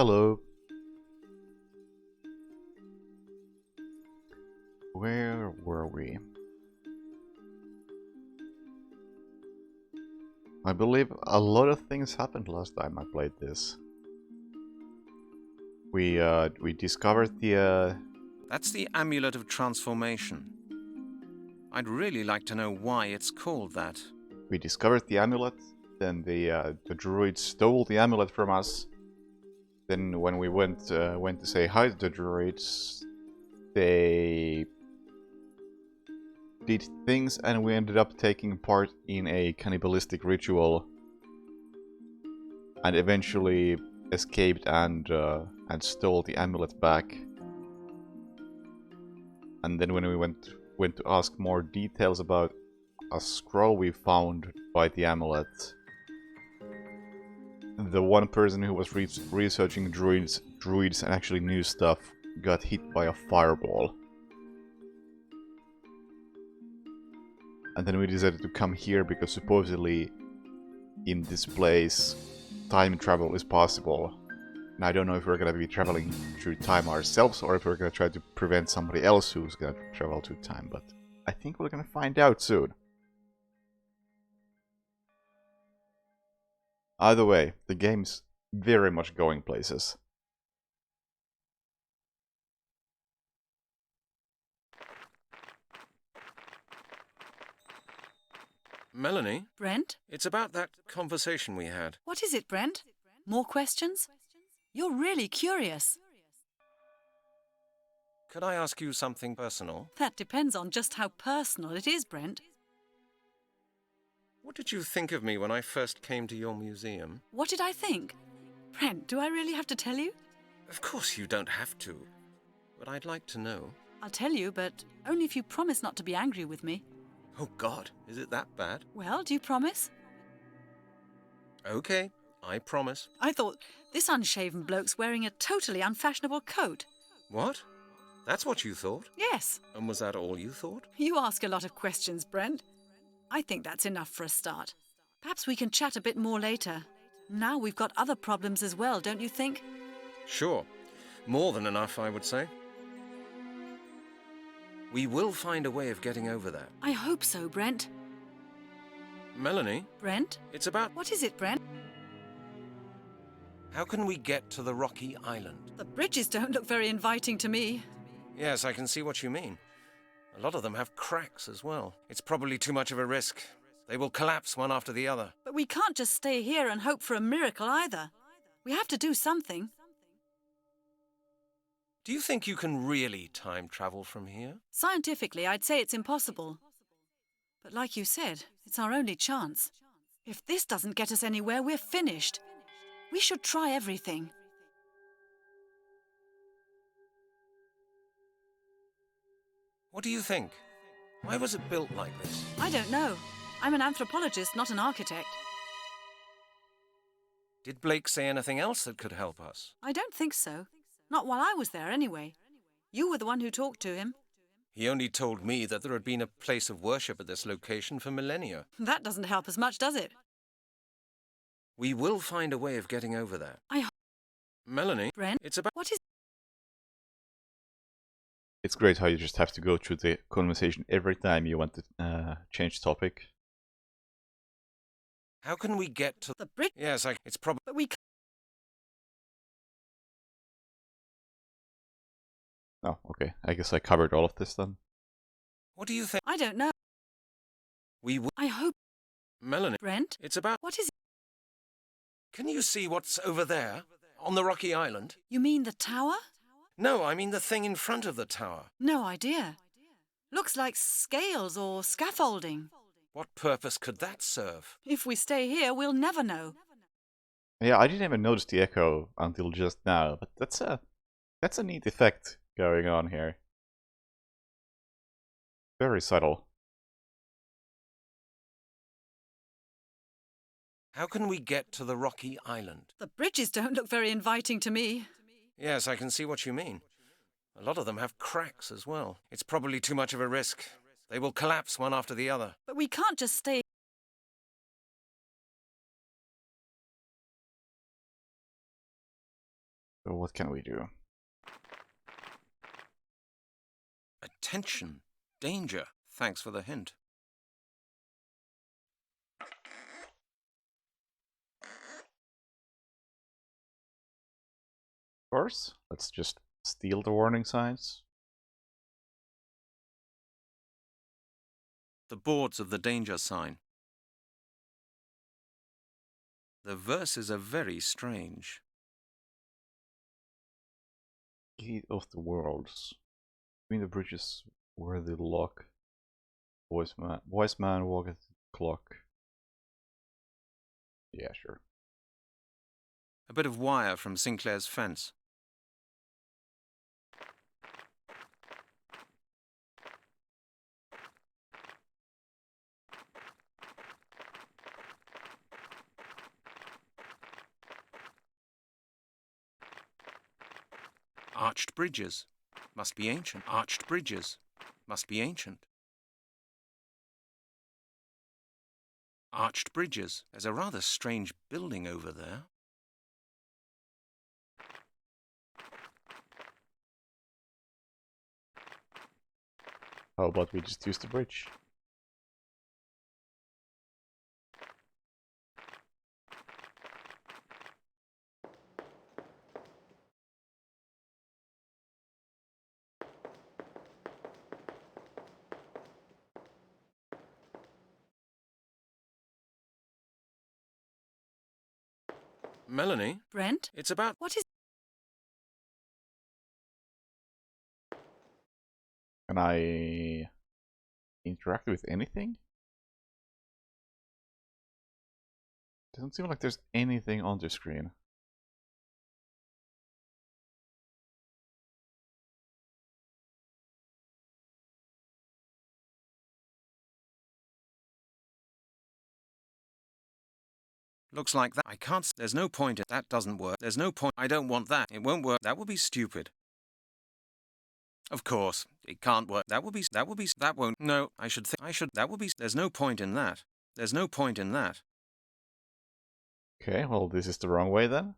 Hello. Where were we? I believe a lot of things happened last time I played this. We discovered the That's the Amulet of Transformation. I'd really like to know why it's called that. we discovered the amulet. Then the Druids stole the amulet from us. Then when we went to say hi to the Druids, they did things, and we ended up taking part in a cannibalistic ritual, and eventually escaped and stole the amulet back. And then when we went to ask more details about a scroll we found by the amulet, the one person who was researching druids and actually knew stuff got hit by a fireball. And then we decided to come here because supposedly in this place time travel is possible. And I don't know if we're gonna be traveling through time ourselves or if we're gonna try to prevent somebody else who's gonna travel through time, but I think we're gonna find out soon. Either way, the game's very much going places. Melanie? Brent? It's about that conversation we had. What is it, Brent? More questions? You're really curious. Could I ask you something personal? That depends on just how personal it is, Brent. What did you think of me when I first came to your museum? What did I think? Brent, do I really have to tell you? Of course you don't have to, but I'd like to know. I'll tell you, but only if you promise not to be angry with me. Oh God, is it that bad? Well, do you promise? Okay, I promise. I thought this unshaven bloke's wearing a totally unfashionable coat. What? That's what you thought? Yes. And was that all you thought? You ask a lot of questions, Brent. I think that's enough for a start. Perhaps we can chat a bit more later. Now we've got other problems as well, don't you think? Sure. More than enough, I would say. We will find a way of getting over that. I hope so, Brent. Melanie? Brent? It's about... What is it, Brent? How can we get to the rocky island? The bridges don't look very inviting to me. Yes, I can see what you mean. A lot of them have cracks as well. It's probably too much of a risk. They will collapse one after the other. But we can't just stay here and hope for a miracle either. We have to do something. Do you think you can really time travel from here? Scientifically, I'd say it's impossible. But like you said, it's our only chance. If this doesn't get us anywhere, we're finished. We should try everything. What do you think? Why was it built like this? I don't know. I'm an anthropologist, not an architect. Did Blake say anything else that could help us? I don't think so. Not while I was there, anyway. You were the one who talked to him. He only told me that there had been a place of worship at this location for millennia. That doesn't help us much, does it? We will find a way of getting over that. I... Melanie? Brent? It's about... What is... It's great how you just have to go through the conversation every time you want to change topic. How can we get to... The bridge? Yes, it's probably... But we... Oh, okay. I guess I covered all of this then. What do you think? I don't know. We will... I hope... Melanie? Brent? It's about... What is it? Can you see what's over there? On the rocky island? You mean the tower? No, I mean the thing in front of the tower. No idea. Looks like scales or scaffolding. What purpose could that serve? If we stay here, we'll never know. Yeah, I didn't even notice the echo until just now, but that's a neat effect going on here. Very subtle. How can we get to the rocky island? The bridges don't look very inviting to me. Yes, I can see what you mean. A lot of them have cracks as well. It's probably too much of a risk. They will collapse one after the other. But we can't just stay So what can we do? Attention! Danger! Thanks for the hint. Of course, let's just steal the warning signs. The boards of the danger sign. The verses are very strange. Gate of the worlds. Between the bridges where the lock. Wise man walketh the clock. Yeah, sure. A bit of wire from Sinclair's fence. Arched bridges. Must be ancient. Arched bridges. Must be ancient. Arched bridges. There's a rather strange building over there. How about we just use the bridge? Melanie? Brent? It's about... What is... Can I interact with anything? Doesn't seem like there's anything on the screen. Looks like that. I can't... There's no point in... That doesn't work. There's no point... I don't want that. It won't work. That would be stupid. Of course. It can't work. That would be... That would be... That won't... No. I should think... I should... That would be... There's no point in that. There's no point in that. Okay, well this is the wrong way then.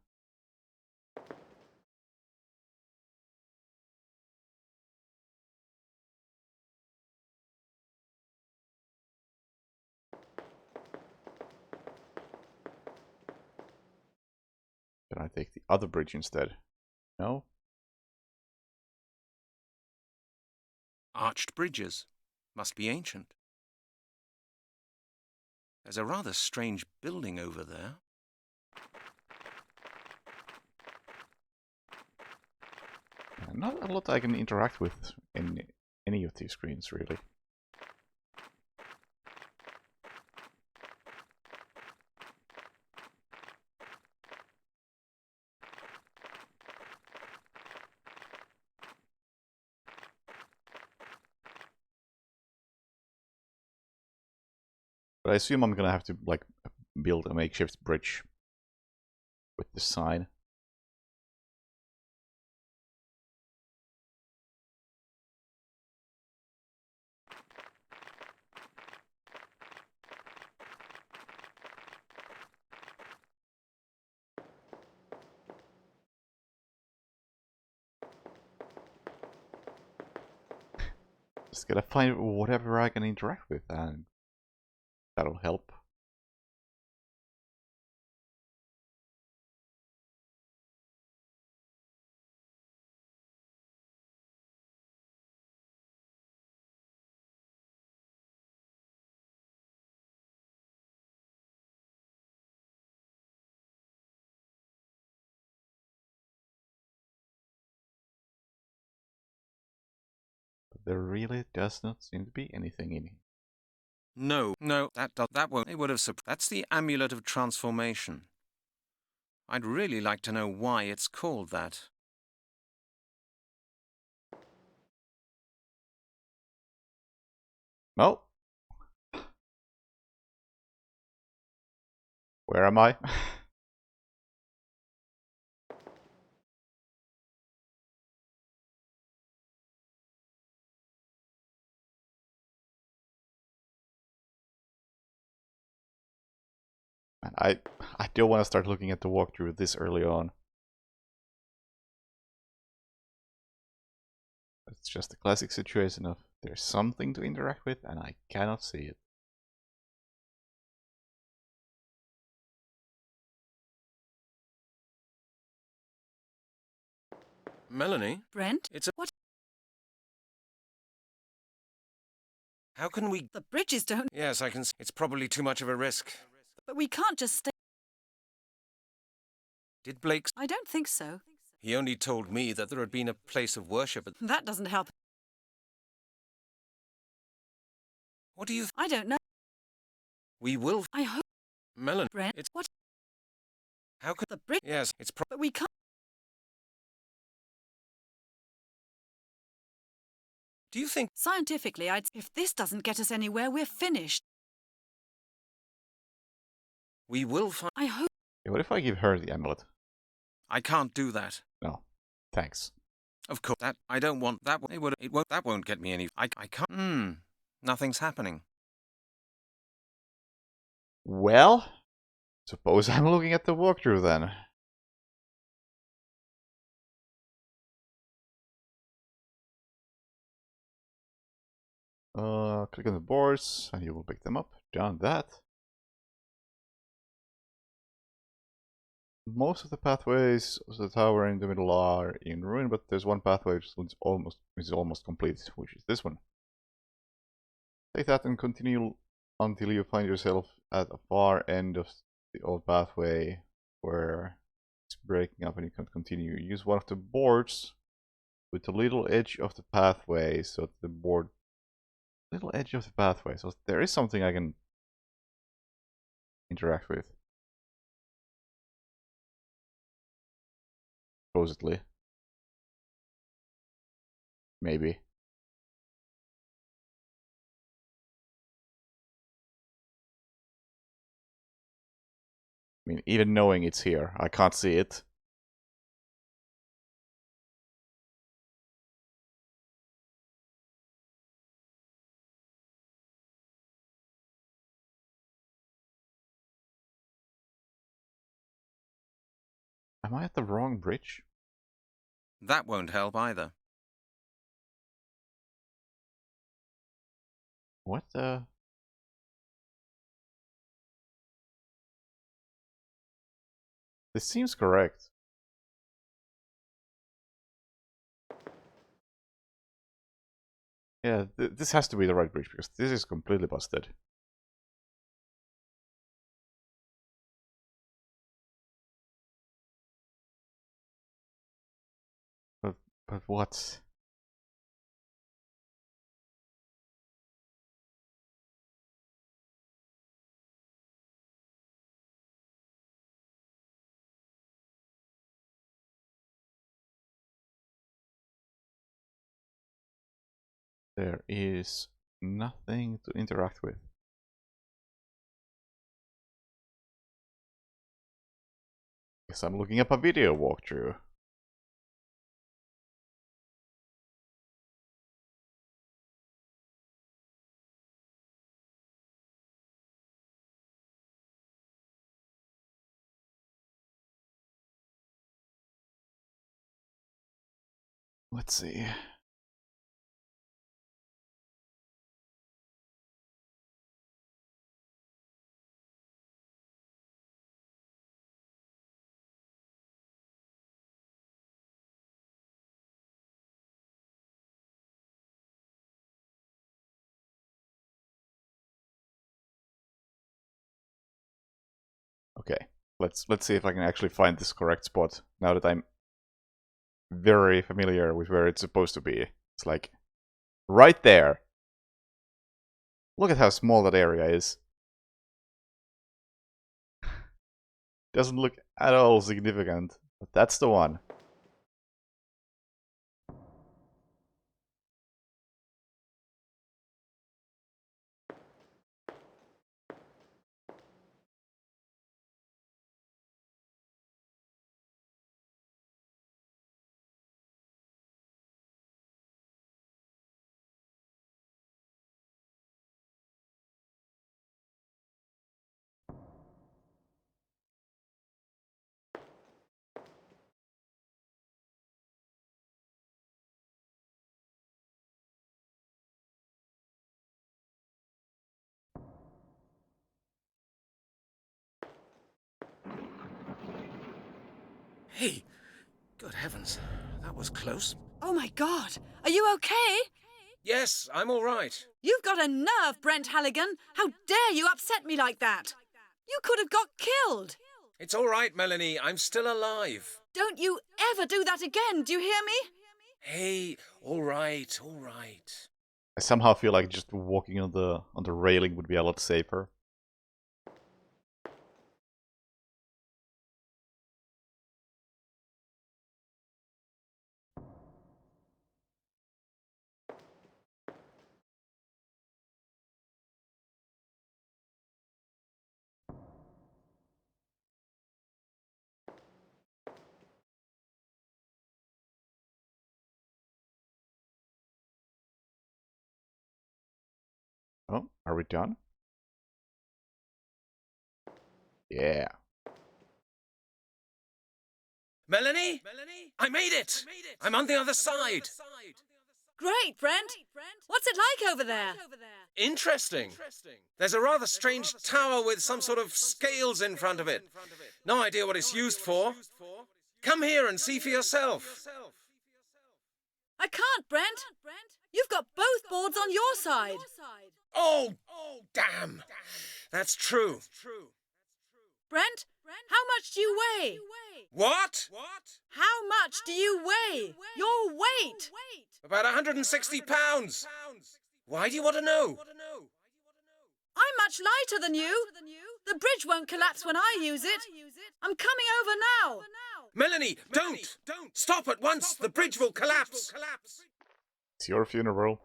Can I take the other bridge instead? No? Arched bridges. Must be ancient. There's a rather strange building over there. Not a lot I can interact with in any of these screens, really. But I assume I'm gonna have to, like, build a makeshift bridge with the sign. Just gotta find whatever I can interact with, and that'll help. But there really does not seem to be anything in here. No, that won't. They would have... That's the Amulet of Transformation. I'd really like to know why it's called that. No. Where am I? Man, I don't want to start looking at the walkthrough this early on. It's just a classic situation of there's something to interact with and I cannot see it. Melanie? Brent? It's a... What? How can we... The bridges don't... Yes, I can... It's probably too much of a risk. But we can't just stay... Did Blake... I don't think so. He only told me that there had been a place of worship. That doesn't help. What do you... I don't know. We will... I hope... Melanie... Brent? It's... What? How could... The bridge... Yes, it's But we can't... Do you think... Scientifically, if this doesn't get us anywhere, we're finished. We will find... I hope... Okay, what if I give her the amulet? I can't do that. No. Thanks. Of course, that... I don't want... That... It would... It won't... That won't get me any... I can't... Nothing's happening. Well, suppose I'm looking at the walkthrough then. Click on the boards and you will pick them up. Done that. Most of the pathways of the tower in the middle are in ruin, but there's one pathway which is almost complete, which is this one. Take that and continue until you find yourself at a far end of the old pathway where it's breaking up and you can continue. Use one of the boards with the little edge of the pathway, so the board... Little edge of the pathway, so there is something I can interact with. Supposedly. Maybe. I mean, even knowing it's here, I can't see it. Am I at the wrong bridge? That won't help either. What the... This seems correct. Yeah, this has to be the right bridge, because this is completely busted. But what? There is nothing to interact with. Guess I'm looking up a video walkthrough. Let's see. Okay, let's see if I can actually find this correct spot now that I'm very familiar with where it's supposed to be. It's like right there. Look at how small that area is. Doesn't look at all significant, but that's the one. Hey, good heavens, that was close. Oh my God! Are you okay? Yes, I'm all right. You've got a nerve, Brent Halligan! How dare you upset me like that? You could have got killed! It's all right, Melanie. I'm still alive. Don't you ever do that again, do you hear me? Hey, all right, all right. I somehow feel like just walking on the railing would be a lot safer. Oh, are we done? Yeah. Melanie? I made it! I'm on the other side. Great, Brent! What's it like over there? Interesting. There's a rather strange tower with some sort of scales in front of it. No idea what it's used for. Come here and see for yourself. I can't, Brent! You've got both boards on your side! Oh, damn. That's true. Brent, how much do you weigh? What? How much do you weigh? Your weight! About 160 pounds. Why do you want to know? I'm much lighter than you. The bridge won't collapse when I use it. I'm coming over now. Melanie, don't! Stop at once! The bridge will collapse! It's your funeral.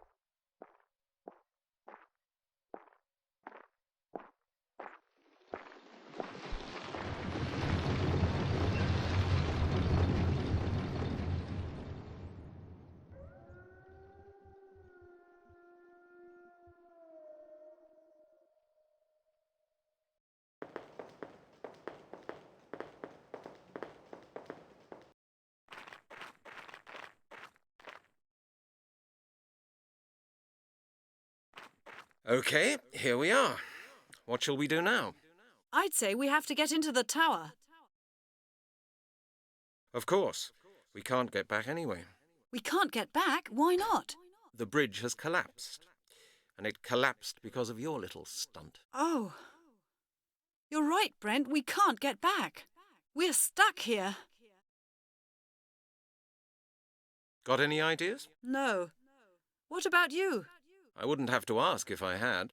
Okay, here we are. What shall we do now? I'd say we have to get into the tower. Of course. We can't get back anyway. We can't get back? Why not? The bridge has collapsed. And it collapsed because of your little stunt. Oh. You're right, Brent. We can't get back. We're stuck here. Got any ideas? No. What about you? I wouldn't have to ask if I had.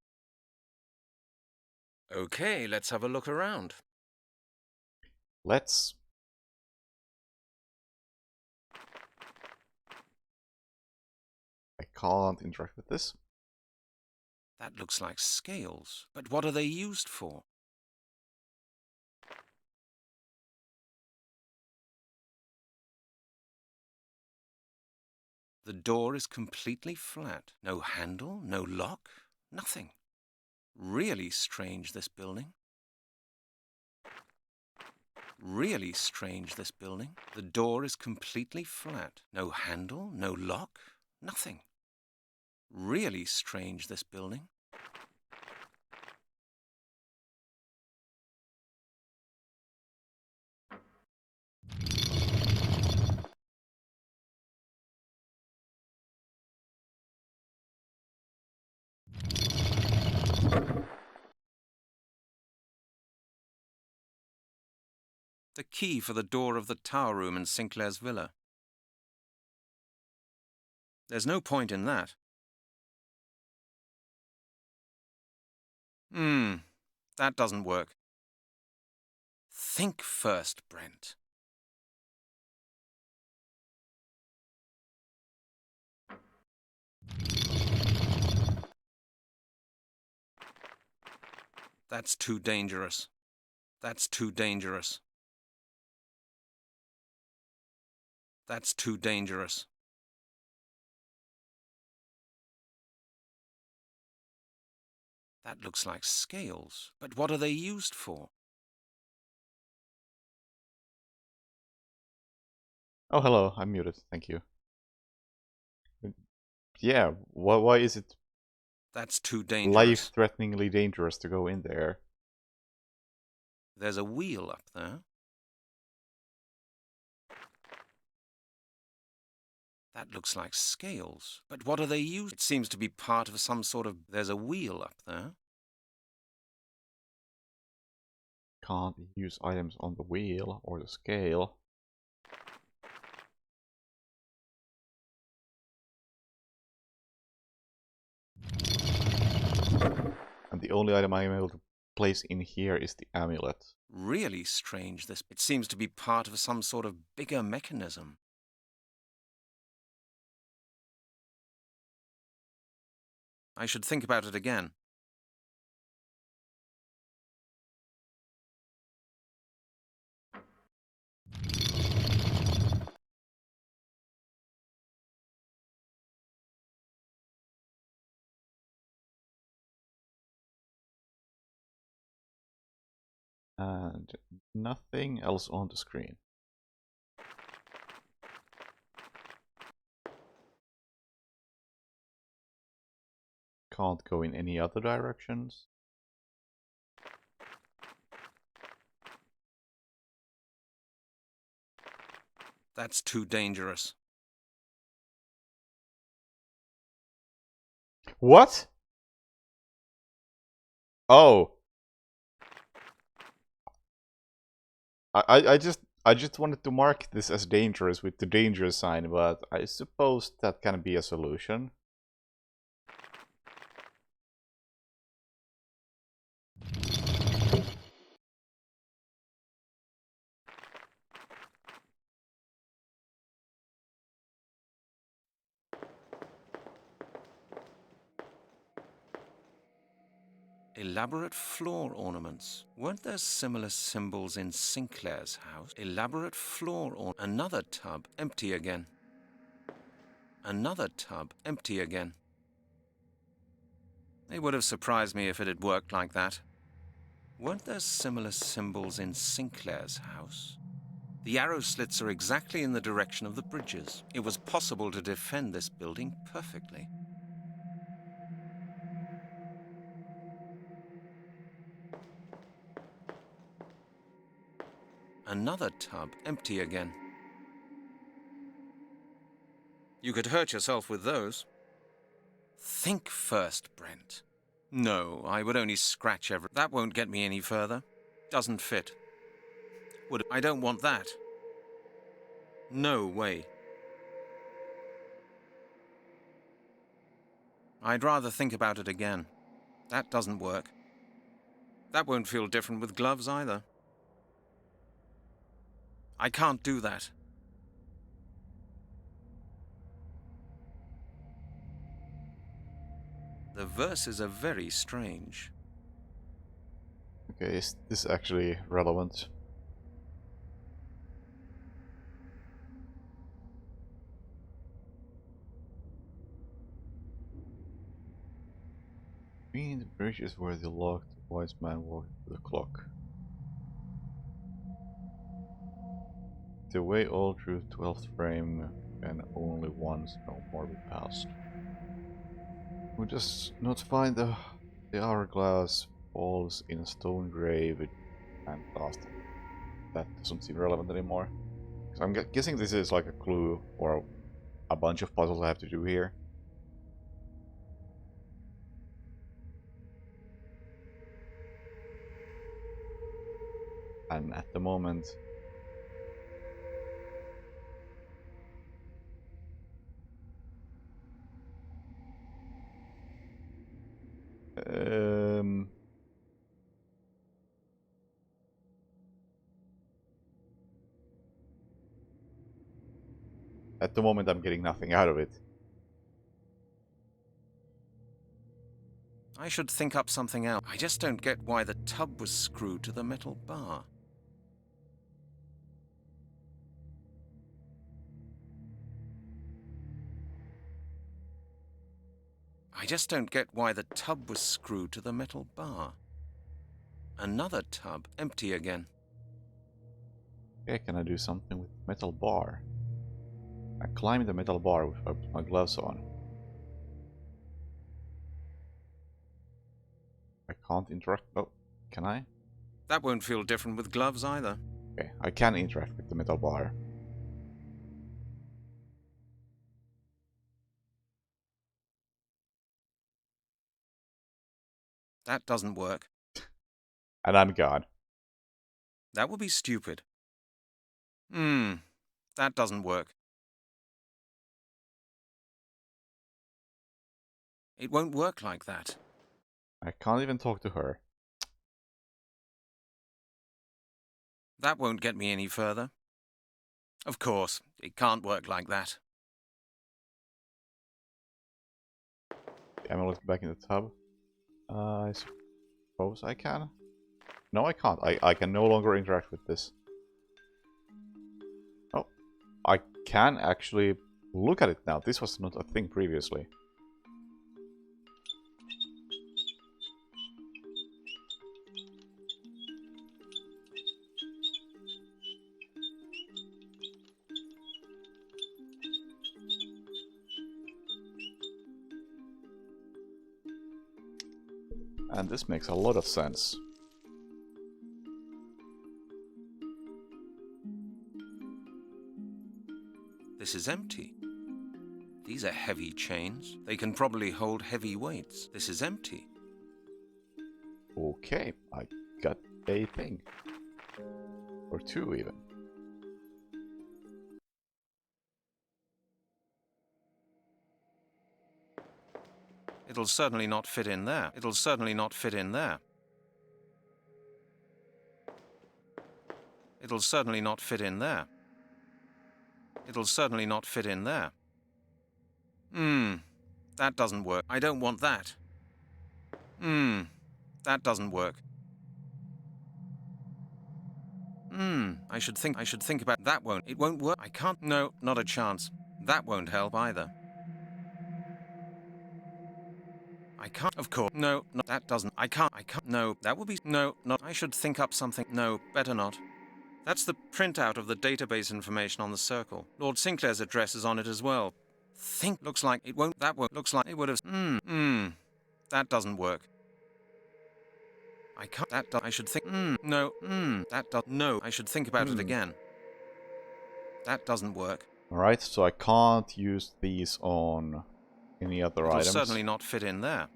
Okay, let's have a look around. Let's. I can't interact with this. That looks like scales, but what are they used for? The door is completely flat. No handle, no lock, nothing. Really strange, this building. Really strange, this building. The door is completely flat. No handle, no lock, nothing. Really strange, this building. The key for the door of the tower room in Sinclair's villa. There's no point in that. That doesn't work. Think first, Brent. That's too dangerous. That's too dangerous. That's too dangerous. That looks like scales, but what are they used for? Oh, hello. I'm muted. Thank you. Yeah. Why is it That's too dangerous. life-threateningly dangerous to go in there? There's a wheel up there. That looks like scales. But what are they used? It seems to be part of some sort of... There's a wheel up there. Can't use items on the wheel or the scale. And the only item I'm able to place in here is the amulet. Really strange, this. It seems to be part of some sort of bigger mechanism. I should think about it again. And nothing else on the screen. Can't go in any other directions. That's too dangerous. What? Oh. I just wanted to mark this as dangerous with the danger sign, but I suppose that can be a solution. Elaborate floor ornaments. Weren't there similar symbols in Sinclair's house? Elaborate floor or another tub, empty again. Another tub, empty again. It would have surprised me if it had worked like that. Weren't there similar symbols in Sinclair's house? The arrow slits are exactly in the direction of the bridges. It was possible to defend this building perfectly. Another tub, empty again. You could hurt yourself with those. Think first, Brent. No, I would only scratch every... That won't get me any further. Doesn't fit. I don't want that. No way. I'd rather think about it again. That doesn't work. That won't feel different with gloves either. I can't do that. The verses are very strange. Okay, is this actually relevant? Between the bridges where the locked wise man walked to the clock. The way all through 12th frame and only once no more be passed. We just not find the hourglass falls in a stone grave and cast. That doesn't seem relevant anymore. So I'm guessing this is like a clue or a bunch of puzzles I have to do here. And at the moment, I'm getting nothing out of it. I should think up something else. I just don't get why the tub was screwed to the metal bar. I just don't get why the tub was screwed to the metal bar. Another tub, empty again. Okay, can I do something with metal bar? I climb the metal bar with my gloves on. I can't interact. Oh, can I? That won't feel different with gloves either. Okay, I can interact with the metal bar. That doesn't work. And I'm gone. That would be stupid. That doesn't work. It won't work like that. I can't even talk to her. That won't get me any further. Of course, it can't work like that. The amulet back in the tub. I suppose I can. No, I can't. I can no longer interact with this. Oh, I can actually look at it now. This was not a thing previously. And this makes a lot of sense. This is empty. These are heavy chains. They can probably hold heavy weights. This is empty. Okay, I got a thing. Or two even. It'll certainly not fit in there. It'll certainly not fit in there. It'll certainly not fit in there. It'll certainly not fit in there. That doesn't work. I don't want that. That doesn't work. I should think about that. It won't work. I can't. No, not a chance. That won't help either. I can't. Of course. No, that doesn't. I can't. No, that would be. No, not. I should think up something. No, better not. That's the printout of the database information on the circle. Lord Sinclair's address is on it as well. Looks like it won't. That won't. Looks like it would have. That doesn't work. I can't. I should think. No. That does. No. I should think about it again. That doesn't work. Alright, so I can't use these on any other It'll items. certainly not fit in there.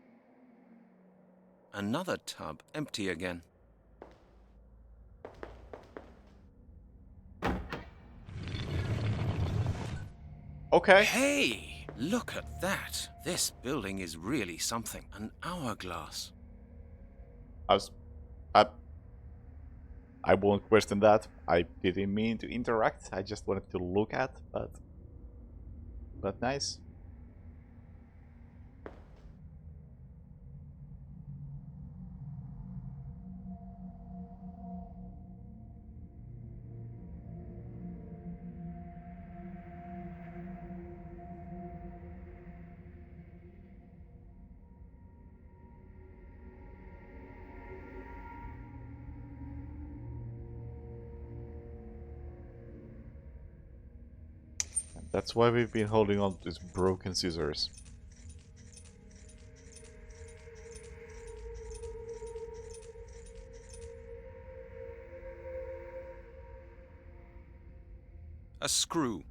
Another tub, empty again. Okay. Hey, look at that. This building is really something. An hourglass. I won't question that. I didn't mean to interact. I just wanted to look at, but nice. And that's why we've been holding on to these broken scissors. A screw.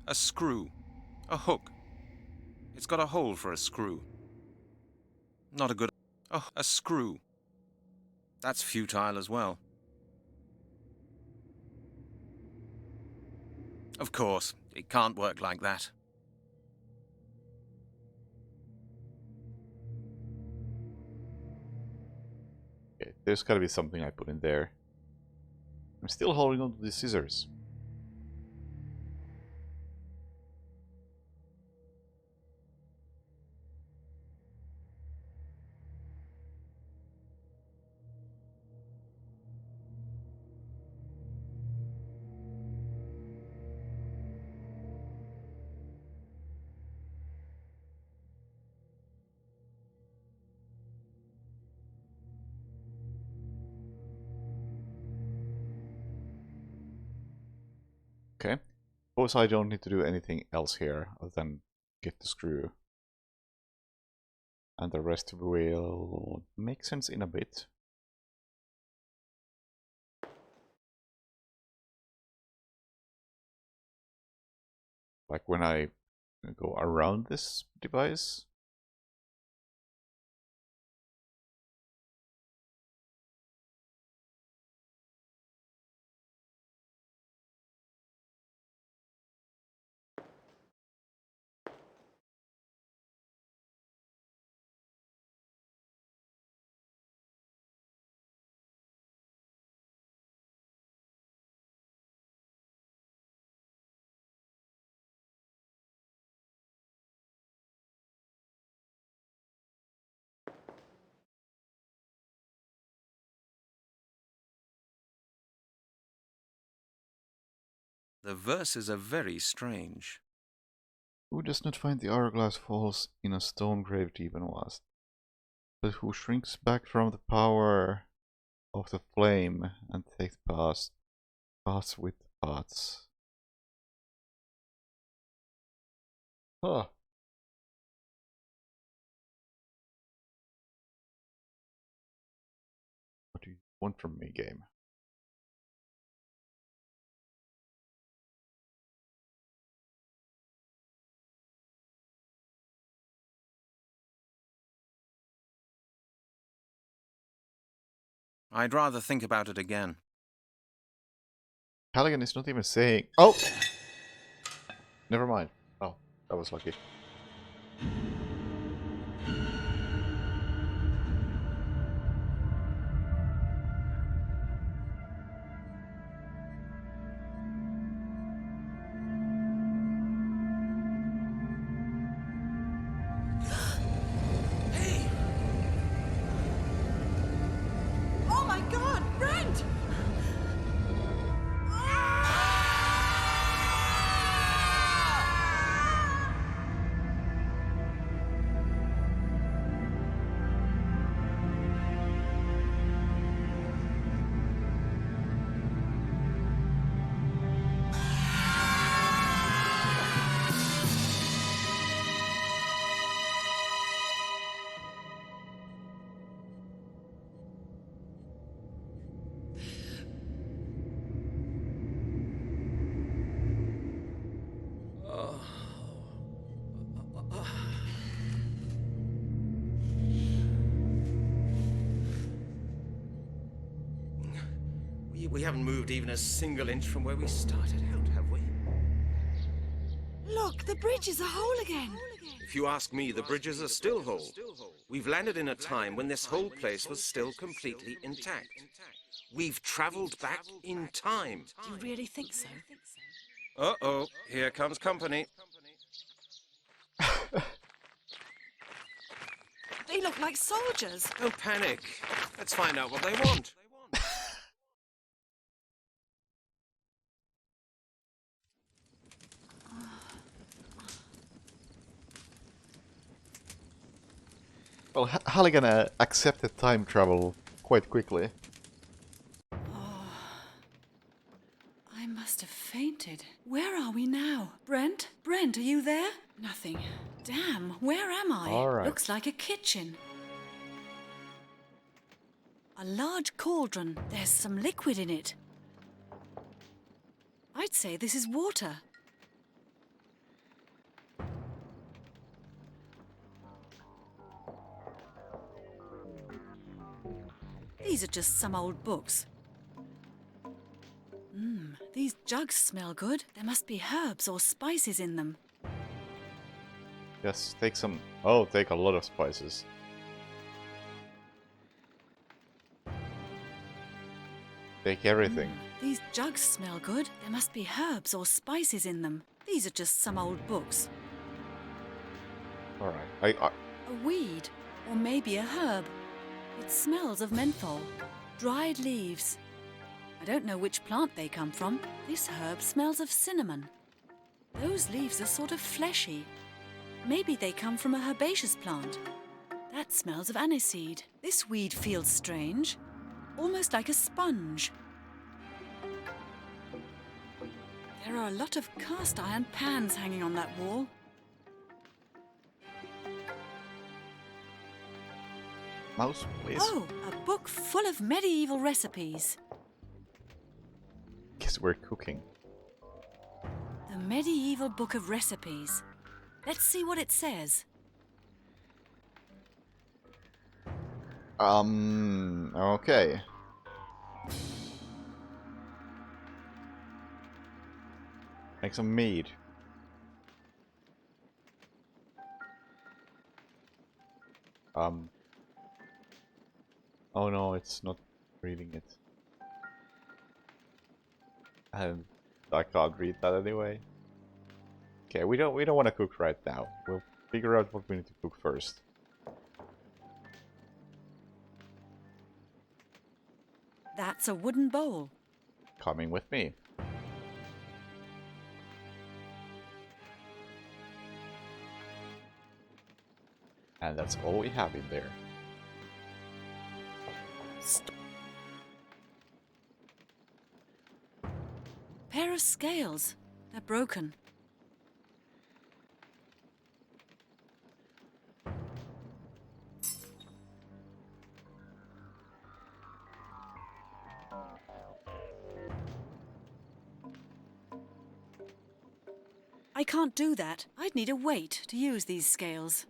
A screw. A hook. It's got a hole for a screw. Not a good... Oh, a screw. That's futile as well. Of course, it can't work like that. Okay, there's gotta be something I put in there. I'm still holding on to these scissors. Okay. Suppose I don't need to do anything else here other than get the screw. And the rest will make sense in a bit. Like when I go around this device. The verses are very strange. Who does not find the hourglass falls in a stone grave deep and vast, but who shrinks back from the power of the flame and takes paths with paths. Huh. What do you want from me, game? I'd rather think about it again. Halligan is not even saying. Oh! Never mind. Oh, that was lucky. Oh my God, Brent! We haven't moved even a single inch from where we started out, have we? Look, the bridge is a hole again. If you ask me, the bridges are still whole. We've landed in a time when this whole place was still completely intact. We've traveled back in time. Do you really think so? Uh-oh, here comes company. They look like soldiers. Don't panic. Let's find out what they want. Well, Halligan accepted time travel quite quickly. I must have fainted. Where are we now? Brent? Brent, are you there? Nothing. Damn, where am I? All right. Looks like a kitchen. A large cauldron. There's some liquid in it. I'd say this is water. These are just some old books. These jugs smell good. There must be herbs or spices in them. Yes, take some. Oh, take a lot of spices. Take everything. These jugs smell good. There must be herbs or spices in them. These are just some old books. Alright. A weed, or maybe a herb. It smells of menthol. Dried leaves. I don't know which plant they come from. This herb smells of cinnamon. Those leaves are sort of fleshy. Maybe they come from a herbaceous plant. That smells of aniseed. This weed feels strange. Almost like a sponge. There are a lot of cast iron pans hanging on that wall. Mouse, please. Oh, a book full of medieval recipes. Guess we're cooking. The Medieval Book of Recipes. Let's see what it says. Okay. Make some mead. Oh no, it's not reading it. And I can't read that anyway. Okay, we don't want to cook right now. We'll figure out what we need to cook first. That's a wooden bowl. Coming with me. And that's all we have in there. Pair of scales. They're broken. I can't do that. I'd need a weight to use these scales.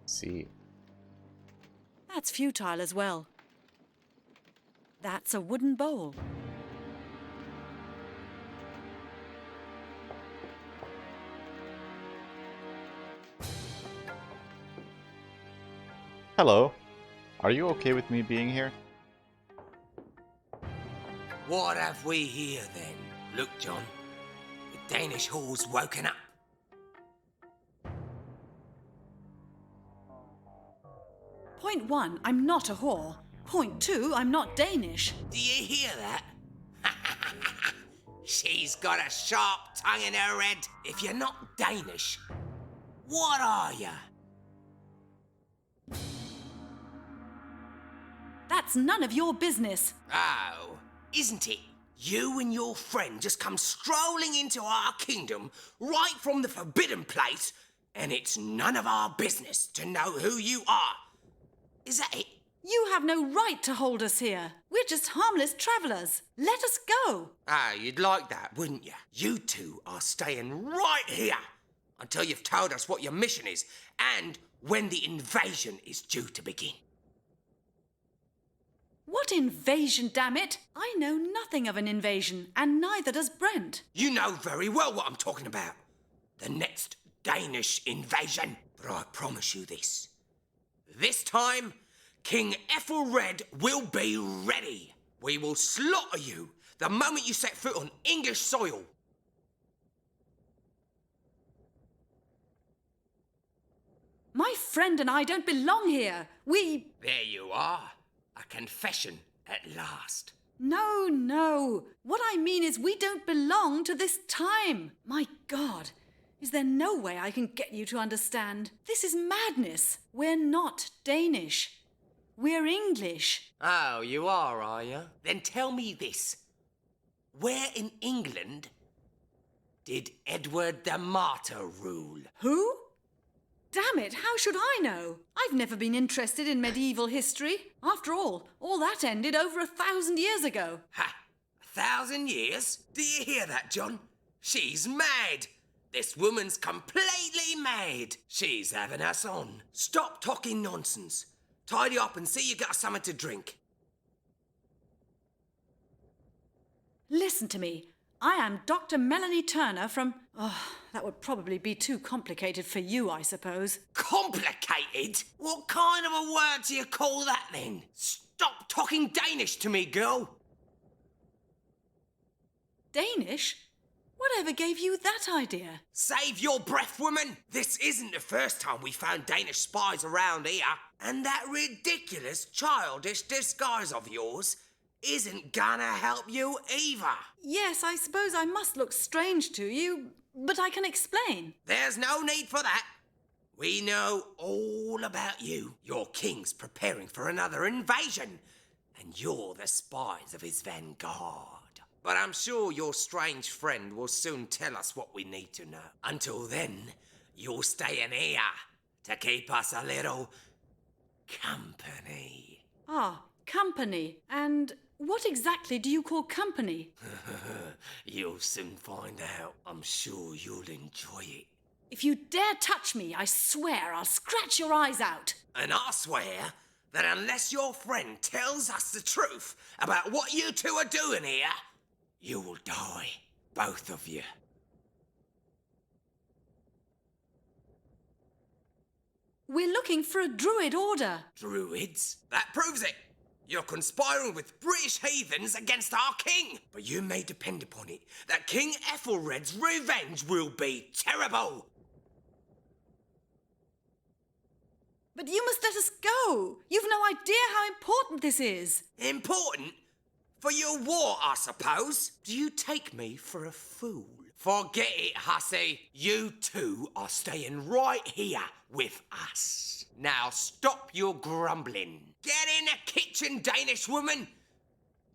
See. That's futile as well. That's a wooden bowl. Hello. Are you okay with me being here? What have we here then? Look, John. The Danish whore's woken up. Point 1, I'm not a whore. Point 2, I'm not Danish. Do you hear that? She's got a sharp tongue in her head. If you're not Danish, what are you? That's none of your business. Oh, isn't it? You and your friend just come strolling into our kingdom right from the forbidden place, and it's none of our business to know who you are. Is that it? You have no right to hold us here. We're just harmless travellers. Let us go. Ah, you'd like that, wouldn't you? You two are staying right here until you've told us what your mission is and when the invasion is due to begin. What invasion, damn it? I know nothing of an invasion, and neither does Brent. You know very well what I'm talking about. The next Danish invasion. But I promise you this. This time, King Ethelred will be ready. We will slaughter you the moment you set foot on English soil. My friend and I don't belong here. There you are. A confession at last. No. What I mean is we don't belong to this time. My God. Is there no way I can get you to understand? This is madness. We're not Danish. We're English. Oh, you are you? Then tell me this. Where in England did Edward the Martyr rule? Who? Damn it, how should I know? I've never been interested in medieval history. After all that ended over 1,000 years ago. Ha! 1,000 years? Do you hear that, John? She's mad. This woman's completely mad. She's having us on. Stop talking nonsense. Tidy up and see you got something to drink. Listen to me. I am Dr. Melanie Turner from... Oh, that would probably be too complicated for you, I suppose. Complicated? What kind of a word do you call that then? Stop talking Danish to me, girl. Danish? Whatever gave you that idea? Save your breath, woman. This isn't the first time we found Danish spies around here. And that ridiculous, childish disguise of yours isn't gonna help you either. Yes, I suppose I must look strange to you, but I can explain. There's no need for that. We know all about you. Your king's preparing for another invasion, and you're the spies of his vanguard. But I'm sure your strange friend will soon tell us what we need to know. Until then, you'll stay in here to keep us a little company. Ah, company. And what exactly do you call company? You'll soon find out. I'm sure you'll enjoy it. If you dare touch me, I swear I'll scratch your eyes out. And I swear that unless your friend tells us the truth about what you two are doing here, you will die, both of you. We're looking for a Druid order. Druids? That proves it. You're conspiring with British heathens against our king. But you may depend upon it that King Ethelred's revenge will be terrible. But you must let us go. You've no idea how important this is. Important? For your war, I suppose. Do you take me for a fool? Forget it, hussy. You two are staying right here with us. Now stop your grumbling. Get in the kitchen, Danish woman.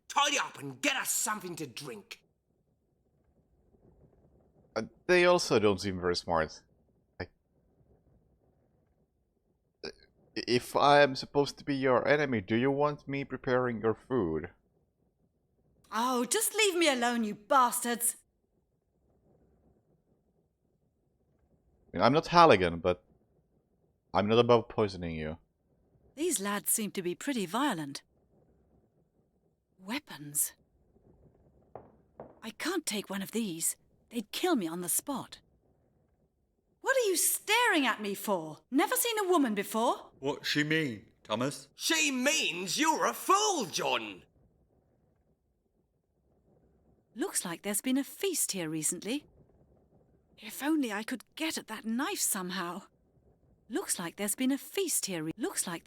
Tidy up and get us something to drink. They also don't seem very smart. Like, if I am supposed to be your enemy, do you want me preparing your food? Oh, just leave me alone, you bastards! I mean, I'm not Halligan, but I'm not above poisoning you. These lads seem to be pretty violent. Weapons. I can't take one of these. They'd kill me on the spot. What are you staring at me for? Never seen a woman before? What she mean, Thomas? She means you're a fool, John. Looks like there's been a feast here recently. If only I could get at that knife somehow. Looks like there's been a feast here. Looks like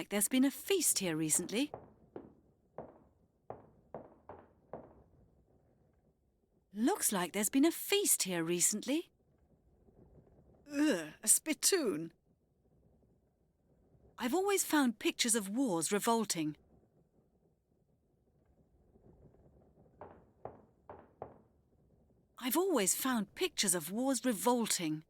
there's been a feast here recently. Looks like there's been a feast here recently. Ugh, a spittoon. I've always found pictures of wars revolting. I've always found pictures of wars revolting.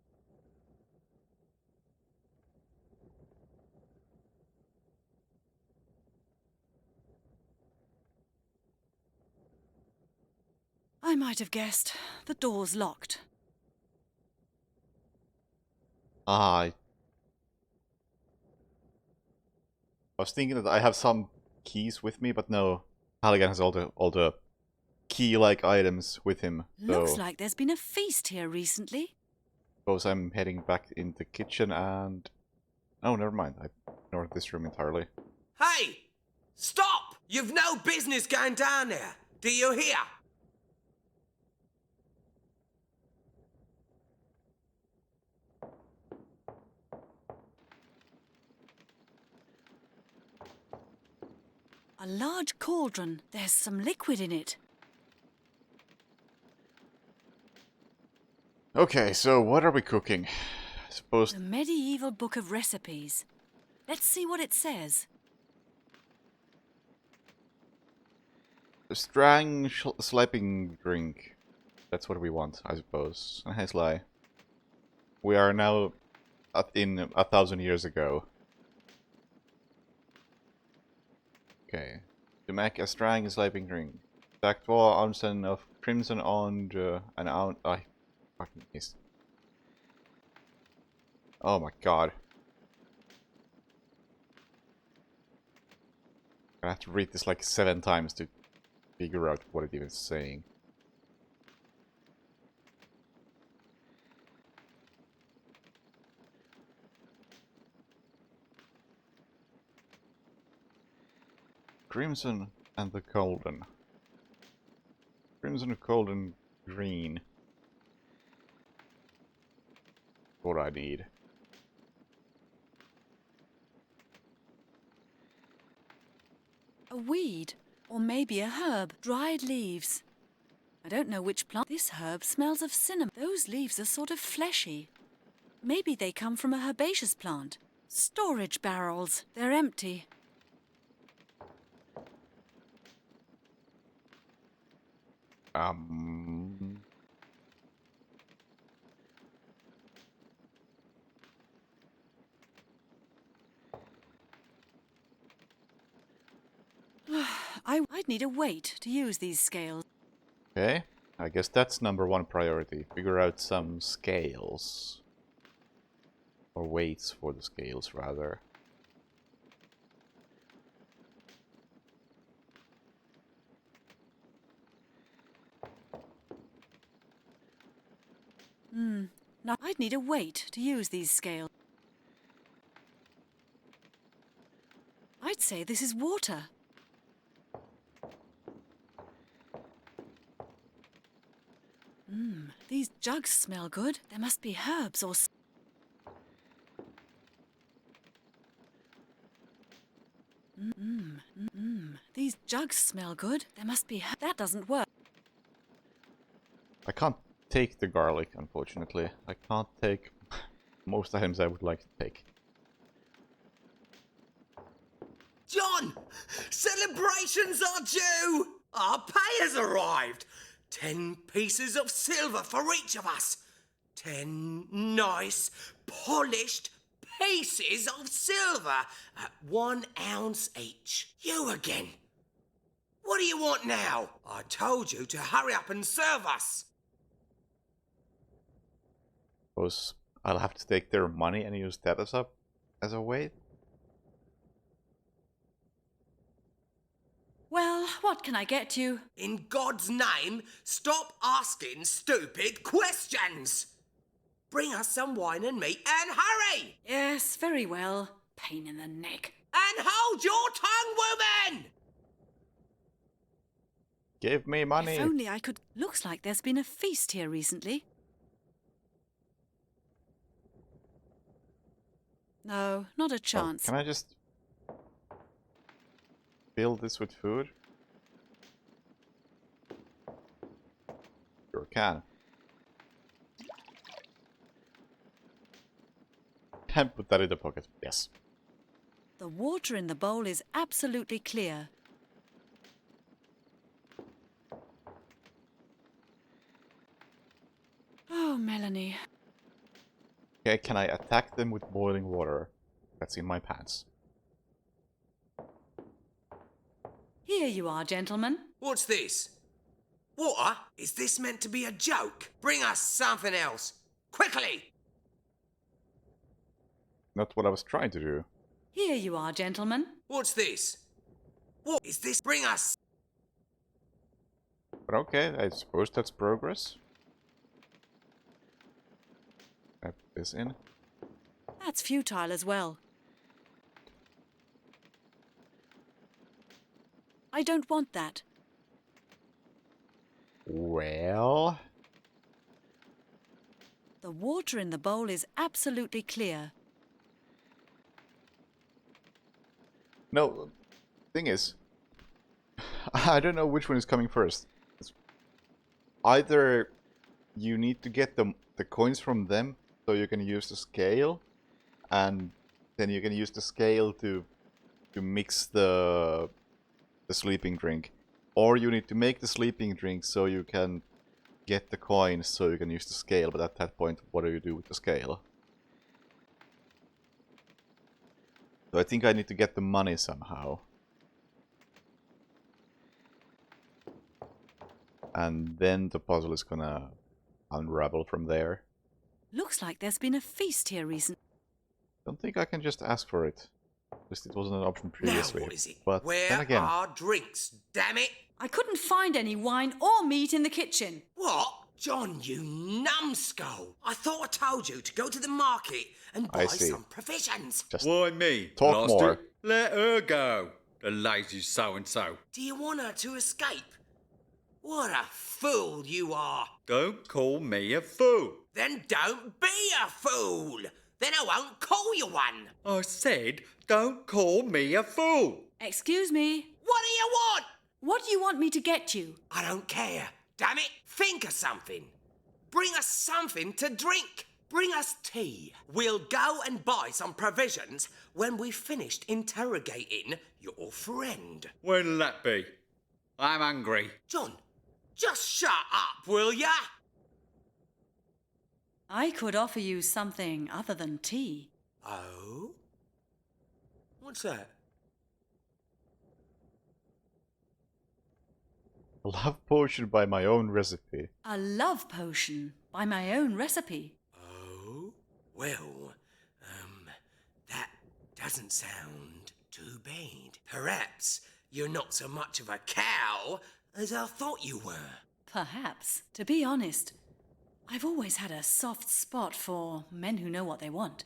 I might have guessed. The door's locked. I was thinking that I have some keys with me, but no. Halligan has all the key-like items with him. So Looks like there's been a feast here recently. suppose I'm heading back in the kitchen and... Oh, never mind. I ignored this room entirely. Hey! Stop! You've no business going down there. Do you hear? A large cauldron. There's some liquid in it. Okay, so what are we cooking? I suppose The medieval book of recipes. Let's see what it says. a strong slapping drink. That's what we want, I suppose. Hey, Sly. We are now in 1,000 years ago. Okay. To make a strong slapping drink. Stack 12 ounces of crimson on an ounce. I fucking missed. Oh my god. I have to read this like 7 times to figure out what it even is saying. Crimson and the golden. Crimson, golden, green. What I need. A weed, or maybe a herb. Dried leaves. I don't know which plant. This herb smells of cinnamon. Those leaves are sort of fleshy. Maybe they come from a herbaceous plant. Storage barrels. They're empty. I'd need a weight to use these scales. Okay, I guess that's #1 priority. Figure out some scales. Or weights for the scales, rather. Now, I'd need a weight to use these scales. I'd say this is water. These jugs smell good. There must be herbs or... These jugs smell good. There must be... That doesn't work. I can't take the garlic, unfortunately. I can't take most items I would like to take. John! Celebrations are due! Our pay has arrived! 10 pieces of silver for each of us! 10 nice, polished pieces of silver at 1 ounce each. You again! What do you want now? I told you to hurry up and serve us! Suppose I'll have to take their money and use that as a way. Well, what can I get you? In God's name, stop asking stupid questions! Bring us some wine and meat and hurry! Yes, very well. Pain in the neck. And hold your tongue, woman! Give me money! If only I could... Looks like there's been a feast here recently. No, not a chance. Can I just fill this with food? Sure can. And put that in the pocket. Yes. The water in the bowl is absolutely clear. Oh, Melanie. Okay, can I attack them with boiling water? That's in my pants. Here you are, gentlemen. What's this? Water? Is this meant to be a joke? Bring us something else. Quickly! Not what I was trying to do. Here you are, gentlemen. What's this? What is this? Bring us... But okay, I suppose that's progress. I put this in. That's futile as well. I don't want that. Well... The water in the bowl is absolutely clear. No, thing is, I don't know which one is coming first. It's either you need to get the coins from them so you can use the scale, and then you can use the scale to mix the sleeping drink, or you need to make the sleeping drink so you can get the coins so you can use the scale. But at that point, what do you do with the scale? So I think I need to get the money somehow. And then the puzzle is gonna unravel from there. Looks like there's been a feast here recently. Don't think I can just ask for it. At least it wasn't an option Now previously. what is it? But Where then again, are drinks, damn it? I couldn't find any wine or meat in the kitchen. What? John, you numbskull. I thought I told you to go to the market and I buy see. some provisions. just Why me? Talk Lost more. her? Let her go. The lazy so-and-so. Do you want her to escape? What a fool you are. Don't call me a fool. Then don't be a fool. Then I won't call you one. I said, don't call me a fool. Excuse me. What do you want? What do you want me to get you? I don't care. Damn it. Think of something. Bring us something to drink. Bring us tea. We'll go and buy some provisions when we've finished interrogating your friend. When'll that be? I'm hungry. John, just shut up, will ya? I could offer you something other than tea. Oh? What's that? a love potion by my own recipe. A love potion by my own recipe. Oh? Well, that doesn't sound too bad. Perhaps you're not so much of a cow as I thought you were. Perhaps. To be honest, I've always had a soft spot for men who know what they want.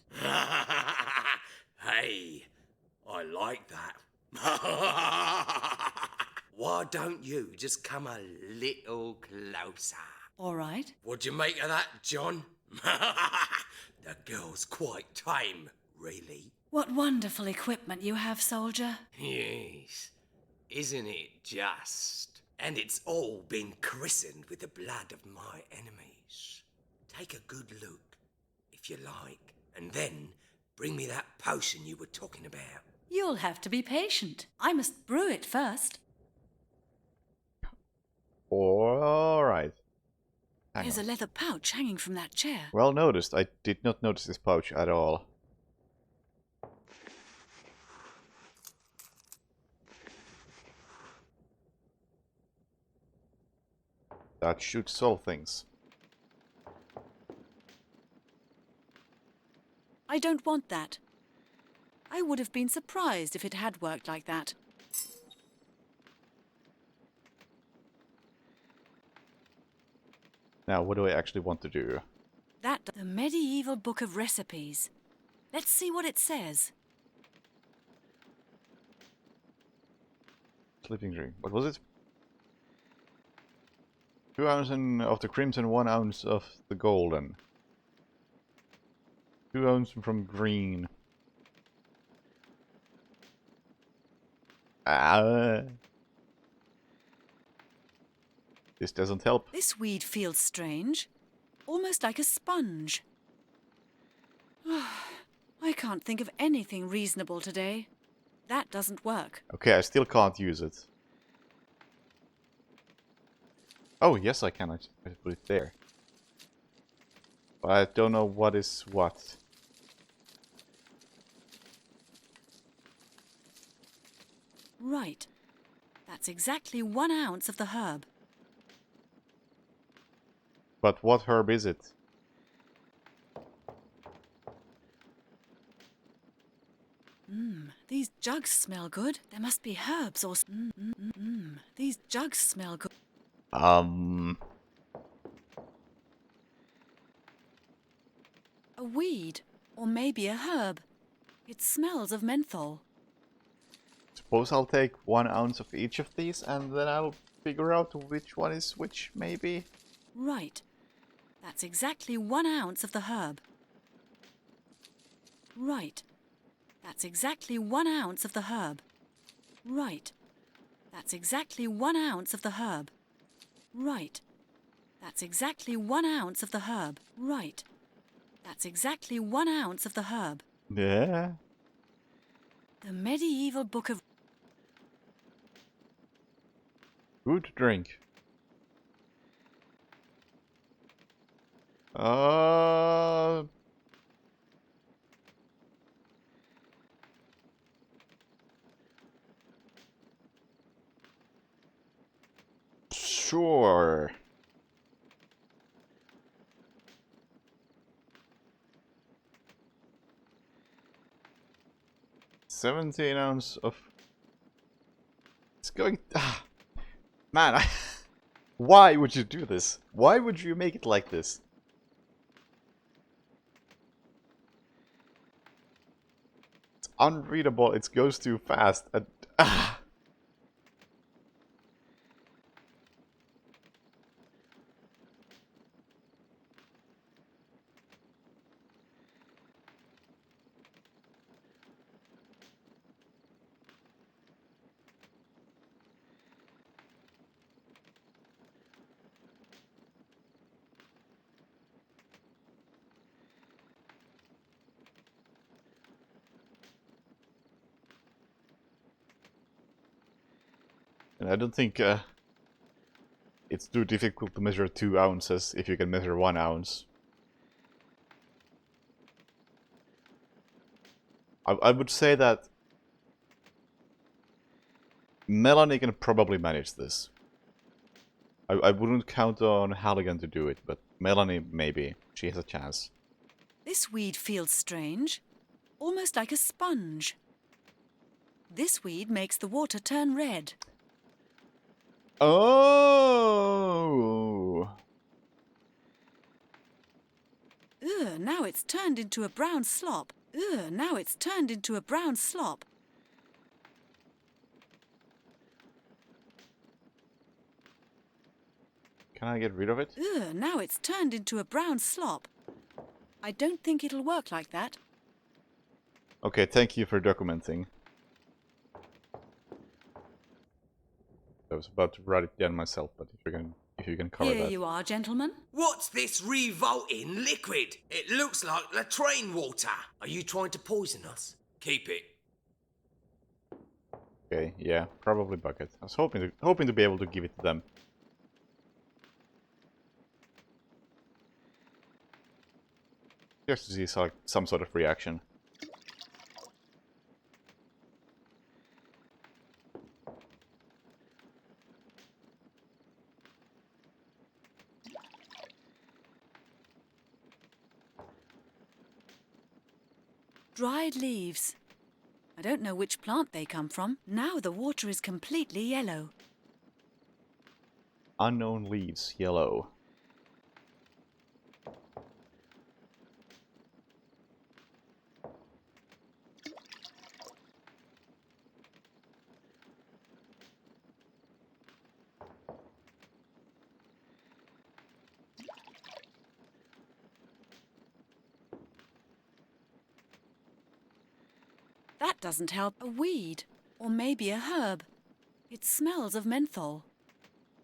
Hey, I like that. Why don't you just come a little closer? All right. What'd you make of that, John? The girl's quite tame, really. What wonderful equipment you have, soldier. Yes, isn't it just? And it's all been christened with the blood of my enemies. Take a good look, if you like, and then bring me that potion you were talking about. You'll have to be patient. I must brew it first. Alright. There's a leather pouch hanging from that chair. Well noticed. I did not notice this pouch at all. That should solve things. I don't want that. I would have been surprised if it had worked like that. Now, what do I actually want to do? The medieval book of recipes. Let's see what it says. Sleeping drink. What was it? 2 ounces of the crimson, 1 ounce of the golden. 2 ounces from green. This doesn't help. This weed feels strange. Almost like a sponge. I can't think of anything reasonable today. That doesn't work. Okay, I still can't use it. Oh, yes I can. I put it there. But I don't know what is what. Right. That's exactly 1 ounce of the herb. But what herb is it? These jugs smell good. There must be herbs or... These jugs smell good. A weed, or maybe a herb. It smells of menthol. Suppose I'll take 1 ounce of each of these and then I'll figure out which one is which, maybe? Right. That's exactly 1 ounce of the herb. Right. That's exactly 1 ounce of the herb. Right. That's exactly 1 ounce of the herb. Right. That's exactly 1 ounce of the herb. Right. That's exactly 1 ounce of the herb. Yeah. The medieval book of... Good drink. Sure. $17 ounces of... It's going... Man, why would you do this? Why would you make it like this? It's unreadable, it goes too fast. And, and I don't think it's too difficult to measure 2 ounces if you can measure 1 ounce. I would say that Melanie can probably manage this. I wouldn't count on Halligan to do it, but Melanie maybe. She has a chance. This weed feels strange. Almost like a sponge. This weed makes the water turn red. Oh! Ugh, now it's turned into a brown slop. Ugh, now it's turned into a brown slop. Can I get rid of it? Ugh, now it's turned into a brown slop. I don't think it'll work like that. Okay, thank you for documenting. I was about to write it down myself, but if you can cover Here that. you are, gentlemen. What's this revolting liquid? It looks like latrine water. Are you trying to poison us? Keep it. Okay, yeah, probably bucket. I was hoping to be able to give it to them. Just to see some sort of reaction. Dried leaves. I don't know which plant they come from. Now the water is completely yellow. Unknown leaves, yellow. That doesn't help. A weed. Or maybe a herb. It smells of menthol.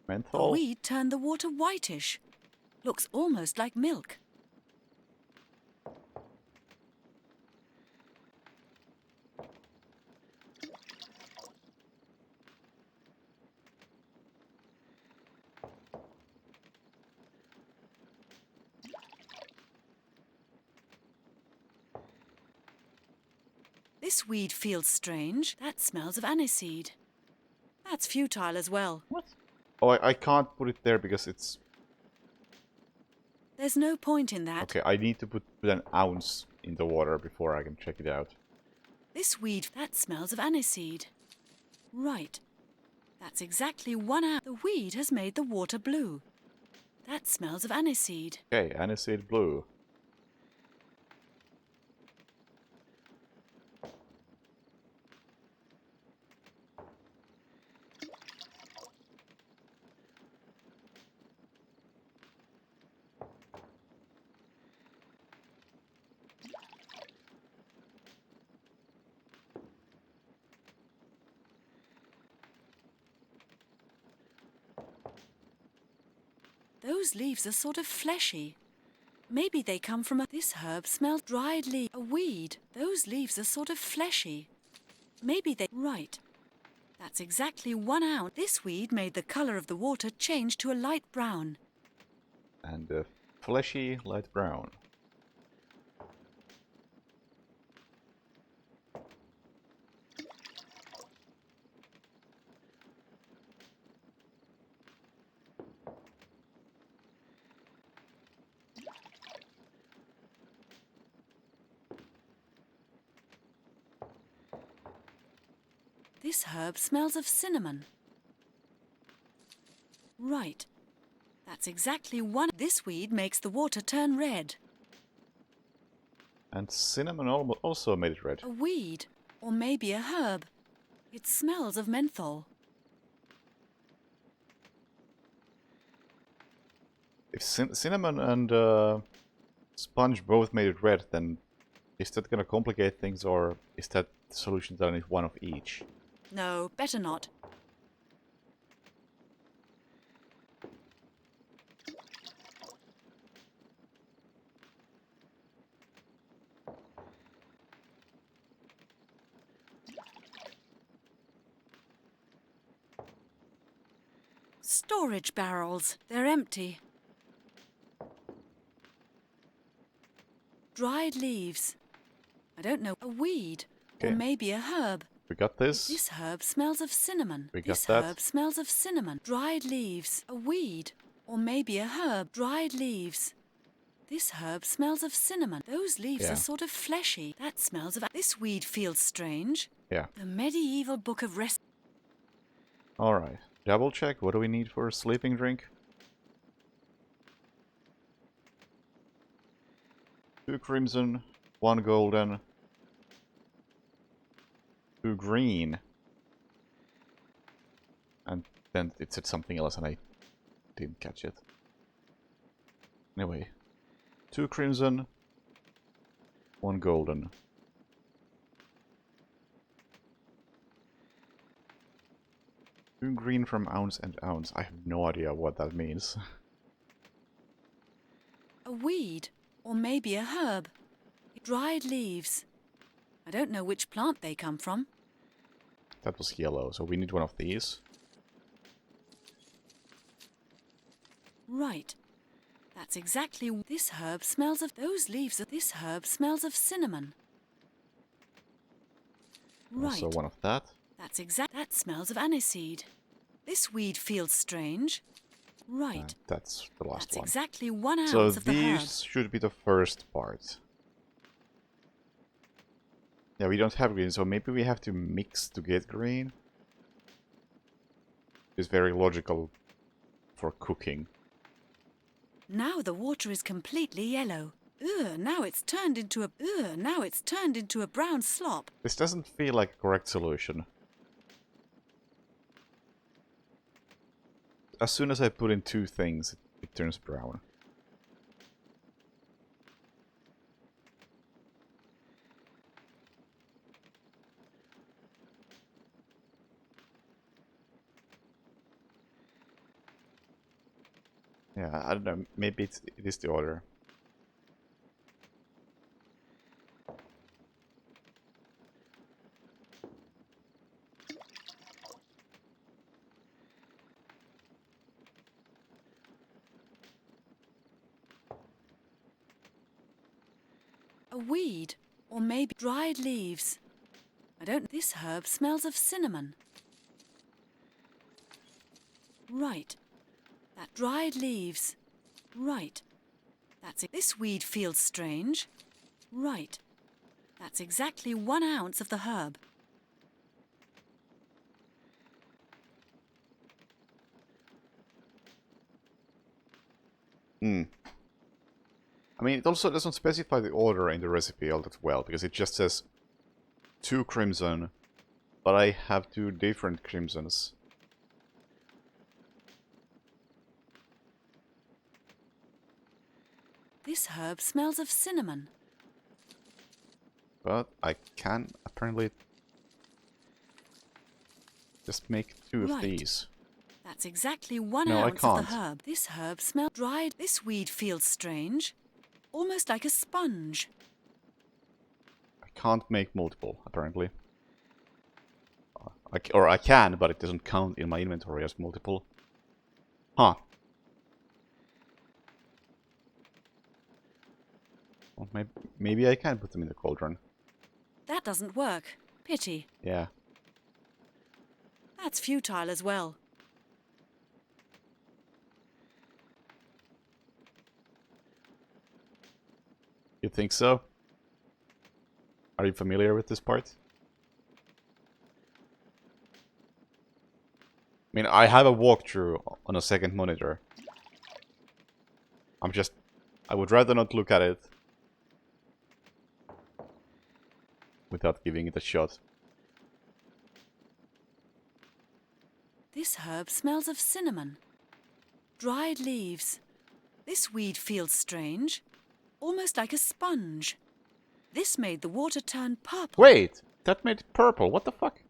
The Menthol? weed turned the water whitish. Looks almost like milk. This weed feels strange. That smells of aniseed. That's futile as well. What? Oh, I can't put it there because it's... There's no point in that. Okay, I need to put an ounce in the water before I can check it out. This weed, that smells of aniseed. Right. That's exactly 1 hour. The weed has made the water blue. That smells of aniseed. Okay, aniseed blue. Those leaves are sort of fleshy. Maybe they come from This herb smells dried leaf. A weed. Those leaves are sort of fleshy. Maybe they... Right. That's exactly 1 ounce. This weed made the colour of the water change to a light brown. And fleshy light brown. This herb smells of cinnamon. Right. That's exactly 1... This weed makes the water turn red. And cinnamon also made it red. A weed. Or maybe a herb. It smells of menthol. If cinnamon and sponge both made it red, then is that gonna complicate things, or is that the solution that I need one of each? No, better not. Storage barrels. They're empty. Dried leaves. I don't know. A weed. Or Okay. maybe a herb. We got this. This herb smells of cinnamon. We got This that. herb smells of cinnamon. Dried leaves. A weed. Or maybe a herb. Dried leaves. This herb smells of cinnamon. Those leaves Yeah. are sort of fleshy. That smells of... This weed feels strange. Yeah. The medieval book of rest... Alright. Double check. What do we need for a sleeping drink? 2 crimson, 1 golden, 2 green. And then it said something else and I didn't catch it. Anyway. 2 crimson, 1 golden. 2 green from ounce and ounce. I have no idea what that means. A weed, or maybe a herb. Dried leaves. I don't know which plant they come from. That was yellow, so we need one of these. Right. That's exactly... This herb smells of... Those leaves of... This herb smells of cinnamon. Right. Also one of that. That's exact... That smells of aniseed. This weed feels strange. Right. And that's the last That's one. exactly 1 ounce So of the herb. these should be the first part. Yeah, we don't have green, so maybe we have to mix to get green. It's very logical for cooking. Now the water is completely yellow. Ugh, now it's turned into a... Ugh, now it's turned into a brown slop. This doesn't feel like a correct solution. As soon as I put in 2 things, it turns brown. Yeah, I don't know. Maybe it is the order. A weed, or maybe dried leaves. I don't... This herb smells of cinnamon. Right. That dried leaves. Right. That's it. This weed feels strange. Right. That's exactly 1 ounce of the herb. Hmm. I mean, it also doesn't specify the order in the recipe all that well, because it just says 2 crimson, but I have 2 different crimsons. This herb smells of cinnamon. But I can apparently just make 2 of Right. these. That's exactly 1 No, I ounce of the can't. herb. This herb smells dried. This weed feels strange. Almost like a sponge. I can't make multiple, apparently. Or I can, but it doesn't count in my inventory as multiple. Huh. Well, maybe I can put them in the cauldron. That doesn't work. Pity. Yeah. That's futile as well. You think so? Are you familiar with this part? I mean, I have a walkthrough on a second monitor. I would rather not look at it without giving it a shot. This herb smells of cinnamon. Dried leaves. This weed feels strange. Almost like a sponge. This made the water turn purple. Wait! That made it purple, what the fuck?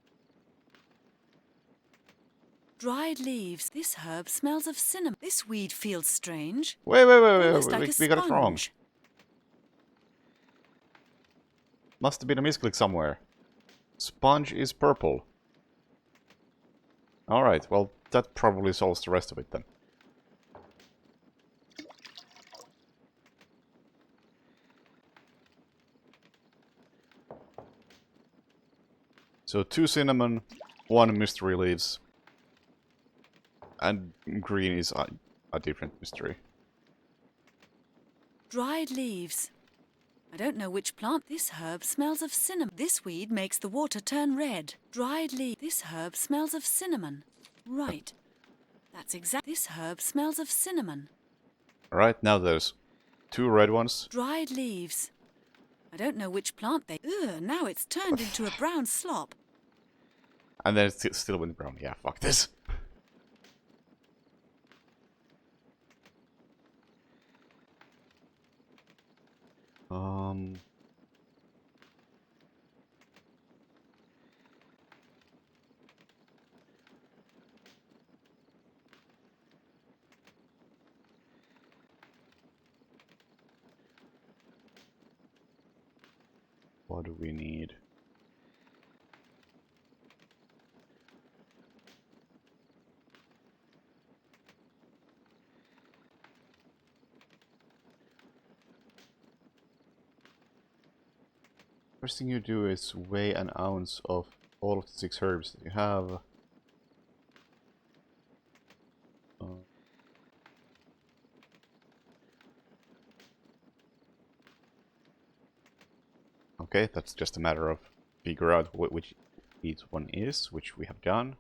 Dried leaves. This herb smells of cinnamon. This weed feels strange. Wait, Almost like a we got it wrong. sponge. Must have been a misclick somewhere. Sponge is purple. Alright, well, that probably solves the rest of it then. So 2 cinnamon, 1 mystery leaves. And green is a different mystery. Dried leaves. I don't know which plant. This herb smells of cinnamon. This weed makes the water turn red. Dried leaf. This herb smells of cinnamon. Right. That's exact. This herb smells of cinnamon. Alright, now there's 2 red ones. Dried leaves. I don't know which plant they... Ugh, now it's turned into a brown slop. And then it's still went brown. Yeah, fuck this. What do we need? First thing you do is weigh an ounce of all of the 6 herbs that you have. Okay, that's just a matter of figure out which each one is, which we have done.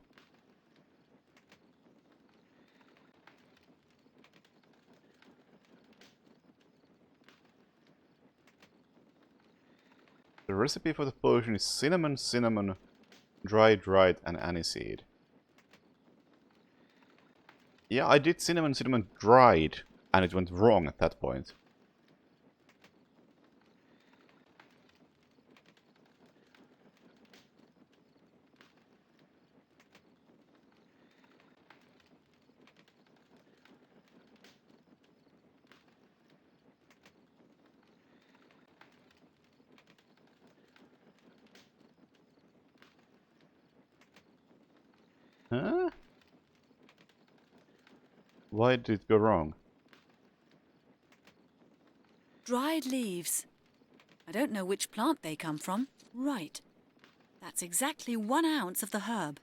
The recipe for the potion is cinnamon, cinnamon, dried, and aniseed. Yeah, I did cinnamon, cinnamon, dried, and it went wrong at that point. Huh? Why did it go wrong? Dried leaves. I don't know which plant they come from. Right. That's exactly 1 ounce of the herb.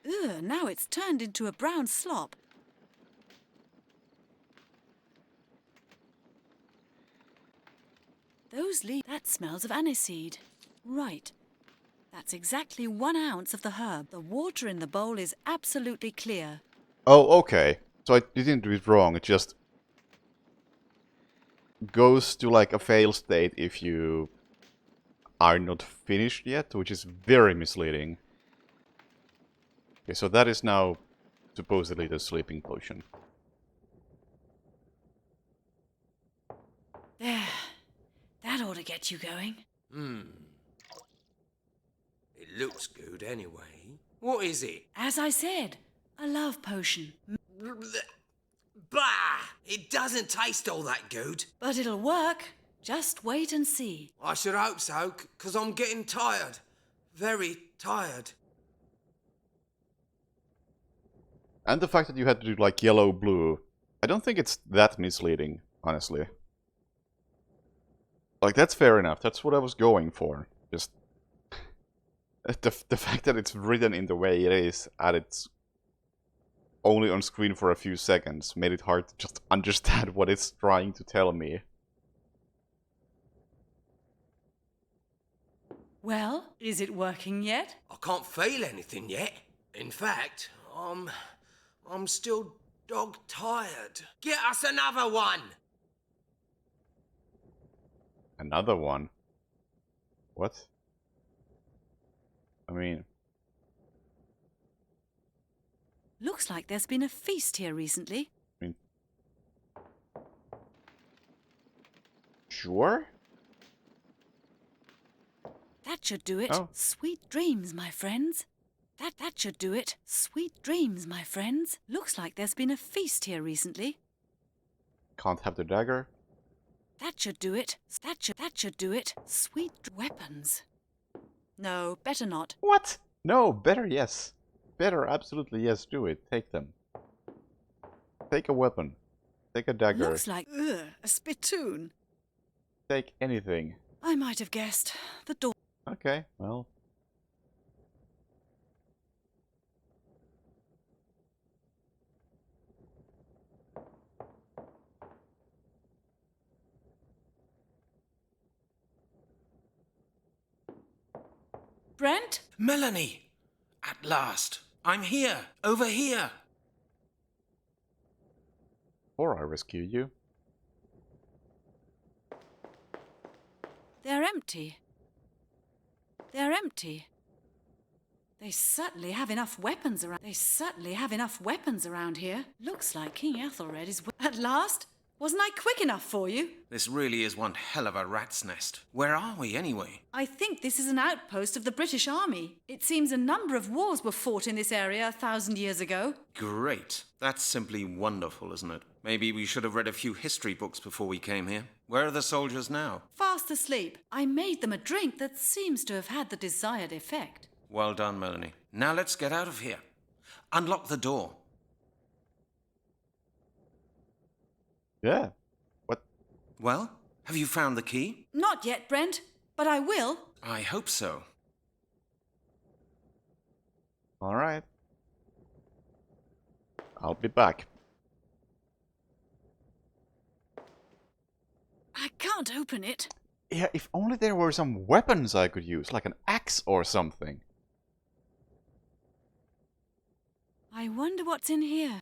Ugh, now it's turned into a brown slop. Those leaves, that smells of aniseed. Right. That's exactly 1 ounce of the herb. The water in the bowl is absolutely clear. Oh, okay. So I didn't do it wrong, it just goes to like a fail state if you are not finished yet, which is very misleading. Okay, so that is now supposedly the sleeping potion. There. That ought to get you going. It looks good anyway. What is it? As I said, a love potion. Bah! It doesn't taste all that good. But it'll work. Just wait and see. I should hope so, because I'm getting tired. Very tired. And the fact that you had to do like yellow-blue, I don't think it's that misleading, honestly. Like, that's fair enough, that's what I was going for. Just the fact that it's written in the way it is, and it's only on screen for a few seconds, made it hard to just understand what it's trying to tell me. Well, is it working yet? I can't feel anything yet. In fact, I'm still dog-tired. Get us another one! Another one? What? I mean... Looks like there's been a feast here recently. Sure? That should do it. Oh. Sweet dreams, my friends. That should do it. Sweet dreams, my friends. Looks like there's been a feast here recently. Can't have the dagger? That should do it. That should do it. Sweet weapons. No, better not. What? No, better yes. Better, absolutely yes, do it. Take them. Take a weapon. Take a dagger. Looks like a spittoon. Take anything. I might have guessed. The door. Okay, well. Brent? Melanie! At last! I'm here! Over here! Or I rescue you. They're empty. They're empty. They certainly have enough weapons around. They certainly have enough weapons around here. Looks like King Ethelred is at last. Wasn't I quick enough for you? This really is one hell of a rat's nest. Where are we, anyway? I think this is an outpost of the British Army. It seems a number of wars were fought in this area 1,000 years ago. Great. That's simply wonderful, isn't it? Maybe we should have read a few history books before we came here. Where are the soldiers now? Fast asleep. I made them a drink that seems to have had the desired effect. Well done, Melanie. Now let's get out of here. Unlock the door. Yeah. What? Well, have you found the key? Not yet, Brent, but I will. I hope so. Alright. I'll be back. I can't open it. Yeah, if only there were some weapons I could use, like an axe or something. I wonder what's in here.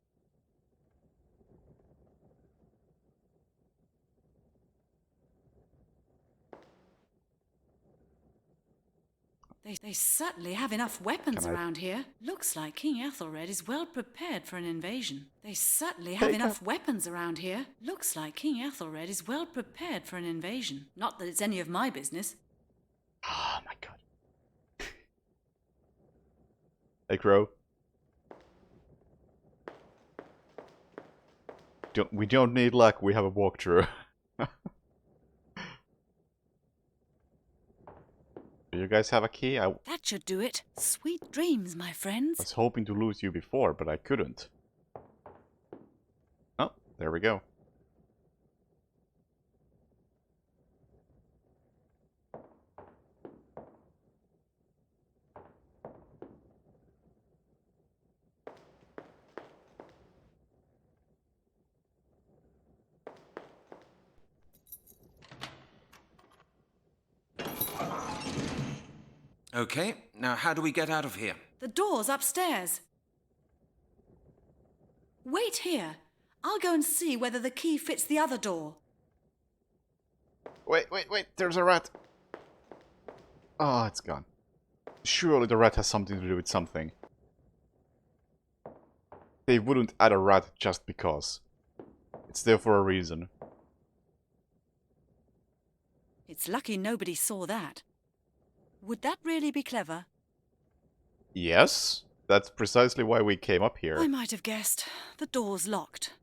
They certainly have enough weapons around here. Looks like King Ethelred is well prepared for an invasion. They certainly have enough weapons around here. Looks like King Ethelred is well prepared for an invasion. Not that it's any of my business. Oh my god. Hey, Crow. We don't need luck, we have a walkthrough. Do you guys have a key? I That should do it. Sweet dreams, my friends. was hoping to lose you before, but I couldn't. Oh, there we go. Okay, now how do we get out of here? The door's upstairs. Wait here. I'll go and see whether the key fits the other door. Wait, there's a rat! Oh, it's gone. Surely the rat has something to do with something. They wouldn't add a rat just because. It's there for a reason. It's lucky nobody saw that. Would that really be clever? Yes, that's precisely why we came up here. I might have guessed. The door's locked.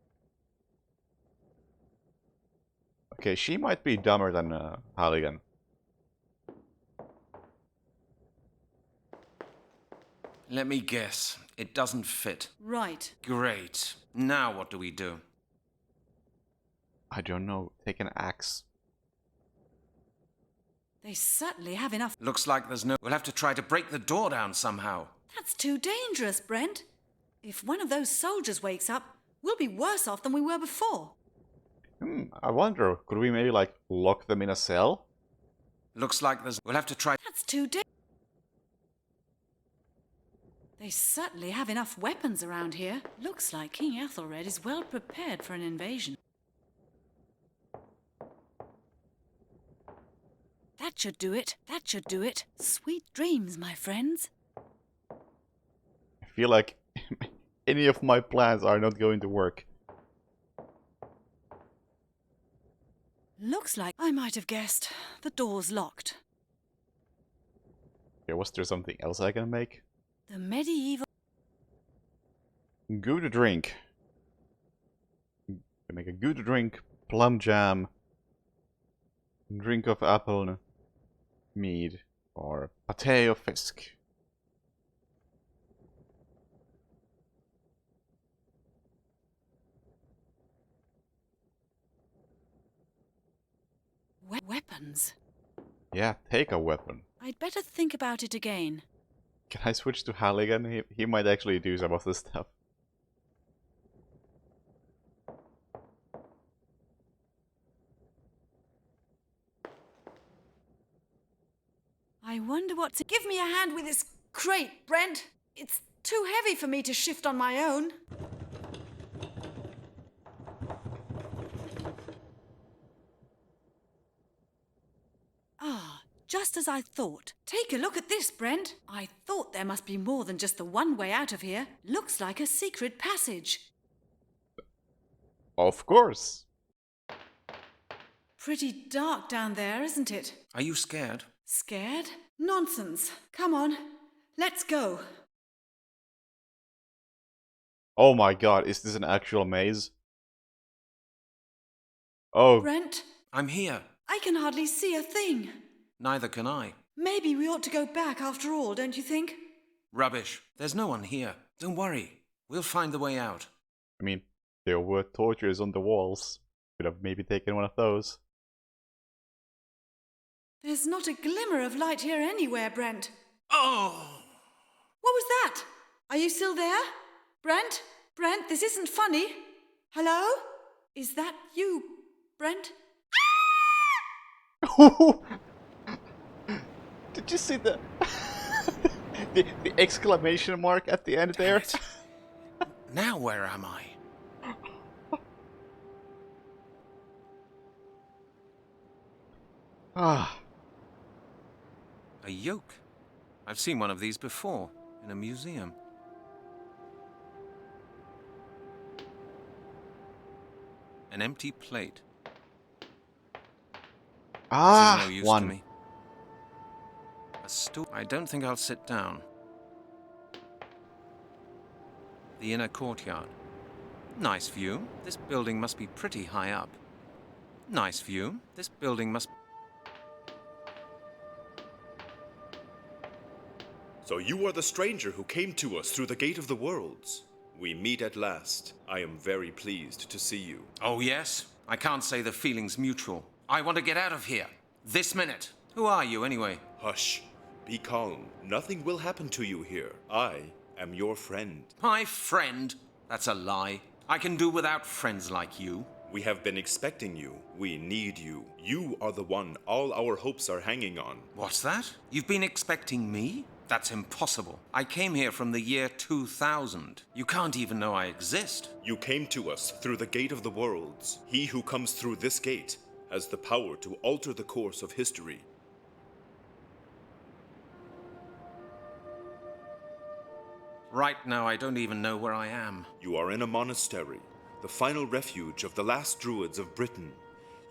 Okay, she might be dumber than Halligan. Let me guess. It doesn't fit. Right. Great. Now what do we do? I don't know. Take an axe. They certainly have enough. Looks like there's no... We'll have to try to break the door down somehow. That's too dangerous, Brent. If one of those soldiers wakes up, we'll be worse off than we were before. I wonder, could we maybe, like, lock them in a cell? Looks like there's... We'll have to try... That's too dangerous. They certainly have enough weapons around here. Looks like King Ethelred is well prepared for an invasion. That should do it. That should do it. Sweet dreams, my friends. I feel like any of my plans are not going to work. Looks like I might have guessed. The door's locked. Okay, was there something else I can make? The medieval... Good drink. Can make a good drink, plum jam, drink of apple mead, or pate of fisk. Weapons. Yeah, take a weapon. I'd better think about it again. Can I switch to Halligan? He might actually do some of this stuff. I wonder what's... Give me a hand with this crate, Brent. It's too heavy for me to shift on my own. Ah, just as I thought. Take a look at this, Brent. I thought there must be more than just the one way out of here. Looks like a secret passage. Of course. pretty dark down there, isn't it? Are you scared? Scared? Nonsense. Come on, let's go. Oh my god, is this an actual maze? Oh, Brent, I'm here. I can hardly see a thing. Neither can I. Maybe we ought to go back after all, don't you think? Rubbish. There's no one here. Don't worry. We'll find the way out. I mean, there were torches on the walls. Could have maybe taken one of those. There's not a glimmer of light here anywhere, Brent. Oh! What was that? Are you still there? Brent? Brent, this isn't funny. Hello? Is that you, Brent? Did you see the the exclamation mark at the end there? Now where am I? Ah, A yoke. I've seen one of these before, in a museum. An empty plate. This is no use to me. A stool. I don't think I'll sit down. The inner courtyard. Nice view. This building must be pretty high up. Nice view. This building must... So you are the stranger who came to us through the Gate of the Worlds. We meet at last. I am very pleased to see you. Oh, yes? I can't say the feeling's mutual. I want to get out of here. This minute. Who are you, anyway? Hush. Be calm. Nothing will happen to you here. I am your friend. My friend? That's a lie. I can do without friends like you. We have been expecting you. We need you. You are the one all our hopes are hanging on. What's that? You've been expecting me? That's impossible. I came here from the year 2000. You can't even know I exist. You came to us through the Gate of the Worlds. He who comes through this gate has the power to alter the course of history. Right now, I don't even know where I am. You are in a monastery, the final refuge of the last Druids of Britain.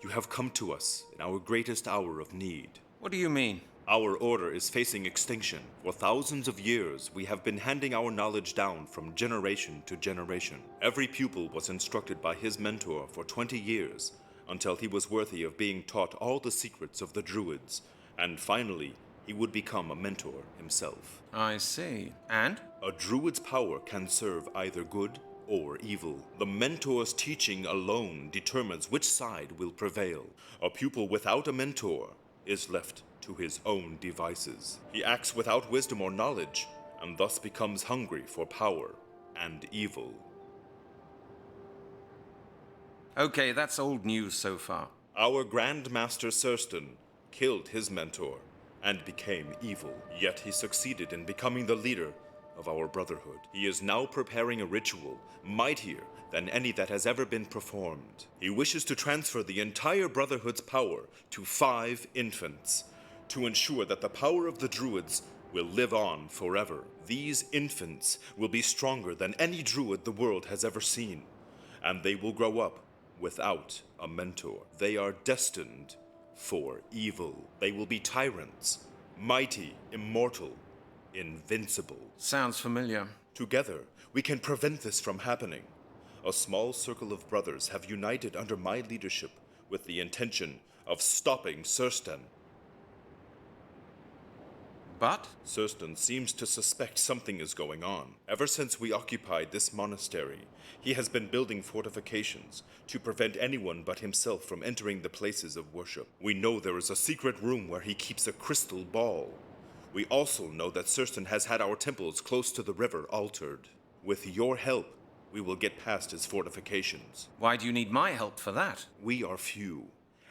You have come to us in our greatest hour of need. What do you mean? Our order is facing extinction. For thousands of years, we have been handing our knowledge down from generation to generation. Every pupil was instructed by his mentor for 20 years, until he was worthy of being taught all the secrets of the Druids, and finally, he would become a mentor himself. I see. And? A Druid's power can serve either good or evil. The mentor's teaching alone determines which side will prevail. A pupil without a mentor is left to his own devices. He acts without wisdom or knowledge, and thus becomes hungry for power and evil. Okay, that's old news so far. Our Grand Master Surston killed his mentor and became evil, yet he succeeded in becoming the leader of our brotherhood. He is now preparing a ritual mightier than any that has ever been performed. He wishes to transfer the entire brotherhood's power to 5 infants, to ensure that the power of the Druids will live on forever. These infants will be stronger than any Druid the world has ever seen, and they will grow up without a mentor. They are destined for evil. They will be tyrants, mighty, immortal, invincible. Sounds familiar. Together, we can prevent this from happening. A small circle of brothers have united under my leadership with the intention of stopping Surston. But? Surston seems to suspect something is going on. Ever since we occupied this monastery, he has been building fortifications to prevent anyone but himself from entering the places of worship. We know there is a secret room where he keeps a crystal ball. We also know that Surston has had our temples close to the river altered. With your help, we will get past his fortifications. Why do you need my help for that? We are few,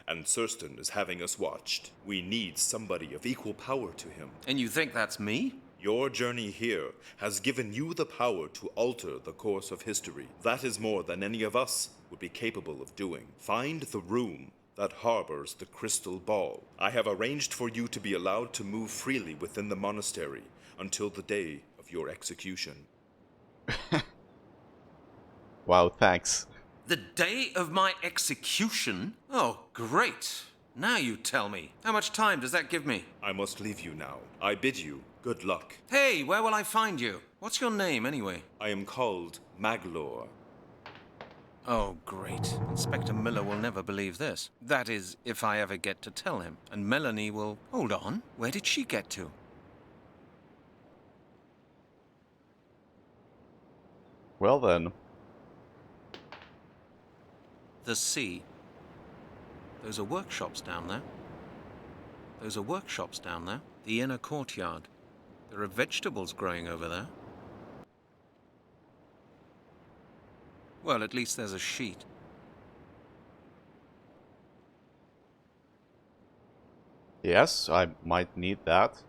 and Surston is having us watched. We need somebody of equal power to him. And you think that's me? Your journey here has given you the power to alter the course of history. That is more than any of us would be capable of doing. Find the room that harbors the crystal ball. I have arranged for you to be allowed to move freely within the monastery until the day of your execution. Wow, thanks. The day of my execution? Oh, great. Now you tell me. How much time does that give me? I must leave you now. I bid you good luck. Hey, where will I find you? What's your name, anyway? I am called Maglor. Oh, great. Inspector Miller will never believe this. That is, if I ever get to tell him. And Melanie will... Hold on. Where did she get to? Well then. The sea. Those are workshops down there. Those are workshops down there. The inner courtyard. There are vegetables growing over there. Well, at least there's a sheet. Yes, I might need that.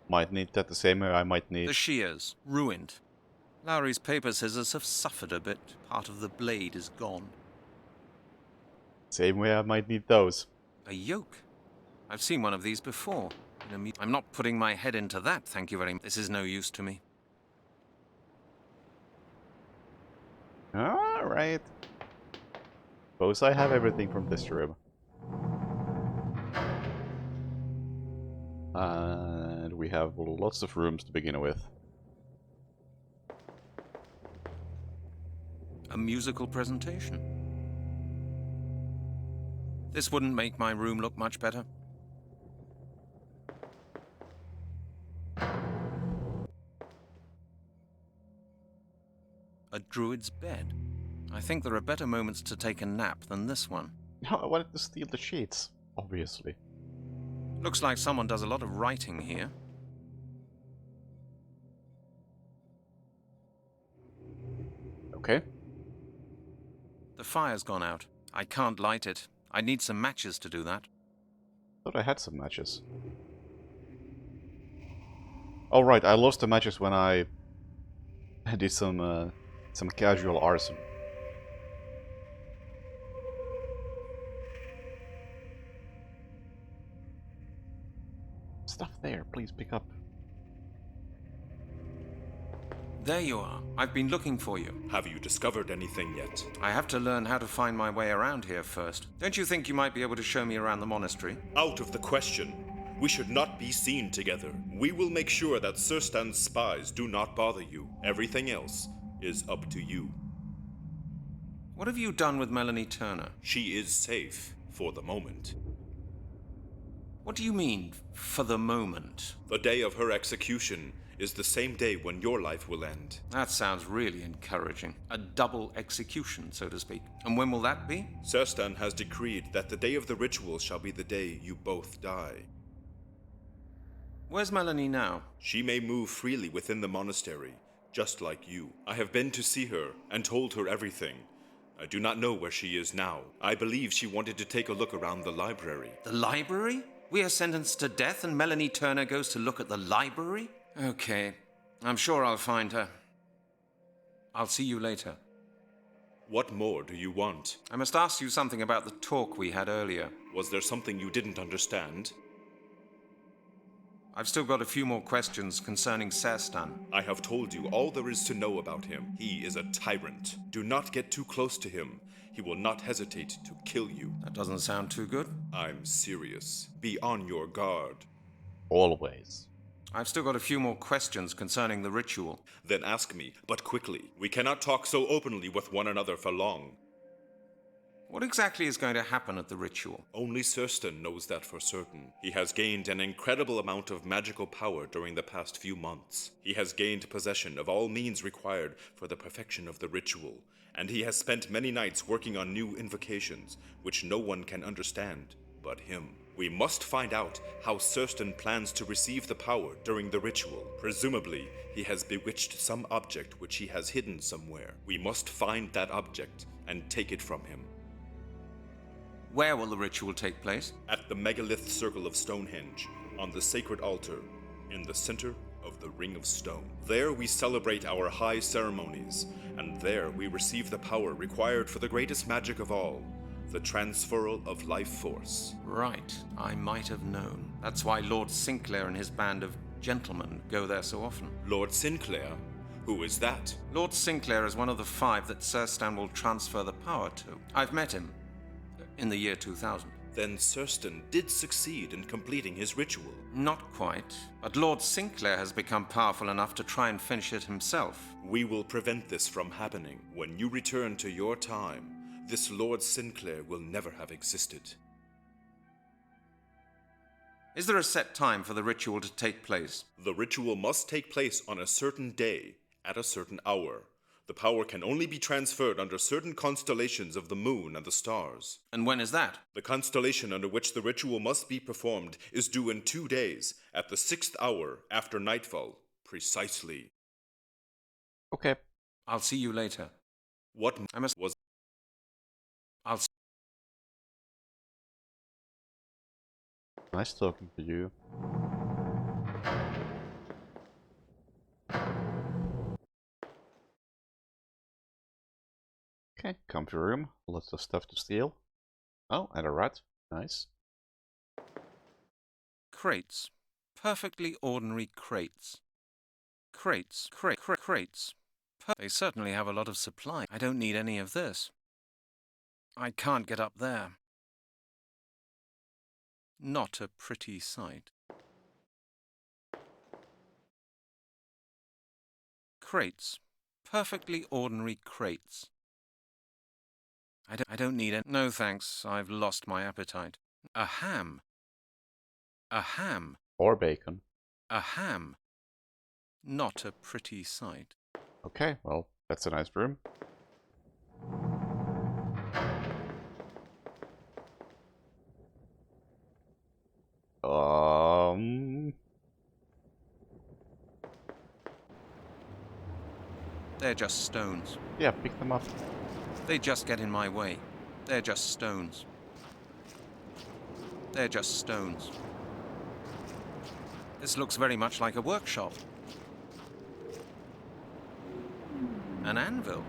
Might need that the same way I might need... The shears, ruined. Lowry's paper scissors have suffered a bit. Part of the blade is gone. Same way I might need those. A yoke. I've seen one of these before. I'm not putting my head into that, thank you very much. This is no use to me. Alright. Suppose I have everything from this room. And we have lots of rooms to begin with. A musical presentation. This wouldn't make my room look much better. A druid's bed. I think there are better moments to take a nap than this one. No, I wanted to steal the sheets, obviously. Looks like someone does a lot of writing here. Okay. The fire's gone out. I can't light it. I need some matches to do that. Thought I had some matches. Oh right, I lost the matches when I did some casual arson. Stuff there, please pick up. There you are. I've been looking for you. Have you discovered anything yet? I have to learn how to find my way around here first. Don't you think you might be able to show me around the monastery? Out of the question. We should not be seen together. We will make sure that Surstan's spies do not bother you. Everything else is up to you. What have you done with Melanie Turner? She is safe for the moment. What do you mean, for the moment? The day of her execution is the same day when your life will end. That sounds really encouraging. A double execution, so to speak. And when will that be? Surstan has decreed that the day of the ritual shall be the day you both die. Where's Melanie now? She may move freely within the monastery, just like you. I have been to see her and told her everything. I do not know where she is now. I believe she wanted to take a look around the library. The library? We are sentenced to death and Melanie Turner goes to look at the library? Okay. I'm sure I'll find her. I'll see you later. What more do you want? I must ask you something about the talk we had earlier. Was there something you didn't understand? I've still got a few more questions concerning Serstan. I have told you all there is to know about him. He is a tyrant. Do not get too close to him. He will not hesitate to kill you. That doesn't sound too good. I'm serious. Be on your guard. Always. I've still got a few more questions concerning the ritual. Then ask me, but quickly. We cannot talk so openly with one another for long. What exactly is going to happen at the ritual? Only Surstan knows that for certain. He has gained an incredible amount of magical power during the past few months. He has gained possession of all means required for the perfection of the ritual, and he has spent many nights working on new invocations, which no one can understand but him. We must find out how Surstan plans to receive the power during the ritual. Presumably, he has bewitched some object which he has hidden somewhere. We must find that object and take it from him. Where will the ritual take place? At the megalith circle of Stonehenge, on the sacred altar, in the center of the Ring of Stone. There we celebrate our high ceremonies, and there we receive the power required for the greatest magic of all, the transferal of life force. Right, I might have known. That's why Lord Sinclair and his band of gentlemen go there so often. Lord Sinclair, Who is that? Lord Sinclair is one of the 5 that Sir Stan will transfer the power to. I've met him in the year 2000. Then Sir Stan did succeed in completing his ritual. Not quite, but Lord Sinclair has become powerful enough to try and finish it himself. We will prevent this from happening. When you return to your time, this Lord Sinclair will never have existed. Is there a set time for the ritual to take place? The ritual must take place on a certain day, at a certain hour. The power can only be transferred under certain constellations of the moon and the stars. And when is that? The constellation under which the ritual must be performed is due in 2 days, at the 6th hour after nightfall, precisely. Okay. I'll see you later. What I must... was... I'll... Nice talking to you. Okay, comfy room. Lots of stuff to steal. Oh, and a rat. Nice. Crates. Perfectly ordinary crates. Crates. Crates. They certainly have a lot of supply. I don't need any of this. I can't get up there. Not a pretty sight. Crates. Perfectly ordinary crates. I don't need it. No thanks, I've lost my appetite. A ham. A ham. Or bacon. A ham. Not a pretty sight. Okay, well, that's a nice room. They're just stones. Yeah, pick them up. They just get in my way. They're just stones. They're just stones. This looks very much like a workshop. An anvil.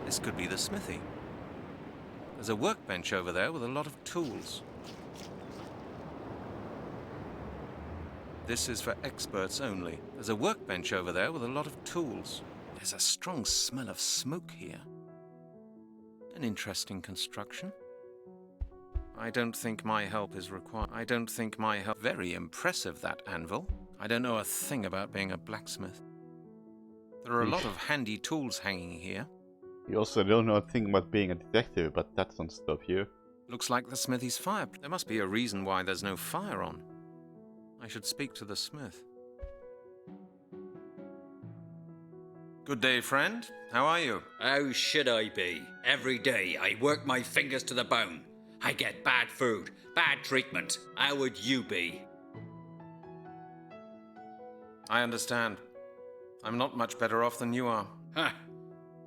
This could be the smithy. There's a workbench over there with a lot of tools. This is for experts only. There's a workbench over there with a lot of tools. There's a strong smell of smoke here. An interesting construction. I don't think my help is required. I don't think my help... Very impressive, that anvil. I don't know a thing about being a blacksmith. There are a lot of handy tools hanging here. You also don't know a thing about being a detective, but that doesn't stop you. Looks like the smithy's fire. There must be a reason why there's no fire on. I should speak to the smith. Good day, friend. How are you? How should I be? Every day I work my fingers to the bone. I get bad food, bad treatment. How would you be? I understand. I'm not much better off than you are. Huh.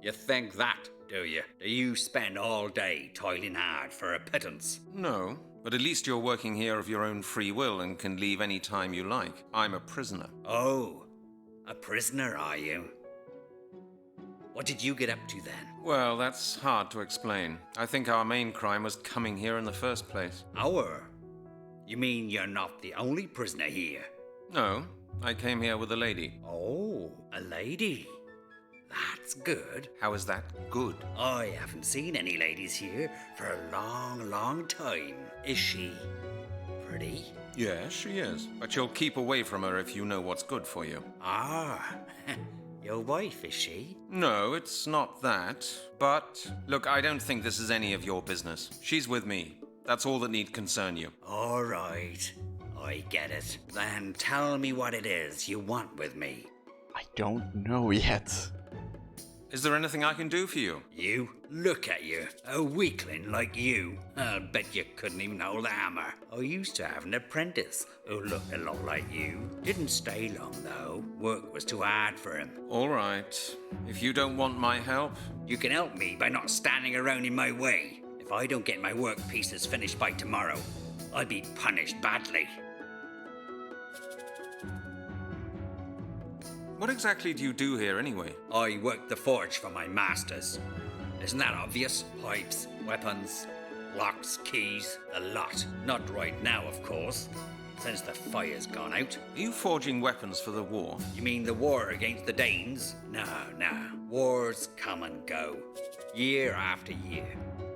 You think that, do you? Do you spend all day toiling hard for a pittance? No, but at least you're working here of your own free will and can leave any time you like. I'm a prisoner. Oh, a prisoner, are you? What did you get up to then? Well, that's hard to explain. I think our main crime was coming here in the first place. Our? You mean you're not the only prisoner here? No, I came here with a lady. Oh, a lady. That's good. How is that good? I haven't seen any ladies here for a long, long time. Is she pretty? Yes, she is. But you'll keep away from her if you know what's good for you. Ah, your wife, is she? No, it's not that. But, look, I don't think this is any of your business. She's with me. That's all that need concern you. All right, I get it. Then tell me what it is you want with me. I don't know yet. Is there anything I can do for you? You? Look at you. A weakling like you. I'll bet you couldn't even hold a hammer. I used to have an apprentice who looked a lot like you. Didn't stay long, though. Work was too hard for him. All right. If you don't want my help... You can help me by not standing around in my way. If I don't get my work pieces finished by tomorrow, I'll be punished badly. What exactly do you do here, anyway? I work the forge for my masters. Isn't that obvious? Pipes, weapons, locks, keys, a lot. Not right now, of course. since the fire's gone out. Are you forging weapons for the war? You mean the war against the Danes? No. Wars come and go, year after year.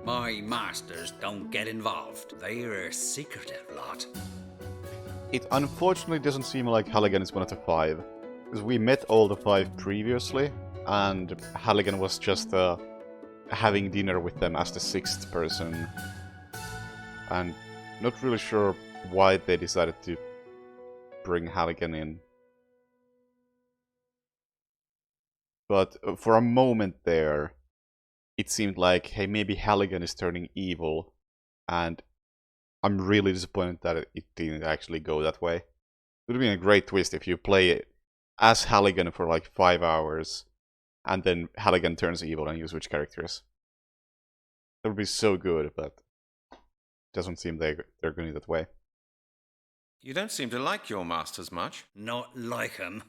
My masters don't get involved. They're a secretive lot. It unfortunately doesn't seem like Halligan is one of the 5. Because we met all the 5 previously, and Halligan was just having dinner with them as the 6th person. And not really sure why they decided to bring Halligan in. But for a moment there, it seemed like, hey, maybe Halligan is turning evil, and I'm really disappointed that it didn't actually go that way. It would have been a great twist if you play it as Halligan for like 5 hours, and then Halligan turns evil and you switch characters. That would be so good, but it doesn't seem they're going it that way. You don't seem to like your masters much. Not like 'em.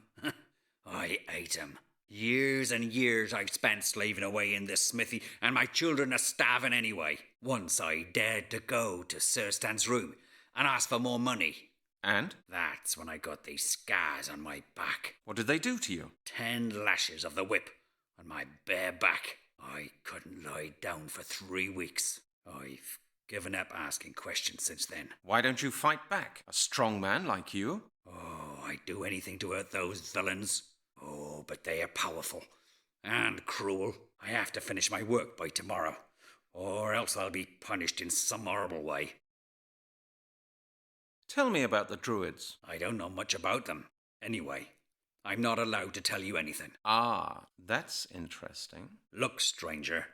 I hate 'em. Years and years I've spent slaving away in this smithy, and my children are starving anyway. Once I dared to go to Sir Stan's room and ask for more money. And? That's when I got these scars on my back. What did they do to you? 10 lashes of the whip on my bare back. I couldn't lie down for 3 weeks. I've given up asking questions since then. Why don't you fight back? A strong man like you? Oh, I'd do anything to hurt those villains. Oh, but they are powerful and cruel. I have to finish my work by tomorrow, or else I'll be punished in some horrible way. Tell me about the Druids. I don't know much about them. Anyway, I'm not allowed to tell you anything. Ah, that's interesting. Look, stranger,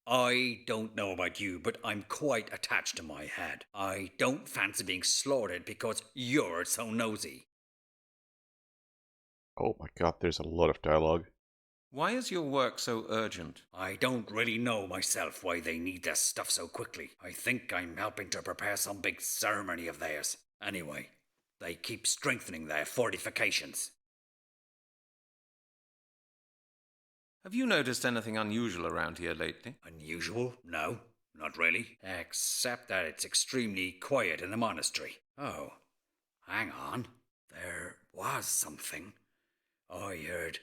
I don't know about you, but I'm quite attached to my head. I don't fancy being slaughtered because you're so nosy. Oh my god, there's a lot of dialogue. Why is your work so urgent? I don't really know myself why they need their stuff so quickly. I think I'm helping to prepare some big ceremony of theirs. Anyway, they keep strengthening their fortifications. Have you noticed anything unusual around here lately? Unusual? No, not really. Except that it's extremely quiet in the monastery. Oh, hang on. There was something. I heard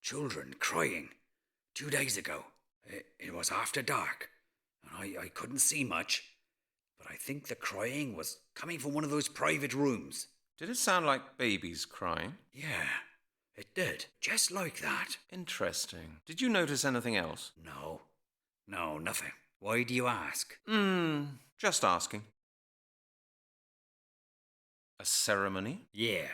children crying 2 days ago. It was after dark, and I couldn't see much, but I think the crying was coming from one of those private rooms. Did it sound like babies crying? Yeah, it did. Just like that. Interesting. Did you notice anything else? No, nothing. Why do you ask? Just asking. A ceremony? Yeah.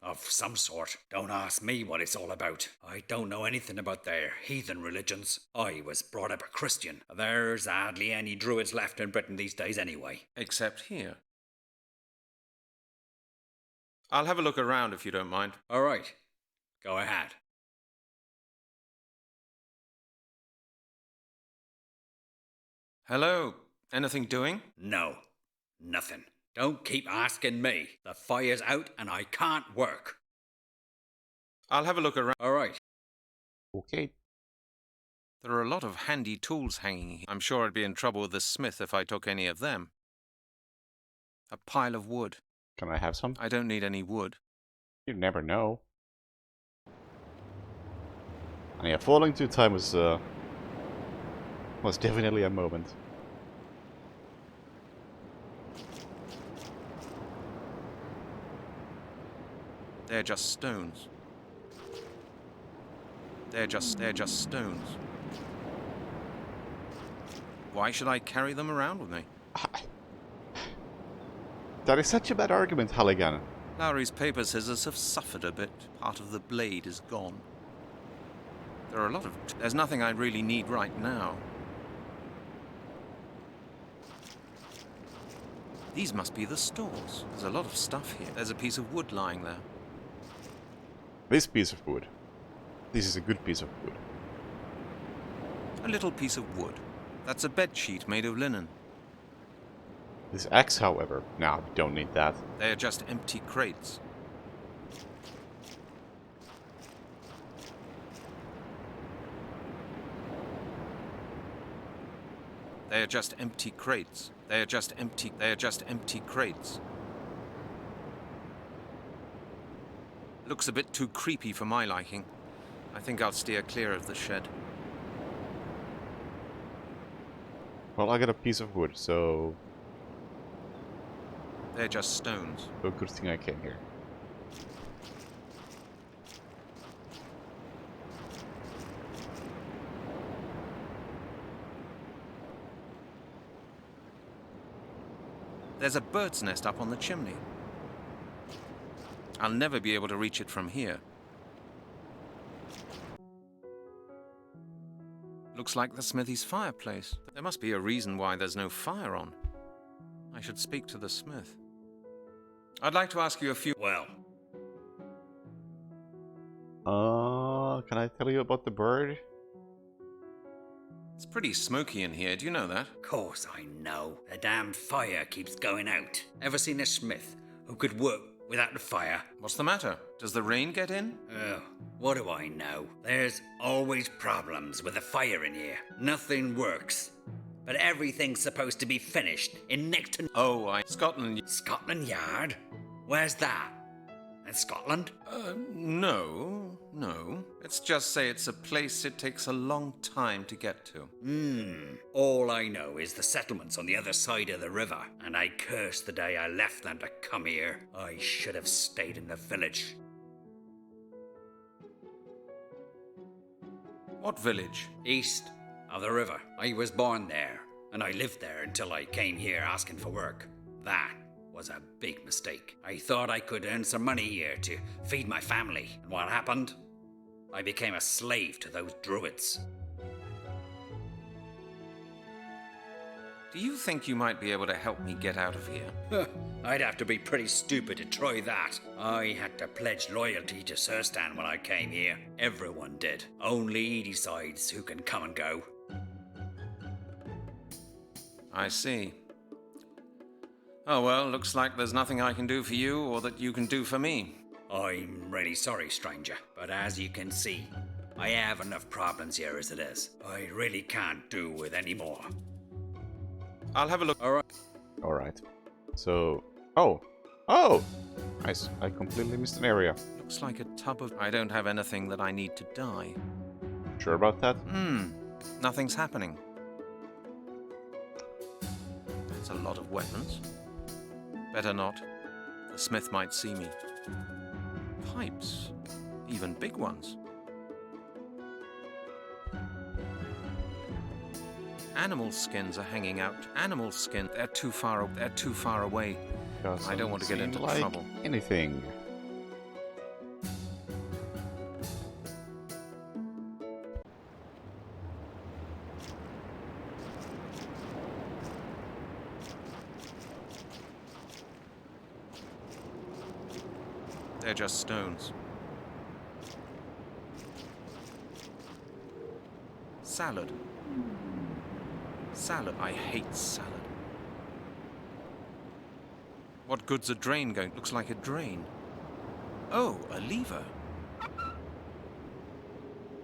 Of some sort. Don't ask me what it's all about. I don't know anything about their heathen religions. I was brought up a Christian. There's hardly any Druids left in Britain these days anyway. Except here. I'll have a look around if you don't mind. All right. Go ahead. Hello. Anything doing? No. Nothing. Don't keep asking me. The fire's out and I can't work. I'll have a look around. All right. Okay. There are a lot of handy tools hanging here. I'm sure I'd be in trouble with the smith if I took any of them. A pile of wood. Can I have some? I don't need any wood. You never know. And yeah, falling to time was definitely a moment. They're just stones. They're just stones. Why should I carry them around with me? That is such a bad argument, Halligan. Lowry's paper scissors have suffered a bit. Part of the blade is gone. There's nothing I really need right now. These must be the stores. There's a lot of stuff here. There's a piece of wood lying there. This piece of wood. This is a good piece of wood. A little piece of wood. That's a bed sheet made of linen. This axe, however, no, we don't need that. They are just empty crates. They are just empty crates. They are just empty crates. Looks a bit too creepy for my liking. I think I'll steer clear of the shed. Well, I got a piece of wood, so... They're just stones. a good thing I came here. There's a bird's nest up on the chimney. I'll never be able to reach it from here. Looks like the smithy's fireplace. There must be a reason why there's no fire on. I should speak to the smith. I'd like to ask you a few... Well, Can I tell you about the bird? It's pretty smoky in here, do you know that? course I know. The damn fire keeps going out. Ever seen a smith who could work without the fire? What's the matter? Does the rain get in? Oh, what do I know? There's always problems with the fire in here. Nothing works. But everything's supposed to be finished in next to... Oh, Scotland... Scotland Yard? Where's that? In Scotland? No. Let's just say it's a place it takes a long time to get to. All I know is the settlement's on the other side of the river, and I curse the day I left them to come here. I should have stayed in the village. What village? East of the river. I was born there, and I lived there until I came here asking for work. That was a big mistake. I thought I could earn some money here to feed my family, and what happened? I became a slave to those Druids. Do you think you might be able to help me get out of here? I'd have to be pretty stupid to try that. I had to pledge loyalty to Surstan when I came here. Everyone did. Only he decides who can come and go. I see. Oh well, looks like there's nothing I can do for you or that you can do for me. I'm really sorry, stranger, but as you can see, I have enough problems here as it is. I really can't do with any more. I'll have a look. Alright. So... Oh! I completely missed an area. Looks like a tub of... I don't have anything that I need to dye. Sure about that? Nothing's happening. That's a lot of weapons. Better not. The smith might see me. Pipes. Even big ones. Animal skins are hanging out. Animal skin. They're too far away. I don't want to get into like trouble. Anything. They're just stones. Salad. Salad. I hate salad. What good's a drain going? Looks like a drain. Oh, a lever.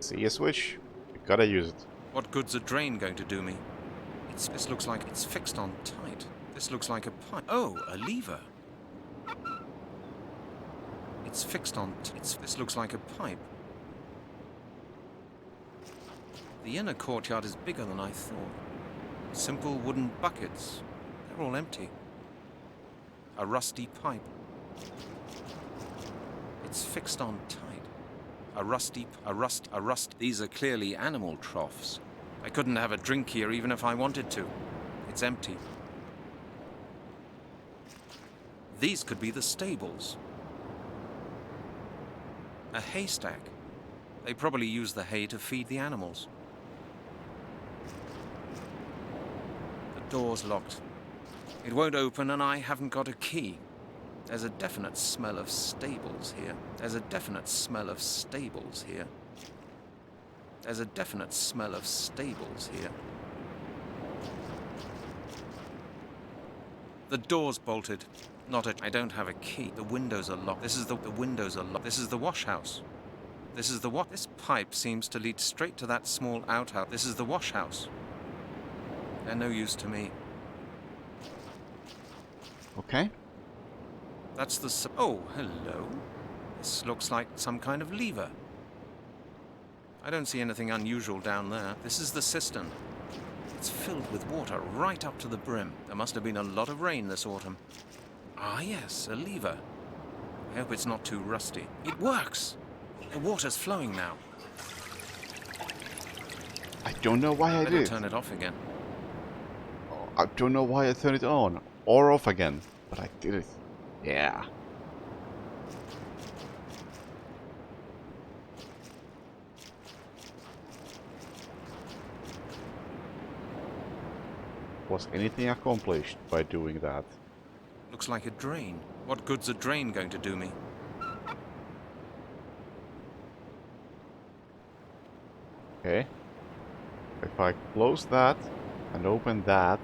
See a switch? You gotta use it. What good's a drain going to do me? This looks like it's fixed on tight. This looks like a pipe. Oh, a lever. It's fixed on... This looks like a pipe. The inner courtyard is bigger than I thought. Simple wooden buckets. They're all empty. A rusty pipe. It's fixed on tight. A rust. These are clearly animal troughs. I couldn't have a drink here even if I wanted to. It's empty. These could be the stables. A haystack. They probably use the hay to feed the animals. The door's locked. It won't open and I haven't got a key. There's a definite smell of stables here. There's a definite smell of stables here. There's a definite smell of stables here. The door's bolted. I don't have a key. The windows are locked. The windows are locked. This is the wash house. This pipe seems to lead straight to that small outhouse. This is the wash house. They're no use to me. Okay. That's the... Oh, hello. This looks like some kind of lever. I don't see anything unusual down there. This is the cistern. It's filled with water right up to the brim. There must have been a lot of rain this autumn. Ah, yes, a lever. I hope it's not too rusty. It works! The water's flowing now. I don't know why I Better did. turn it off again. I don't know why I turned it on or off again, but I did it. Yeah. Was anything accomplished by doing that? Looks like a drain. What good's a drain going to do me? Okay. If I close that and open that,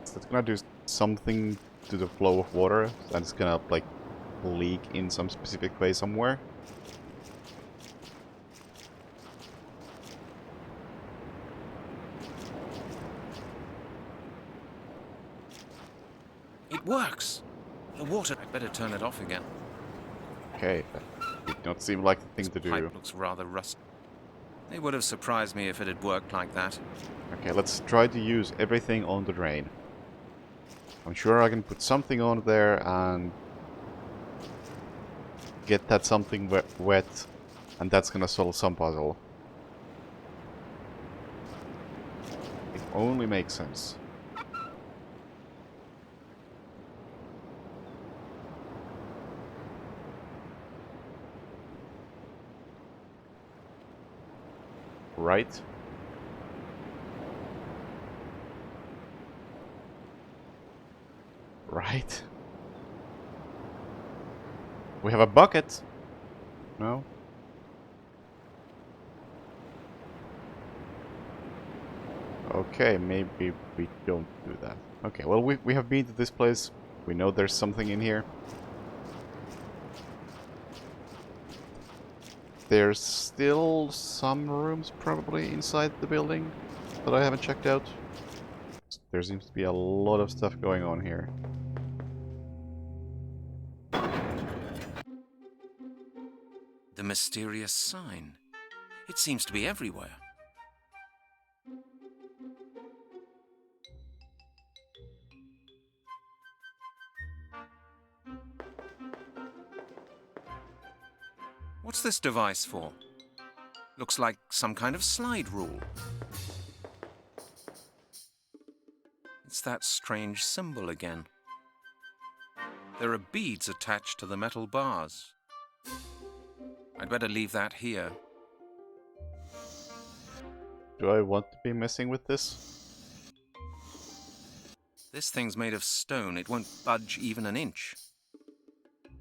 that's gonna do something to the flow of water, and it's gonna like leak in some specific way somewhere. It works! The water... I'd better turn it off again. Okay, that did not seem like the thing to do. Pipe looks rather rusty. They would have surprised me if it had worked like that. Okay, let's try to use everything on the drain. I'm sure I can put something on there and get that something wet, and that's gonna solve some puzzle. It only makes sense. Right? Right. We have a bucket. No? Okay, maybe we don't do that. Okay, well we have been to this place. We know there's something in here. There's still some rooms probably inside the building that I haven't checked out. There seems to be a lot of stuff going on here. The mysterious sign. It seems to be everywhere. What's this device for? Looks like some kind of slide rule. It's that strange symbol again. There are beads attached to the metal bars. I'd better leave that here. Do I want to be messing with this? This thing's made of stone. It won't budge even an inch.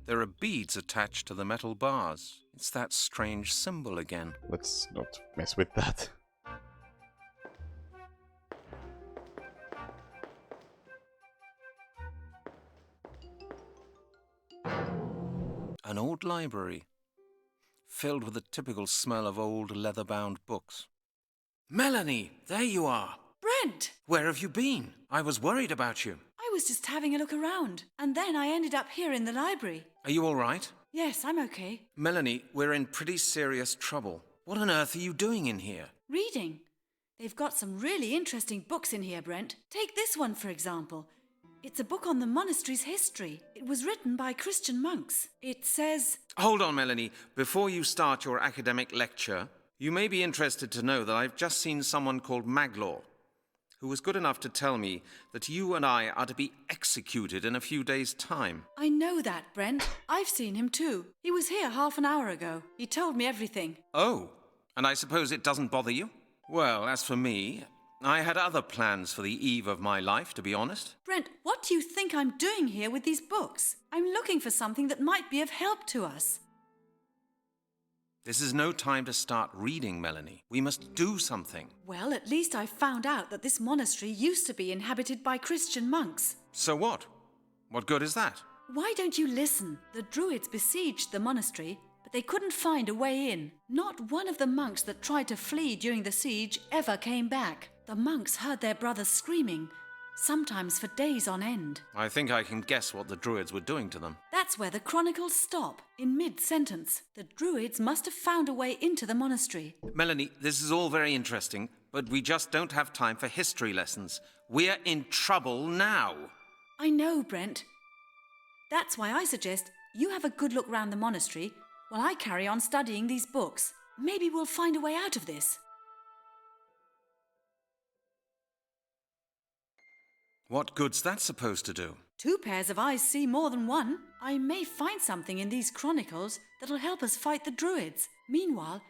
There are beads attached to the metal bars. It's that strange symbol again. Let's not mess with that. An old library, filled with the typical smell of old leather-bound books. Melanie, there you are. Brent! Where have you been? I was worried about you. I was just having a look around, and then I ended up here in the library. Are you all right? Yes, I'm okay. Melanie, we're in pretty serious trouble. What on earth are you doing in here? Reading. They've got some really interesting books in here, Brent. Take this one, for example. It's a book on the monastery's history. It was written by Christian monks. It says... Hold on, Melanie. Before you start your academic lecture, you may be interested to know that I've just seen someone called Maglaw, who was good enough to tell me that you and I are to be executed in a few days' time. I know that, Brent. I've seen him too. He was here half an hour ago. He told me everything. Oh, and I suppose it doesn't bother you? Well, as for me, I had other plans for the eve of my life, to be honest. Brent, what do you think I'm doing here with these books? I'm looking for something that might be of help to us. This is no time to start reading, Melanie. We must do something. Well, at least I found out that this monastery used to be inhabited by Christian monks. So what? What good is that? Why don't you listen? The Druids besieged the monastery, but they couldn't find a way in. Not one of the monks that tried to flee during the siege ever came back. The monks heard their brothers screaming, sometimes for days on end. I think I can guess what the Druids were doing to them. That's That's where the chronicles stop, in mid-sentence. The Druids must have found a way into the monastery. Melanie, this is all very interesting, but we just don't have time for history lessons. We're in trouble now. I know, Brent. That's why I suggest you have a good look round the monastery while I carry on studying these books. Maybe we'll find a way out of this. What good's that supposed to do? 2 pairs of eyes see more than one. I may find something in these chronicles that'll help us fight the Druids. Meanwhile,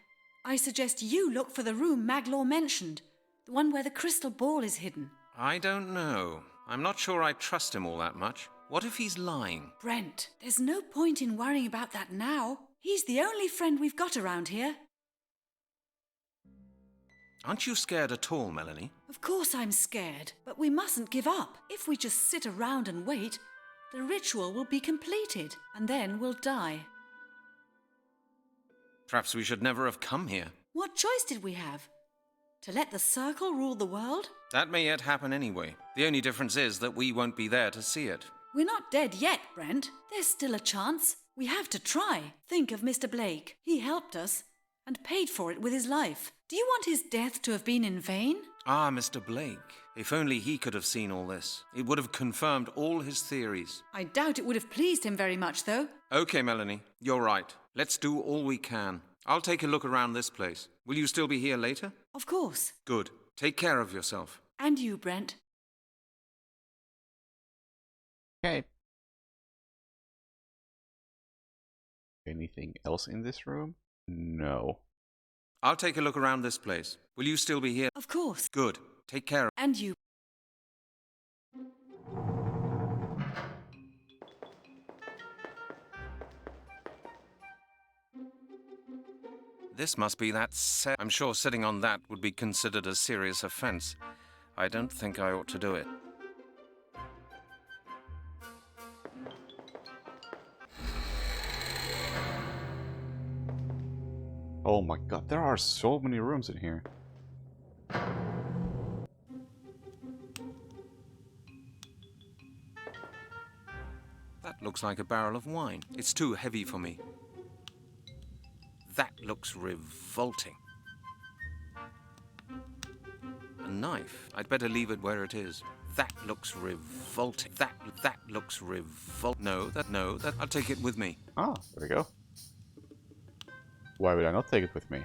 I suggest you look for the room Maglor mentioned, the one where the crystal ball is hidden. I don't know. I'm not sure I trust him all that much. What if he's lying? Brent, there's no point in worrying about that now. He's the only friend we've got around here. Aren't you scared at all, Melanie? Of course I'm scared, but we mustn't give up. If we just sit around and wait, the ritual will be completed, and then we'll die. Perhaps we should never have come here. What choice did we have? To let the circle rule the world? That may yet happen anyway. The only difference is that we won't be there to see it. We're not dead yet, Brent. There's still a chance. We have to try. Think of Mr. Blake. He helped us and paid for it with his life. Do you want his death to have been in vain? Ah, Mr. Blake. If only he could have seen all this. It would have confirmed all his theories. I doubt it would have pleased him very much, though. Okay, Melanie. You're right. Let's do all we can. I'll take a look around this place. Will you still be here later? Of course. Good. Take care of yourself. And you, Brent. Okay. Anything else in this room? No. I'll take a look around this place. Will you still be here? Of course. Good. Take care. And you. This must be that set. I'm sure sitting on that would be considered a serious offense. I don't think I ought to do it. Oh my god, there are so many rooms in here. That looks like a barrel of wine. It's too heavy for me. That looks revolting. A knife. I'd better leave it where it is. That looks revolting. That looks No, I'll take it with me. Ah, there we go. Why would I not take it with me?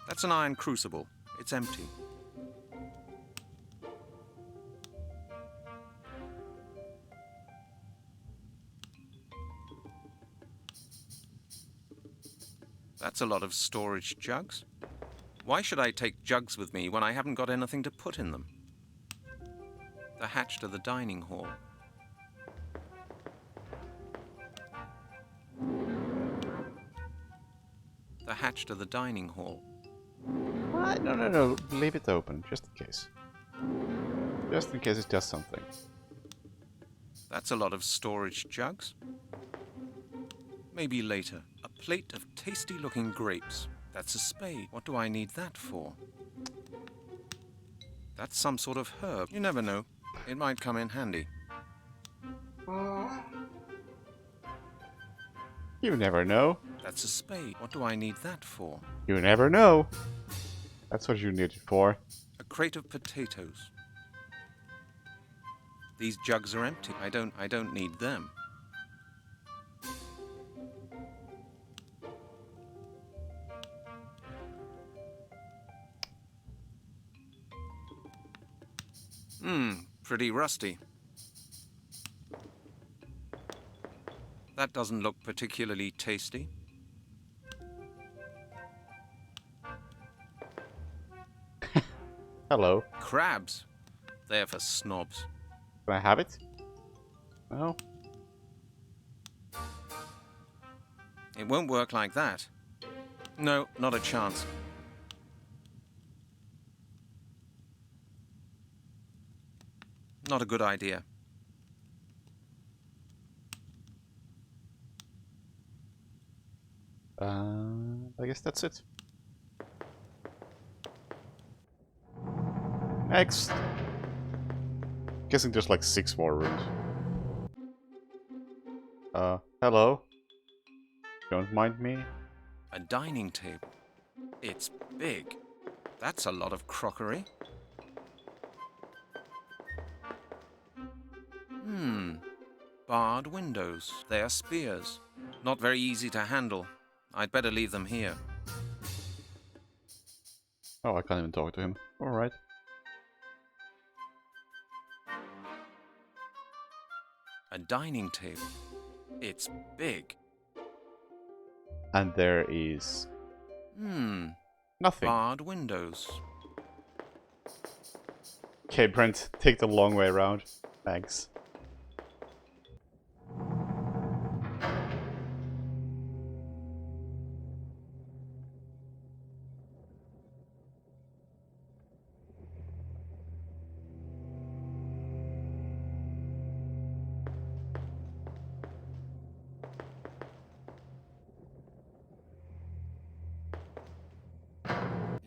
That's an iron crucible. It's empty. That's a lot of storage jugs. Why should I take jugs with me when I haven't got anything to put in them? The hatch to the dining hall. The hatch to the dining hall. What? No. Leave it open, just in case. Just in case it does something. That's a lot of storage jugs. Maybe later. A plate of tasty-looking grapes. That's a spade. What do I need that for? That's some sort of herb. You never know. It might come in handy. You never know. That's a spade. What do I need that for? You never know. That's what you need it for. A crate of potatoes. These jugs are empty. I don't need them. Pretty rusty. That doesn't look particularly tasty. Hello. Crabs. They're for snobs. Can I have it? No. It won't work like that. No, not a chance. Not a good idea. I guess that's it. Next. Guessing there's like 6 more rooms. Hello? Don't mind me? A dining table. It's big. That's a lot of crockery. Barred windows. They are spears. Not very easy to handle. I'd better leave them here. Oh, I can't even talk to him. Alright. A dining table. It's big. And there is... nothing. Barred windows. Okay, Brent, take the long way around. Thanks.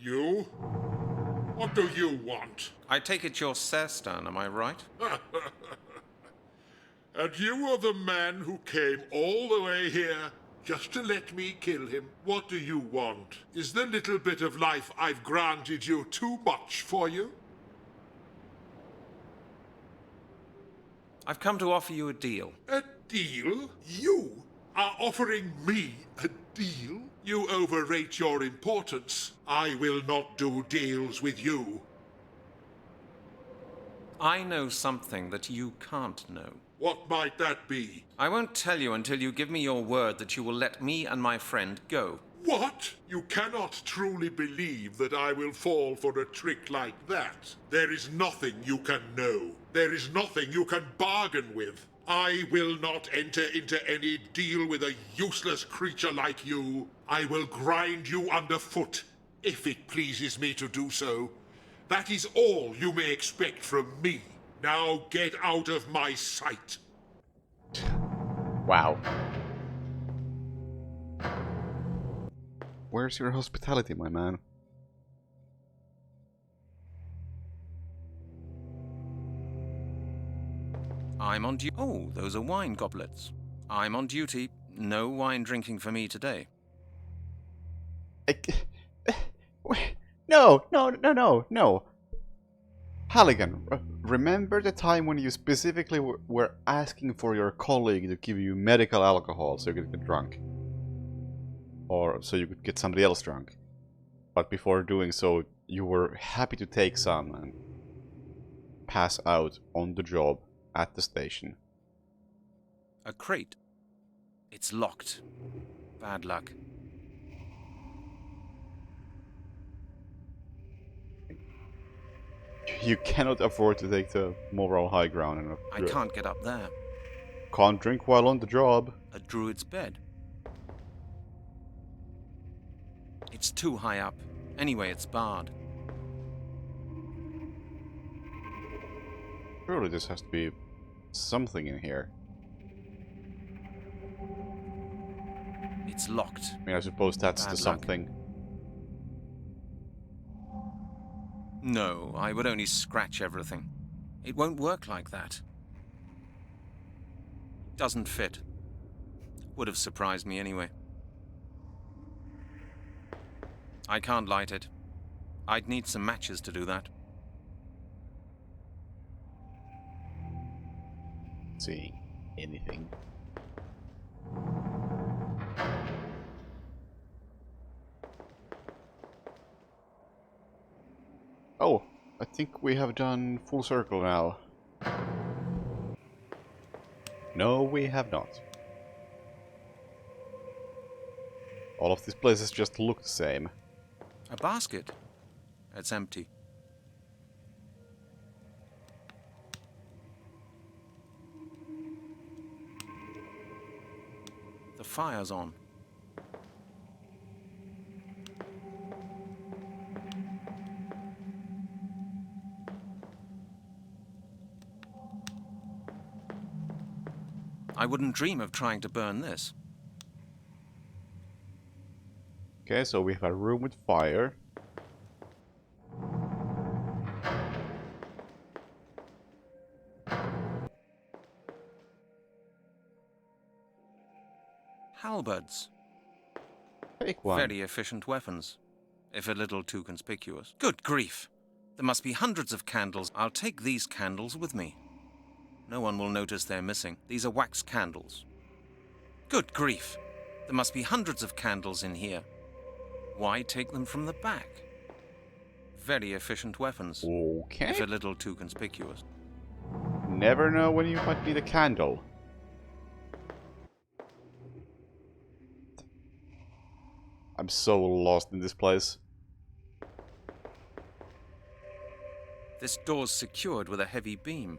You? What do you want? I take it you're Serstan, am I right? And you are the man who came all the way here just to let me kill him. What do you want? Is the little bit of life I've granted you too much for you? I've come to offer you a deal. A deal? You are offering me a deal? You overrate your importance. I will not do deals with you. I know something that you can't know. What might that be? I won't tell you until you give me your word that you will let me and my friend go. What? You cannot truly believe that I will fall for a trick like that. There is nothing you can know. There is nothing you can bargain with. I will not enter into any deal with a useless creature like you. I will grind you underfoot, if it pleases me to do so. That is all you may expect from me. Now get out of my sight. Wow. Where's your hospitality, my man? I'm on duty. Oh, those are wine goblets. I'm on duty. No wine drinking for me today. No, no, no, no, no. Halligan, remember the time when you specifically were asking for your colleague to give you medical alcohol so you could get drunk? Or so you could get somebody else drunk. But before doing so, you were happy to take some and pass out on the job at the station. A crate. It's locked. Bad luck. You cannot afford to take the moral high ground. And I can't get up there. Can't drink while on the job. A druid's bed. It's too high up. Anyway, it's barred. Surely this has to be something in here. It's locked. I mean, I suppose that's Bad the luck. something. No, I would only scratch everything. It won't work like that. Doesn't fit. Would have surprised me anyway. I can't light it. I'd need some matches to do that. Seeing anything. Oh, I think we have done full circle now. No, we have not. All of these places just look the same. A basket. It's empty. The fire's on. I wouldn't dream of trying to burn this. Okay, so we have a room with fire. halberds. Take one. Very efficient weapons, if a little too conspicuous. Good grief! There must be hundreds of candles. I'll take these candles with me. No one will notice they're missing. These are wax candles. Good grief! There must be hundreds of candles in here. Why take them from the back? Very efficient weapons, Okay. if a little too conspicuous. Never know when you might need a candle. I'm so lost in this place. This door's secured with a heavy beam.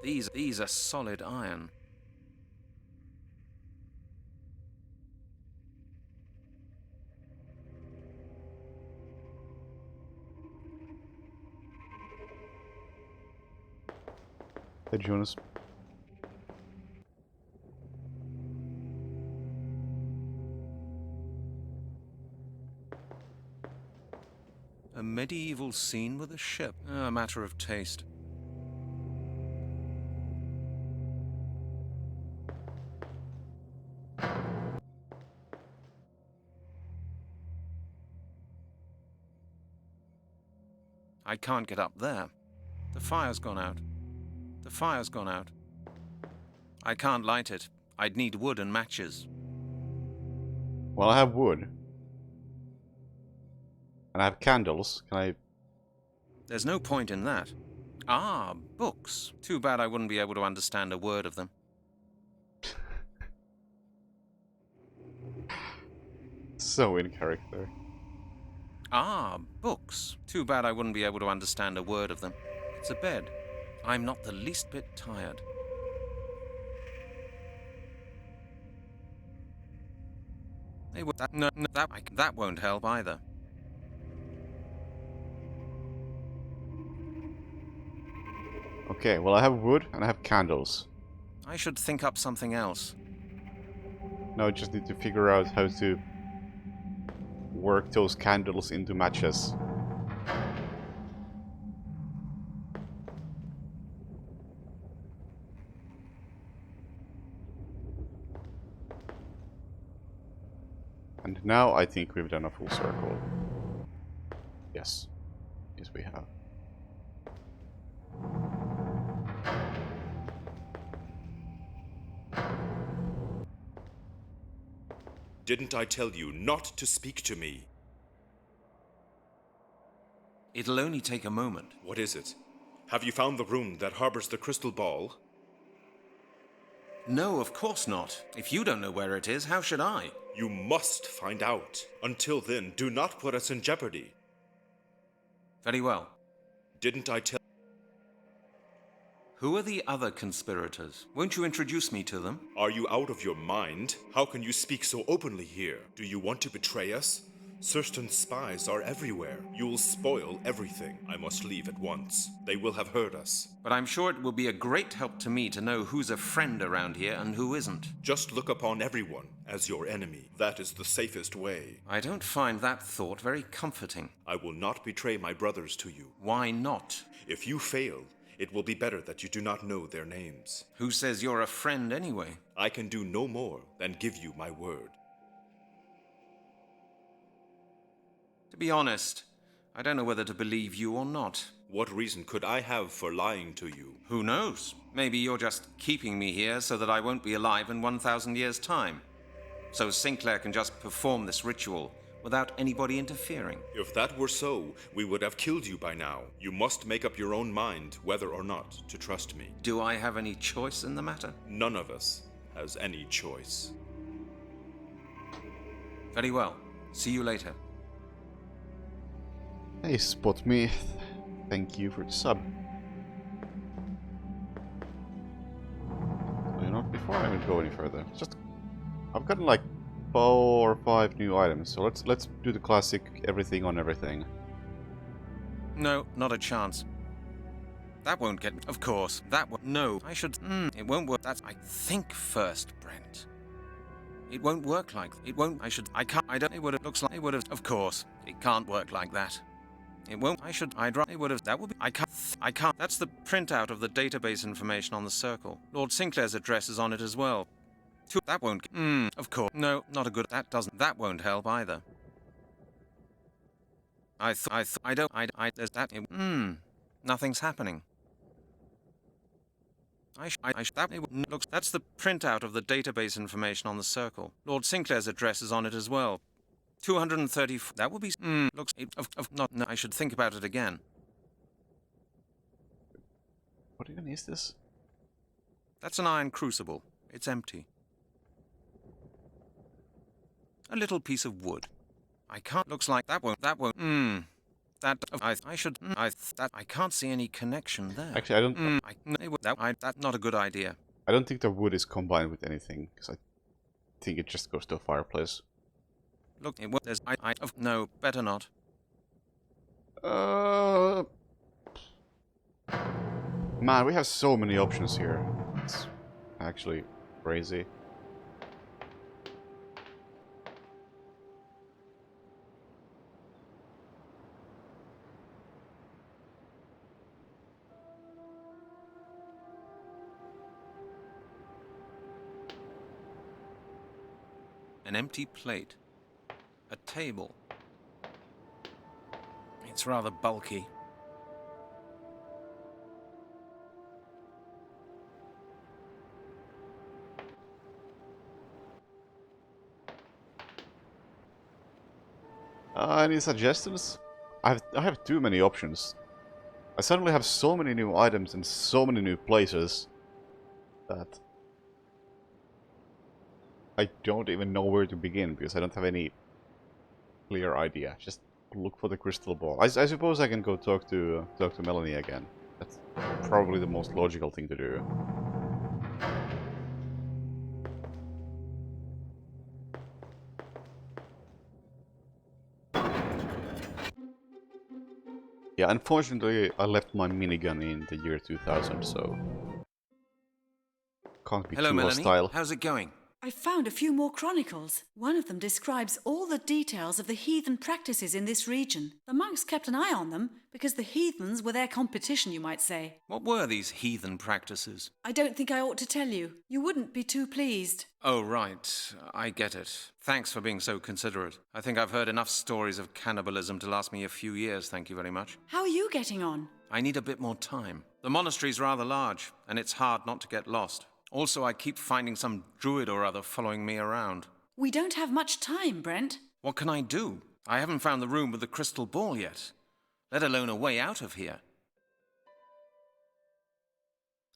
These are solid iron. Hey, Jonas. A medieval scene with a ship. A matter of taste. I can't get up there. The fire's gone out. The fire's gone out. I can't light it. I'd need wood and matches. Well, I have wood. And I have candles. Can I... There's no point in that. Ah, books. Too bad I wouldn't be able to understand a word of them. So in character. Ah, books. Too bad I wouldn't be able to understand a word of them. It's a bed. I'm not the least bit tired. That won't help either. Okay, well I have wood and I have candles. I should think up something else. Now I just need to figure out how to work those candles into matches. And now I think we've done a full circle. Yes. Yes, we have. Didn't I tell you not to speak to me? It'll only take a moment. What is it? Have you found the room that harbors the crystal ball? No, of course not. If you don't know where it is, how should I? You must find out. Until then, do not put us in jeopardy. Very well. Didn't I tell... Who are the other conspirators? Won't you introduce me to them? Are you out of your mind? How can you speak so openly here? Do you want to betray us? Surston's spies are everywhere. You will spoil everything. I must leave at once. They will have heard us. But I'm sure it will be a great help to me to know who's a friend around here and who isn't. Just look upon everyone as your enemy. That is the safest way. I don't find that thought very comforting. I will not betray my brothers to you. Why not? If you fail, it will be better that you do not know their names. Who says you're a friend anyway? I can do no more than give you my word. To be honest, I don't know whether to believe you or not. What reason could I have for lying to you? Who knows? Maybe you're just keeping me here so that I won't be alive in 1,000 years' time. So Sinclair can just perform this ritual without anybody interfering. If that were so, we would have killed you by now. You must make up your own mind whether or not to trust me. Do I have any choice in the matter? None of us has any choice. Very well. See you later. Hey, Spot Me. Thank you for the sub. You know, before I even go any further, just I've gotten like 4 or 5 new items, so let's do the classic everything on everything. No, not a chance. That won't get... Of course, that won't... No, I should... it won't work. That's... I think first, Brent. It won't work like... It won't... I should... I can't... I don't... It would have... Looks like... It would have... Of course, it can't work like that. It won't... I should... I'd... It would have... That would be... I can't... I can't... That's the printout of the database information on the circle. Lord Sinclair's address is on it as well. That won't. Of course. No, not a good. That doesn't. That won't help either. I don't. There's that. Nothing's happening. That looks. That's the printout of the database information on the circle. Lord Sinclair's address is on it as well. 230. That would be. Looks. Not. No, I should think about it again. What even is this? That's an iron crucible. It's empty. A little piece of wood. I can't. Looks like that won't. That won't. That. I should. That. I can't see any connection there. Actually, I don't. That's not a good idea. I don't think the wood is combined with anything, because I think it just goes to a fireplace. Look, there's. No, better not. Man, we have so many options here. It's actually crazy. An empty plate. A table. It's rather bulky. Any suggestions? I have too many options. I suddenly have so many new items and so many new places that I don't even know where to begin, because I don't have any clear idea. Just look for the crystal ball. I suppose I can go talk to Melanie again. That's probably the most logical thing to do. Yeah, unfortunately I left my minigun in the year 2000, so can't be Hello, too Melanie. hostile. How's it going? I found a few more chronicles. One of them describes all the details of the heathen practices in this region. The monks kept an eye on them because the heathens were their competition, you might say. What were these heathen practices? I don't think I ought to tell you. You wouldn't be too pleased. Oh, right. I get it. Thanks for being so considerate. I think I've heard enough stories of cannibalism to last me a few years, thank you very much. How are you getting on? I need a bit more time. The monastery's rather large, and it's hard not to get lost. Also, I keep finding some druid or other following me around. We don't have much time, Brent. What can I do? I haven't found the room with the crystal ball yet, let alone a way out of here.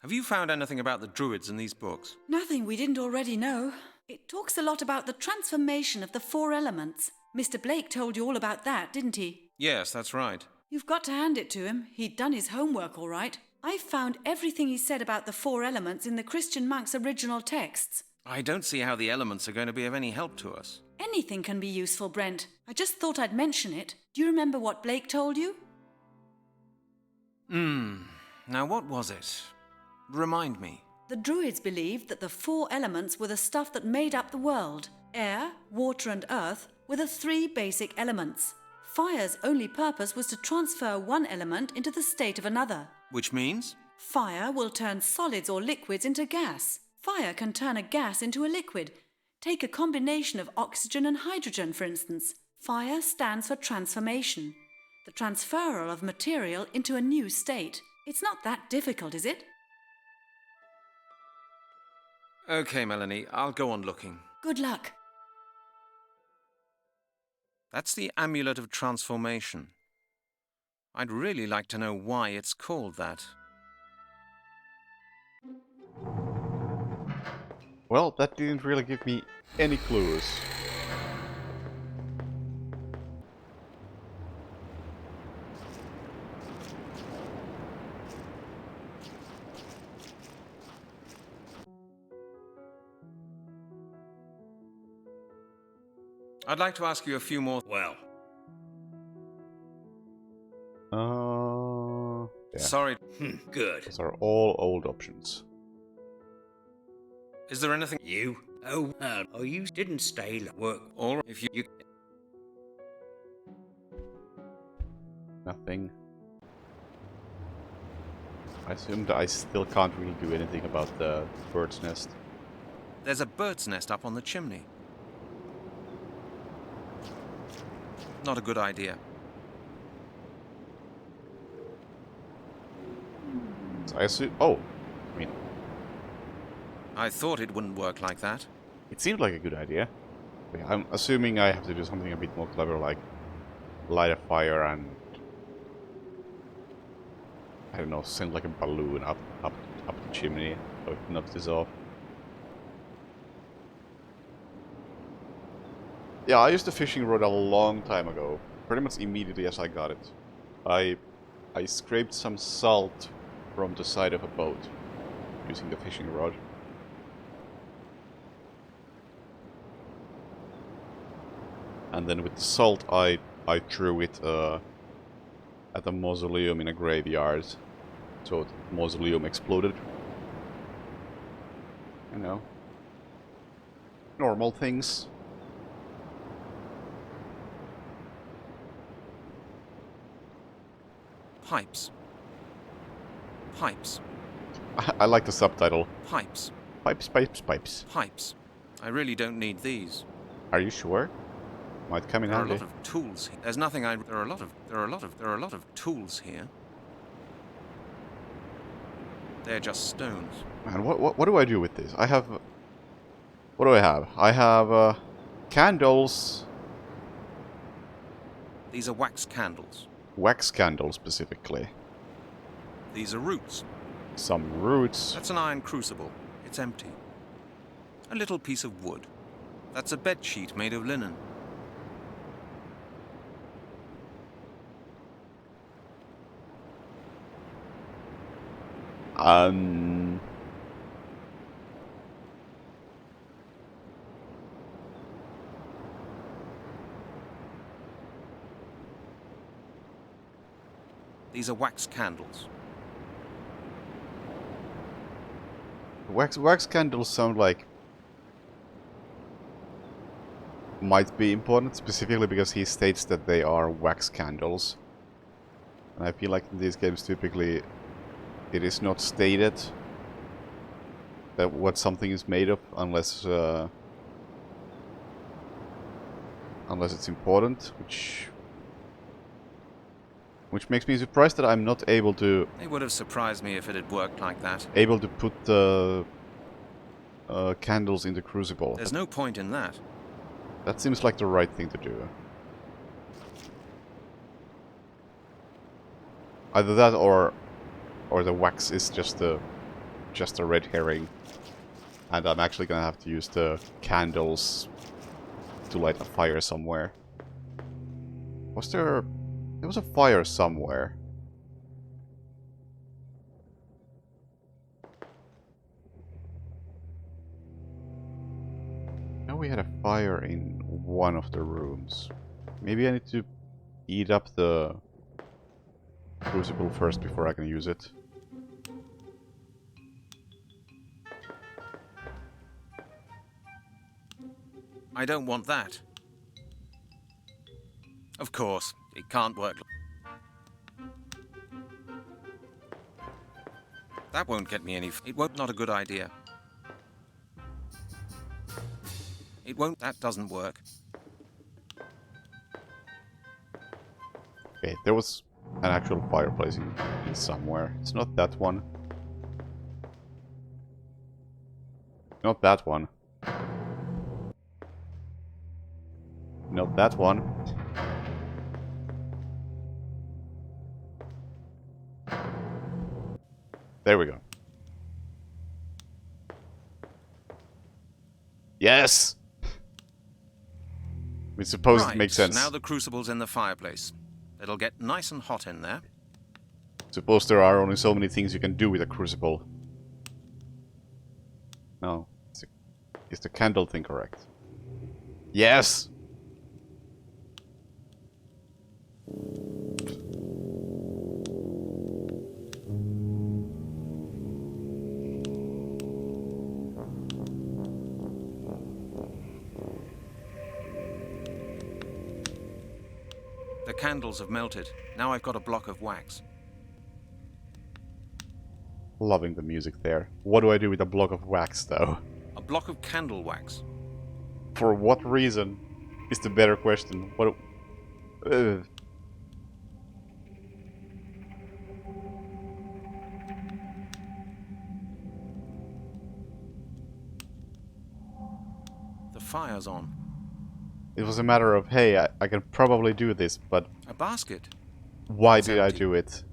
Have you found anything about the druids in these books? Nothing we didn't already know. It talks a lot about the transformation of the 4 elements. Mr. Blake told you all about that, didn't he? Yes, that's right. You've got to hand it to him. He'd done his homework all right. I've found everything he said about the 4 elements in the Christian monks' original texts. I don't see how the elements are going to be of any help to us. Anything can be useful, Brent. I just thought I'd mention it. Do you remember what Blake told you? Now what was it? Remind me. The Druids believed that the 4 elements were the stuff that made up the world. Air, water and earth were the 3 basic elements. Fire's only purpose was to transfer one element into the state of another. Which means? Fire will turn solids or liquids into gas. Fire can turn a gas into a liquid. Take a combination of oxygen and hydrogen, for instance. Fire stands for transformation, the transferal of material into a new state. It's not that difficult, is it? Okay, Melanie, I'll go on looking. Good luck. That's the Amulet of Transformation. I'd really like to know why it's called that. Well, that didn't really give me any clues. I'd like to ask you a few more. Well, Yeah. Sorry, good. Those are all old options. is there anything You? Oh, you didn't stay long. Work. or if you Nothing. I assume that I still can't really do anything about the bird's nest. There's a bird's nest up on the chimney. Not a good idea. So I assume... Oh! I mean, I thought it wouldn't work like that. it seemed like a good idea. But I'm assuming I have to do something a bit more clever, like light a fire and... I don't know, send like a balloon up the chimney so it knocks this off. Yeah, I used the fishing rod a long time ago. Pretty much immediately as I got it. I scraped some salt from the side of a boat using the fishing rod. And then with the salt I threw it at a mausoleum in a graveyard. So the mausoleum exploded. You know. Normal things. Pipes. Pipes. I like the subtitle. Pipes. Pipes, pipes, pipes. Pipes. I really don't need these. Are you sure? Might come in There are a handy. lot of tools here. There's nothing I... There are a lot of tools here. They're just stones. Man, what do I do with this? I have... What do I have? I have candles. These are wax candles. Wax candles specifically. These are roots. Some roots. That's an iron crucible. It's empty. A little piece of wood. That's a bed sheet made of linen. These are wax candles. Wax candles sound like might be important, specifically because he states that they are wax candles. And I feel like in these games typically it is not stated that what something is made of unless it's important, which makes me surprised that I'm not able to It would have surprised me if it had worked like that. able to put the candles in the crucible. There's no point in that. That seems like the right thing to do. Either that or the wax is just a red herring, and I'm actually gonna have to use the candles to light a fire somewhere. Was there... There was a fire somewhere. Now we had a fire in one of the rooms. Maybe I need to eat up the crucible first before I can use it. I don't want that. Of course, it can't work. That won't get me any... It won't... Not a good idea. It won't... That doesn't work. Okay, there was an actual fireplace in somewhere. It's not that one. Not that one. Not that one. There we go. Yes! We suppose it makes sense. Now the crucible's in the fireplace. It'll get nice and hot in there. Suppose there are only so many things you can do with a crucible. No. Is the candle thing correct? Yes! The candles have melted. Now I've got a block of wax. Loving the music there. What do I do with a block of wax, though? block of candle wax. For what reason is the better question. What? Uh, The fire's on. it was a matter of, hey, I can probably do this, but A basket. why It's did I empty. do it?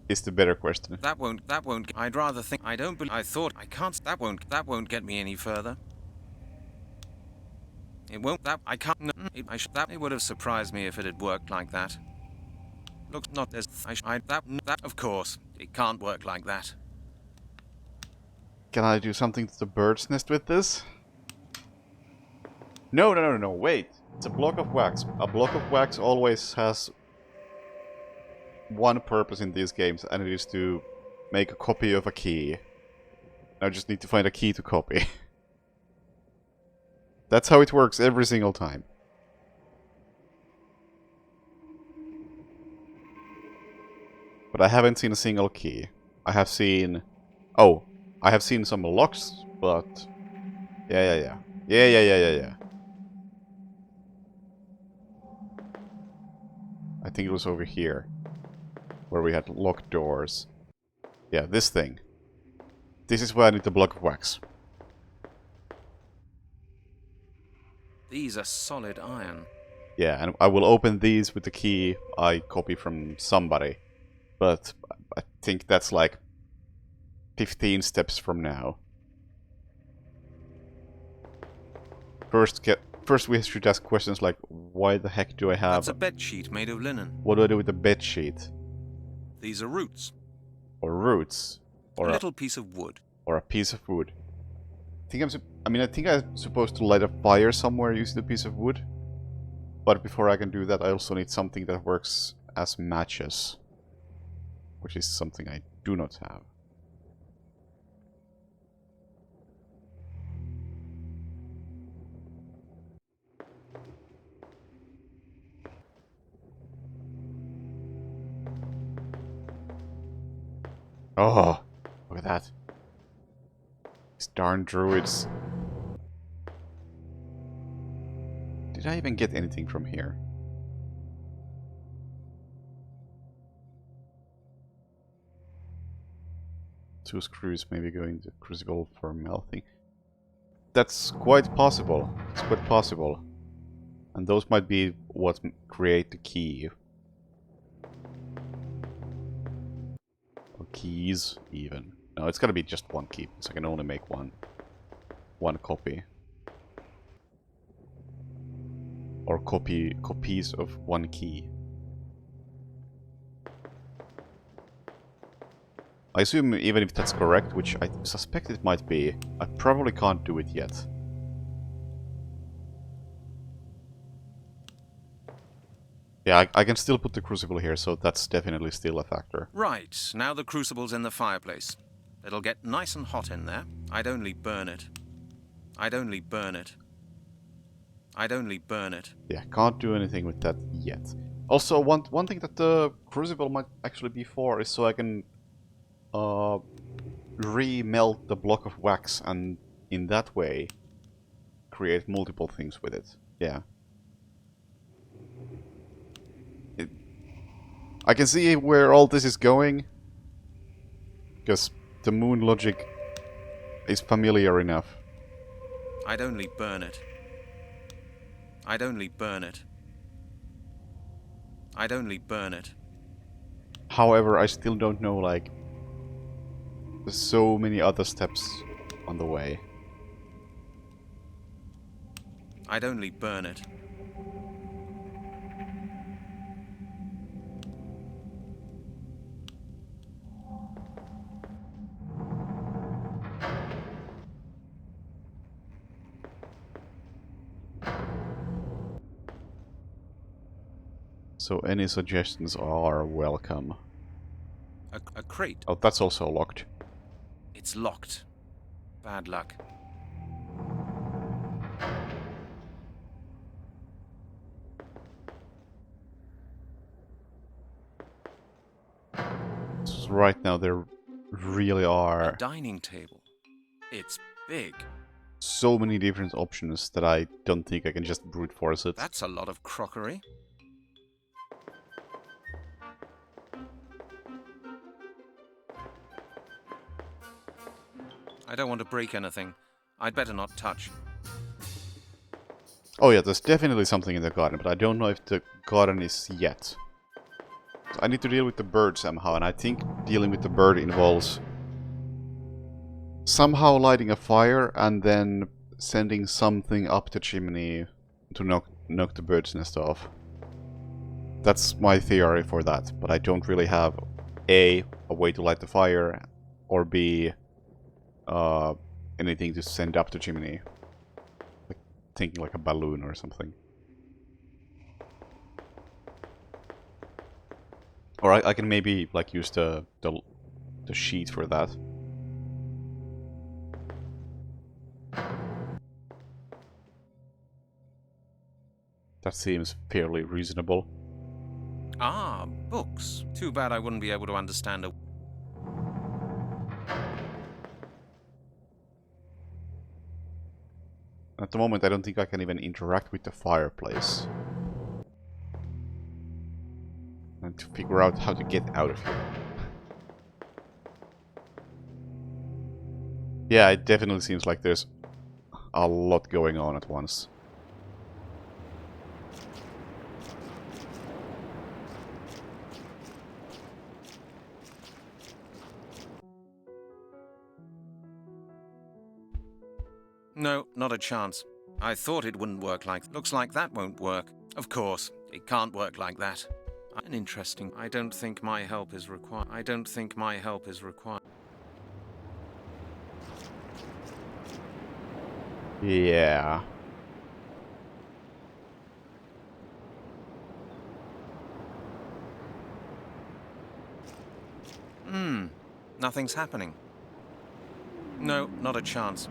Is the better question. That won't, I'd rather think, I don't believe, I thought, I can't, that won't get me any further. It won't, I can't, no, it would have surprised me if it had worked like that. Look, not as, that, of course, it can't work like that. Can I do something to the bird's nest with this? No, wait. It's a block of wax. A block of wax always has one purpose in these games, and it is to make a copy of a key. I just need to find a key to copy. That's how it works every single time. But I haven't seen a single key. I have seen... Oh, I have seen some locks, but... Yeah. I think it was over here, where we had locked doors. Yeah, this thing. This is where I need the block of wax. These are solid iron. Yeah, and I will open these with the key I copy from somebody. But I think that's like 15 steps from now. First we should ask questions like, why the heck do I have... That's a bed sheet made of linen. What do I do with the bed sheet? These are roots. Or roots? Or A little piece of wood. Or a piece of wood. I think I'm supposed to light a fire somewhere using a piece of wood. But before I can do that, I also need something that works as matches. Which is something I do not have. Oh, look at that. These darn druids. Did I even get anything from here? Two screws maybe going to crucible for melting. That's quite possible. It's quite possible. And those might be what create the key. Or keys, even. No, it's gotta be just one key, because I can only make one copy. Or copies of one key. I assume even if that's correct, which I suspect it might be, I probably can't do it yet. Yeah, I can still put the crucible here, so that's definitely still a factor. Right, now the crucible's in the fireplace. It'll get nice and hot in there. I'd only burn it. I'd only burn it. I'd only burn it. Yeah, can't do anything with that yet. Also, one thing that the crucible might actually be for is so I can re-melt the block of wax and in that way create multiple things with it. Yeah. I can see where all this is going, because the moon logic is familiar enough. I'd only burn it. I'd only burn it. I'd only burn it. However, I still don't know, like, there's so many other steps on the way. I'd only burn it. So any suggestions are welcome. A crate. Oh, that's also locked. It's locked. Bad luck. So right now there really are... A dining table. It's big. so many different options that I don't think I can just brute force it. That's a lot of crockery. I don't want to break anything. I'd better not touch. Oh yeah, there's definitely something in the garden, but I don't know if the garden is yet. So I need to deal with the bird somehow, and I think dealing with the bird involves somehow lighting a fire and then sending something up the chimney to knock the bird's nest off. That's my theory for that, but I don't really have A, a way to light the fire, or B, anything to send up the chimney. Like, thinking like a balloon or something. Or I can maybe like use the sheet for that. That seems fairly reasonable. Ah, books. Too bad I wouldn't be able to understand a... At the moment I don't think I can even interact with the fireplace. And to figure out how to get out of here. Yeah, it definitely seems like there's a lot going on at once. No, not a chance. I thought it wouldn't work like... Looks like that won't work. Of course, it can't work like that. Interesting. I don't think my help is required. I don't think my help is required. Yeah. Nothing's happening. No, not a chance.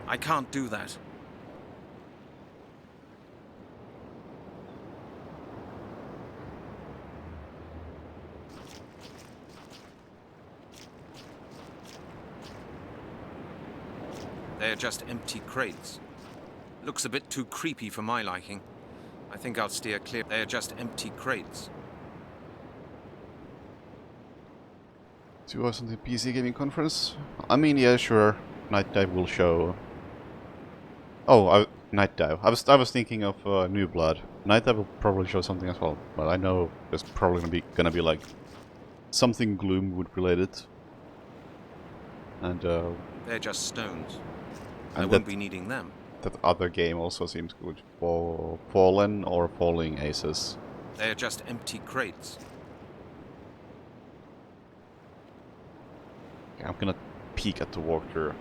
I can't do that. They are just empty crates. Looks a bit too creepy for my liking. I think I'll steer clear. They are just empty crates. 2 hours on the PC gaming conference? I mean, yeah, sure. Night Dive will show. Oh, Night Dive. I was thinking of New Blood. Night Dive will probably show something as well. But I know there's probably gonna be like something Gloomwood related. And They're just stones. I and won't be needing them. that other game also seems good. For Fallen or Falling Aces. They are just empty crates. Okay, I'm gonna peek at the walkthrough.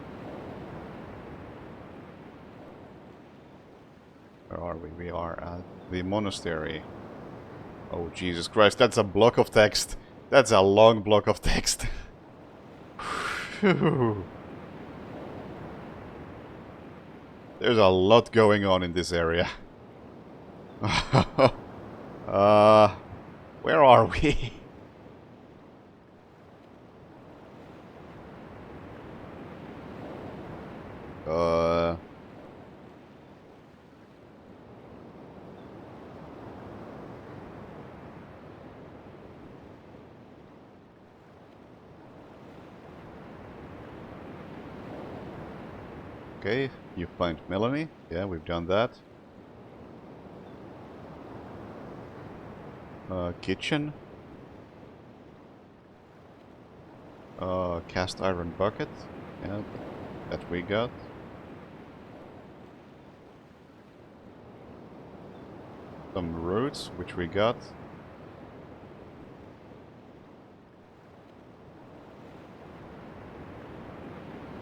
Where are we? We are at the monastery. Oh, Jesus Christ, that's a block of text. That's a long block of text. Phew. There's a lot going on in this area. Where are we? Okay, you find Melanie. Yeah, we've done that. Kitchen. Cast iron bucket. Yeah, that we got. Some roots, which we got.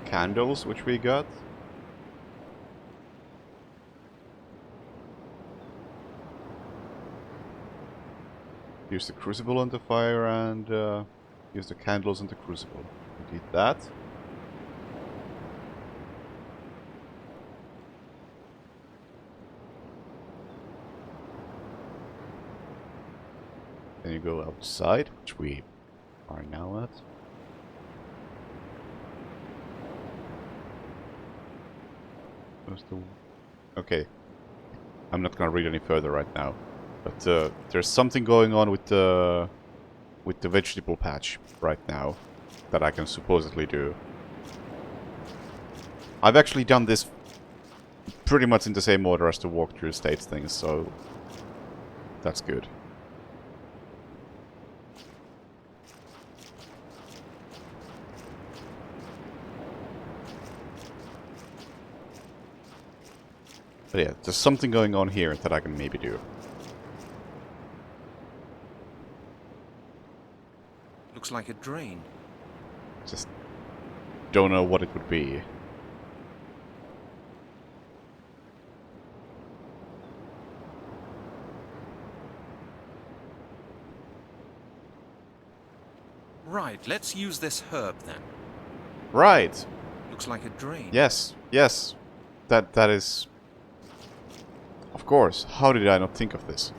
Candles, which we got. Use the crucible on the fire and use the candles on the crucible. We did that. Then you go outside, which we are now at. Okay. I'm not gonna read any further right now. But there's something going on with the vegetable patch right now that I can supposedly do. I've actually done this pretty much in the same order as the walkthrough states things, so that's good. But yeah, there's something going on here that I can maybe do. Looks like a drain. Just don't know what it would be. Right, let's use this herb then. Right! Looks like a drain. Yes, yes. That is... Of course. How did I not think of this?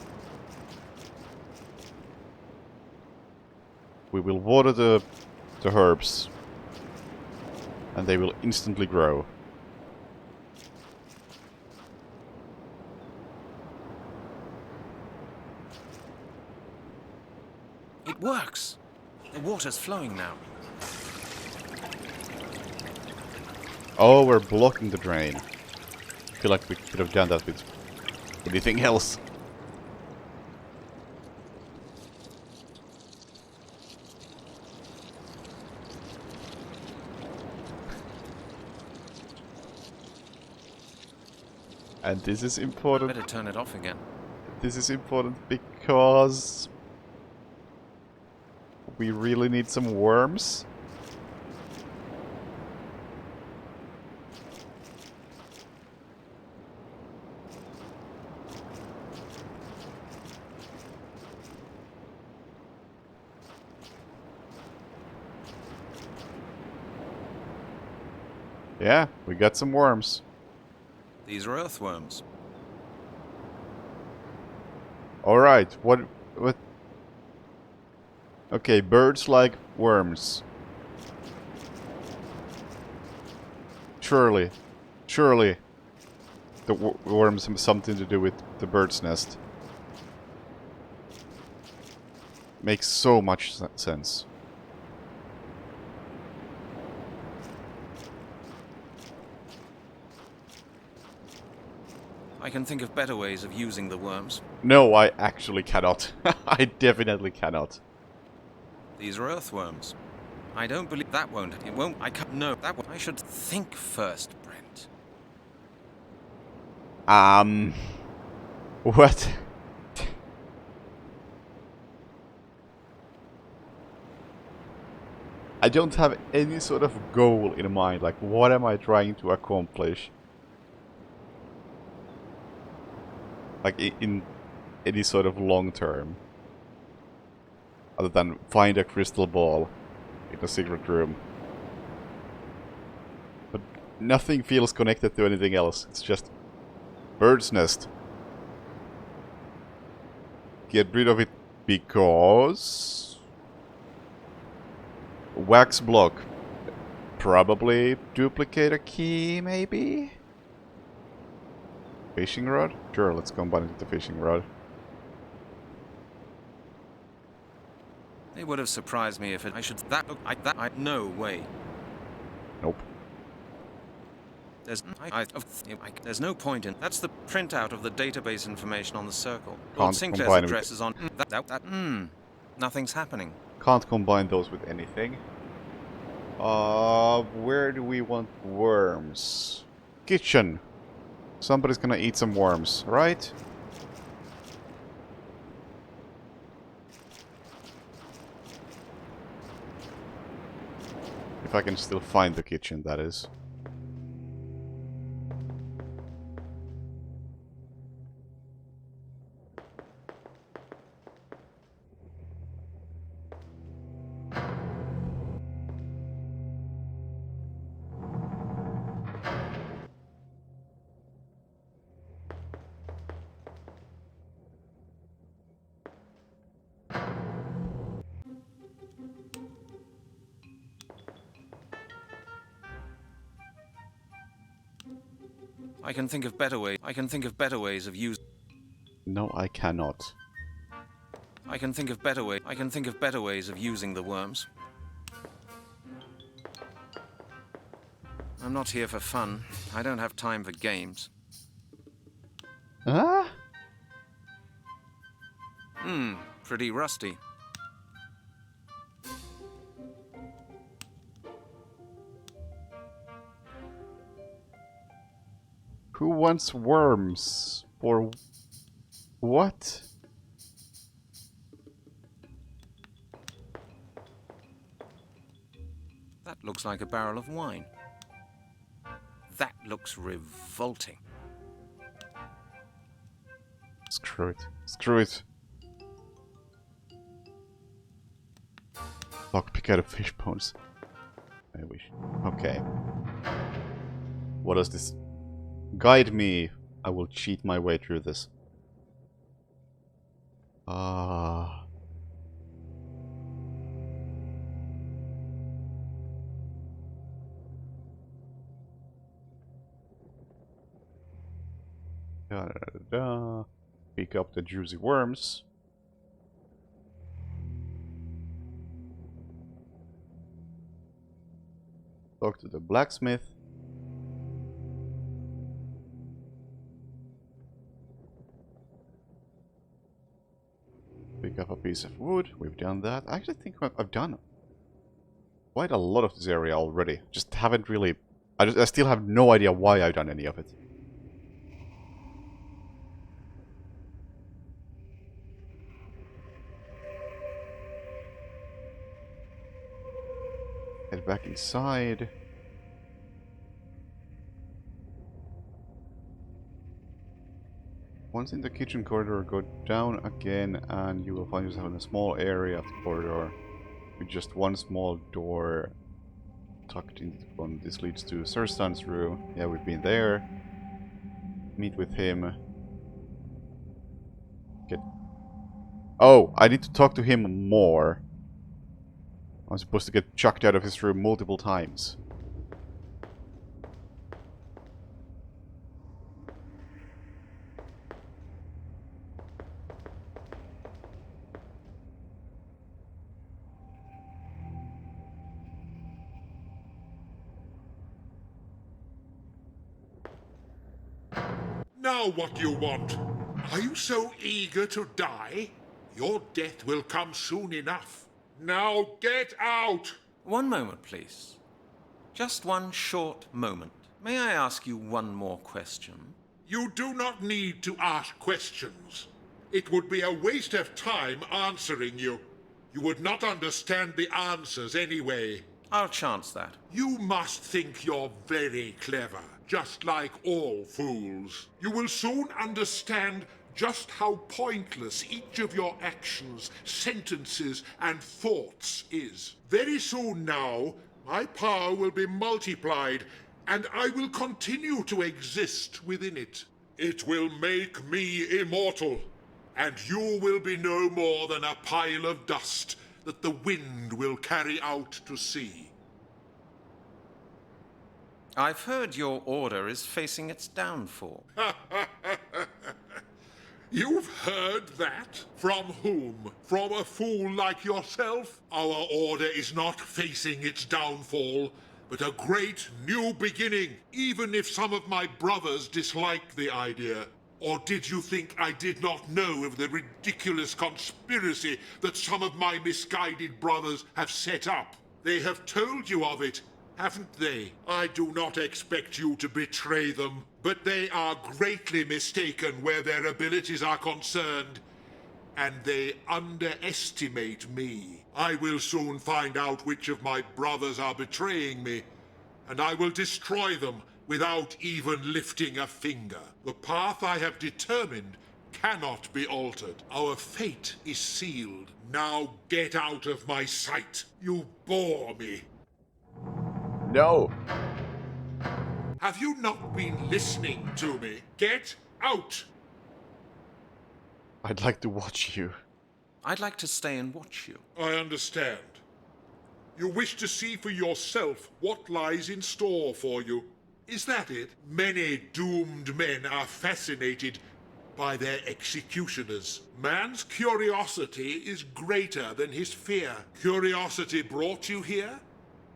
We will water the herbs. And they will instantly grow. It works! The water's flowing now. Oh, we're blocking the drain. I feel like we could have done that with anything else. And this is important. Better turn it off again. This is important because we really need some worms. Yeah, we got some worms. These are earthworms. Alright, what... Okay, birds like worms. Surely the worms have something to do with the bird's nest. Makes so much sense. I can think of better ways of using the worms. No, I actually cannot. I definitely cannot. These are earthworms. I don't believe that won't. It won't. I can't. No, that won't. I should think first, Brent. What? I don't have any sort of goal in mind. Like, what am I trying to accomplish? Like, in any sort of long term. Other than find a crystal ball in a secret room. But nothing feels connected to anything else. It's just bird's nest. Get rid of it because... wax block. Probably duplicate a key, maybe? Fishing rod? Sure, let's combine it with the fishing rod. It would have surprised me if it. I should. That look like that. No way. Nope. There's. There's no point in. That's the printout of the database information on the circle. Lord Can't Sinclair's combine address is on. Nothing's happening. Can't combine those with anything. Where do we want worms? Kitchen. Somebody's gonna eat some worms, right? If I can still find the kitchen, that is. I can think of better ways. I can think of better ways of using. No, I cannot. I can think of better way. I can think of better ways of using the worms. I'm not here for fun. I don't have time for games. Ah? Pretty rusty. Who wants worms? Or what? That looks like a barrel of wine. That looks revolting. Screw it. Screw it. Lockpick out of fish bones. I wish. Okay. What does this? Guide me. I will cheat my way through this. Ah. Da, da, da, da. Pick up the juicy worms. Talk to the blacksmith. Pick up a piece of wood. We've done that. I actually think I've done quite a lot of this area already. Just haven't really... I still have no idea why I've done any of it. Head back inside. Once in the kitchen corridor, go down again and you will find yourself in a small area of the corridor with just one small door tucked into the one. This leads to Surstan's room. Yeah, we've been there. Meet with him. Get... Oh, I need to talk to him more. I'm supposed to get chucked out of his room multiple times. Now what do you want? Are you so eager to die? Your death will come soon enough. Now get out! One moment, please. Just one short moment. May I ask you one more question? You do not need to ask questions. It would be a waste of time answering you. You would not understand the answers anyway. I'll chance that. You must think you're very clever, just like all fools. You will soon understand just how pointless each of your actions, sentences, and thoughts is. Very soon now, my power will be multiplied, and I will continue to exist within it. It will make me immortal, and you will be no more than a pile of dust that the wind will carry out to sea. I've heard your order is facing its downfall. You've heard that? From whom? From a fool like yourself? Our order is not facing its downfall, but a great new beginning, even if some of my brothers dislike the idea. Or did you think I did not know of the ridiculous conspiracy that some of my misguided brothers have set up? They have told you of it, haven't they? I do not expect you to betray them, but they are greatly mistaken where their abilities are concerned, and they underestimate me. I will soon find out which of my brothers are betraying me, and I will destroy them without even lifting a finger. The path I have determined cannot be altered. Our fate is sealed. Now get out of my sight. You bore me. No! Have you not been listening to me? Get out! I'd like to watch you. I'd like to stay and watch you. I understand. You wish to see for yourself what lies in store for you. Is that it? Many doomed men are fascinated by their executioners. Man's curiosity is greater than his fear. Curiosity brought you here,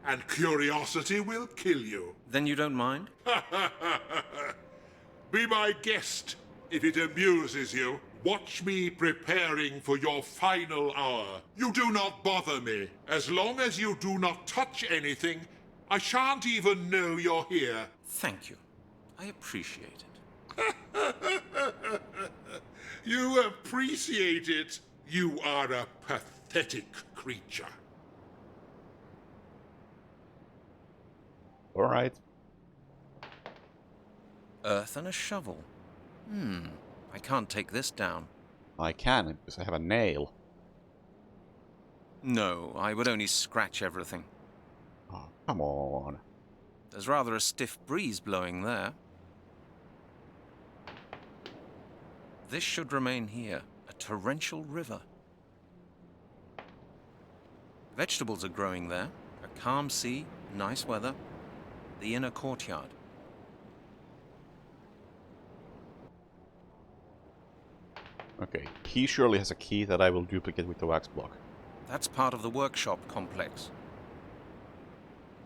and curiosity will kill you. Then you don't mind? Be my guest, if it amuses you. Watch me preparing for your final hour. You do not bother me. As long as you do not touch anything, I shan't even know you're here. Thank you. I appreciate it. You appreciate it. You are a pathetic creature. Alright. Earth and a shovel. I can't take this down. I can, because I have a nail. No, I would only scratch everything. Oh, come on. There's rather a stiff breeze blowing there. This should remain here, a torrential river. Vegetables are growing there, a calm sea, nice weather, the inner courtyard. Okay, he surely has a key that I will duplicate with the wax block. That's part of the workshop complex.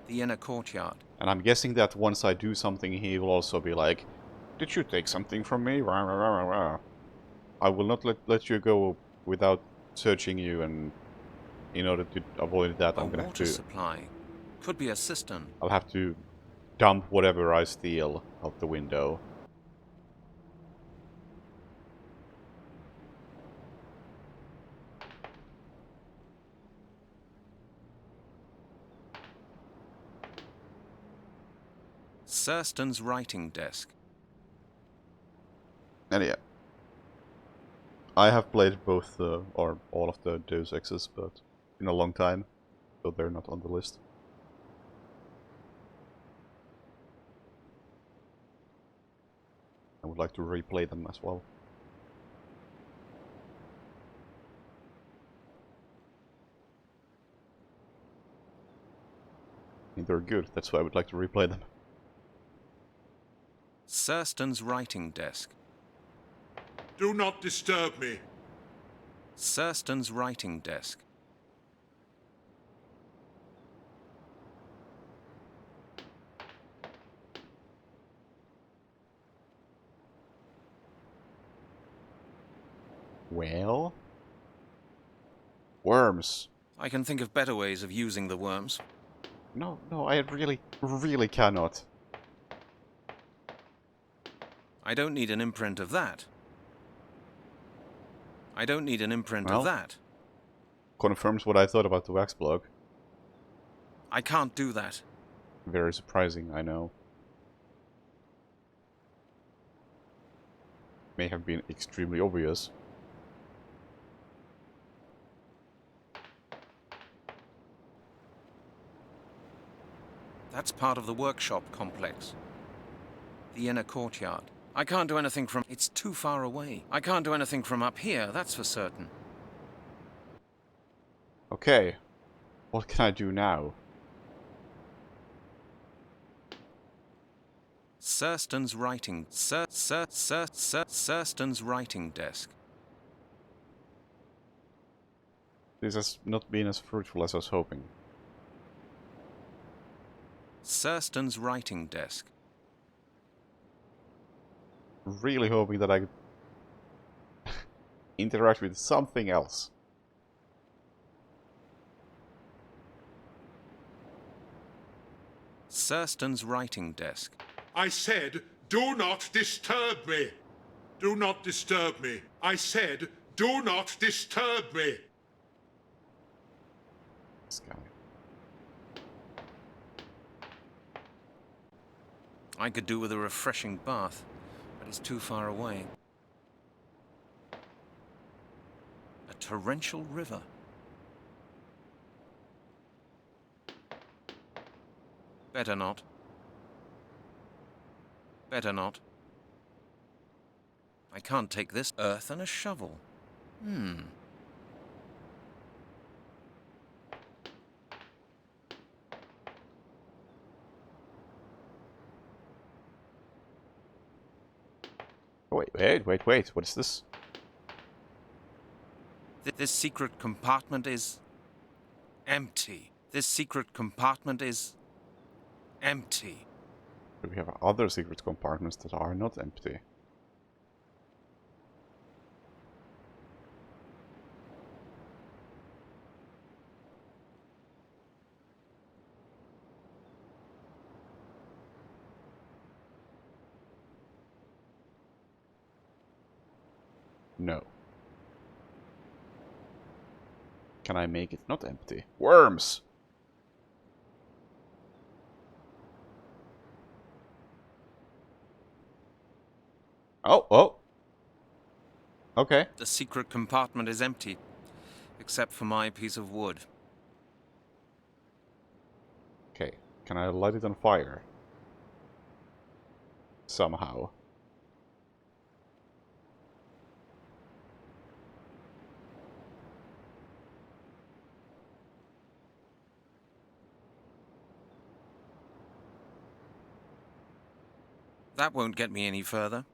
The inner courtyard. And I'm guessing that once I do something, he will also be like, "Did you take something from me? Rah, rah, rah, rah, rah. I will not let you go without searching you, and in order to avoid that, I'm A gonna have water to... supply. Could be a cistern. I'll have to dump whatever I steal out the window. Surston's writing desk. And yeah. I have played both, or all of the Deus Exes, but in a long time, so they're not on the list. I would like to replay them as well. And they're good, that's why I would like to replay them. Surston's writing desk. Do not disturb me. Surston's writing desk. Well? Worms. I can think of better ways of using the worms. No, I really cannot. I don't need an imprint of that. I don't need an imprint Well. of that. Confirms what I thought about the wax block. I can't do that. Very surprising, I know. May have been extremely obvious. That's part of the workshop complex. The inner courtyard. I can't do anything from... It's too far away. I can't do anything from up here, that's for certain. Okay. What can I do now? Surston's writing... Surston's writing desk. This has not been as fruitful as I was hoping. Surston's writing desk. Really hoping that I could interact with something else. Surston's writing desk. I said, do not disturb me. Do not disturb me. I said, do not disturb me. This guy. I could do with a refreshing bath, but it's too far away. A torrential river. Better not. Better not. I can't take this earth and a shovel. Oh, wait. What is this? This secret compartment is empty. This secret compartment is empty. Do we have other secret compartments that are not empty? No. Can I make it not empty? Worms! Oh! Okay. The secret compartment is empty, except for my piece of wood. Okay. Can I light it on fire? Somehow. That won't get me any further.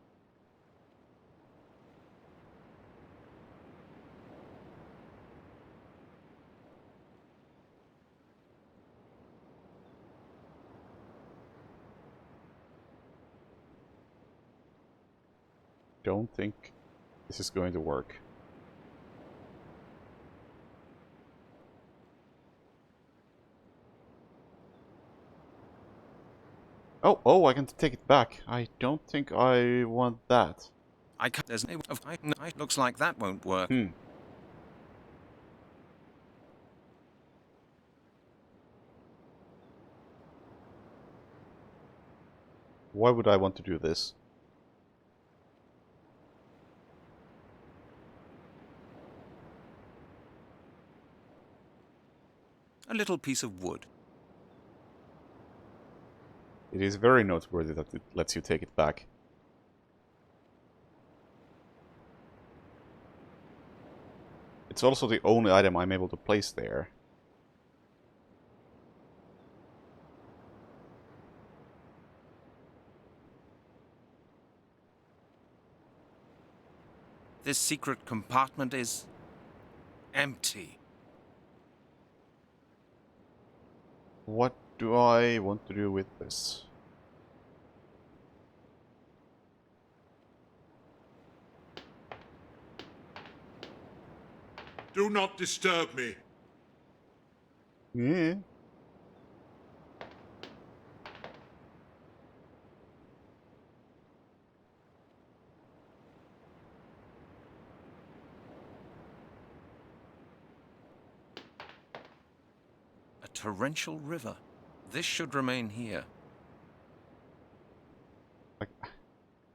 Don't think this is going to work. Oh, I can take it back. I don't think I want that. I can't. There's no. Looks like that won't work. Why would I want to do this? A little piece of wood. It is very noteworthy that it lets you take it back. It's also the only item I'm able to place there. This secret compartment is empty. What do I want to do with this? Do not disturb me. Yeah. A torrential river. This should remain here.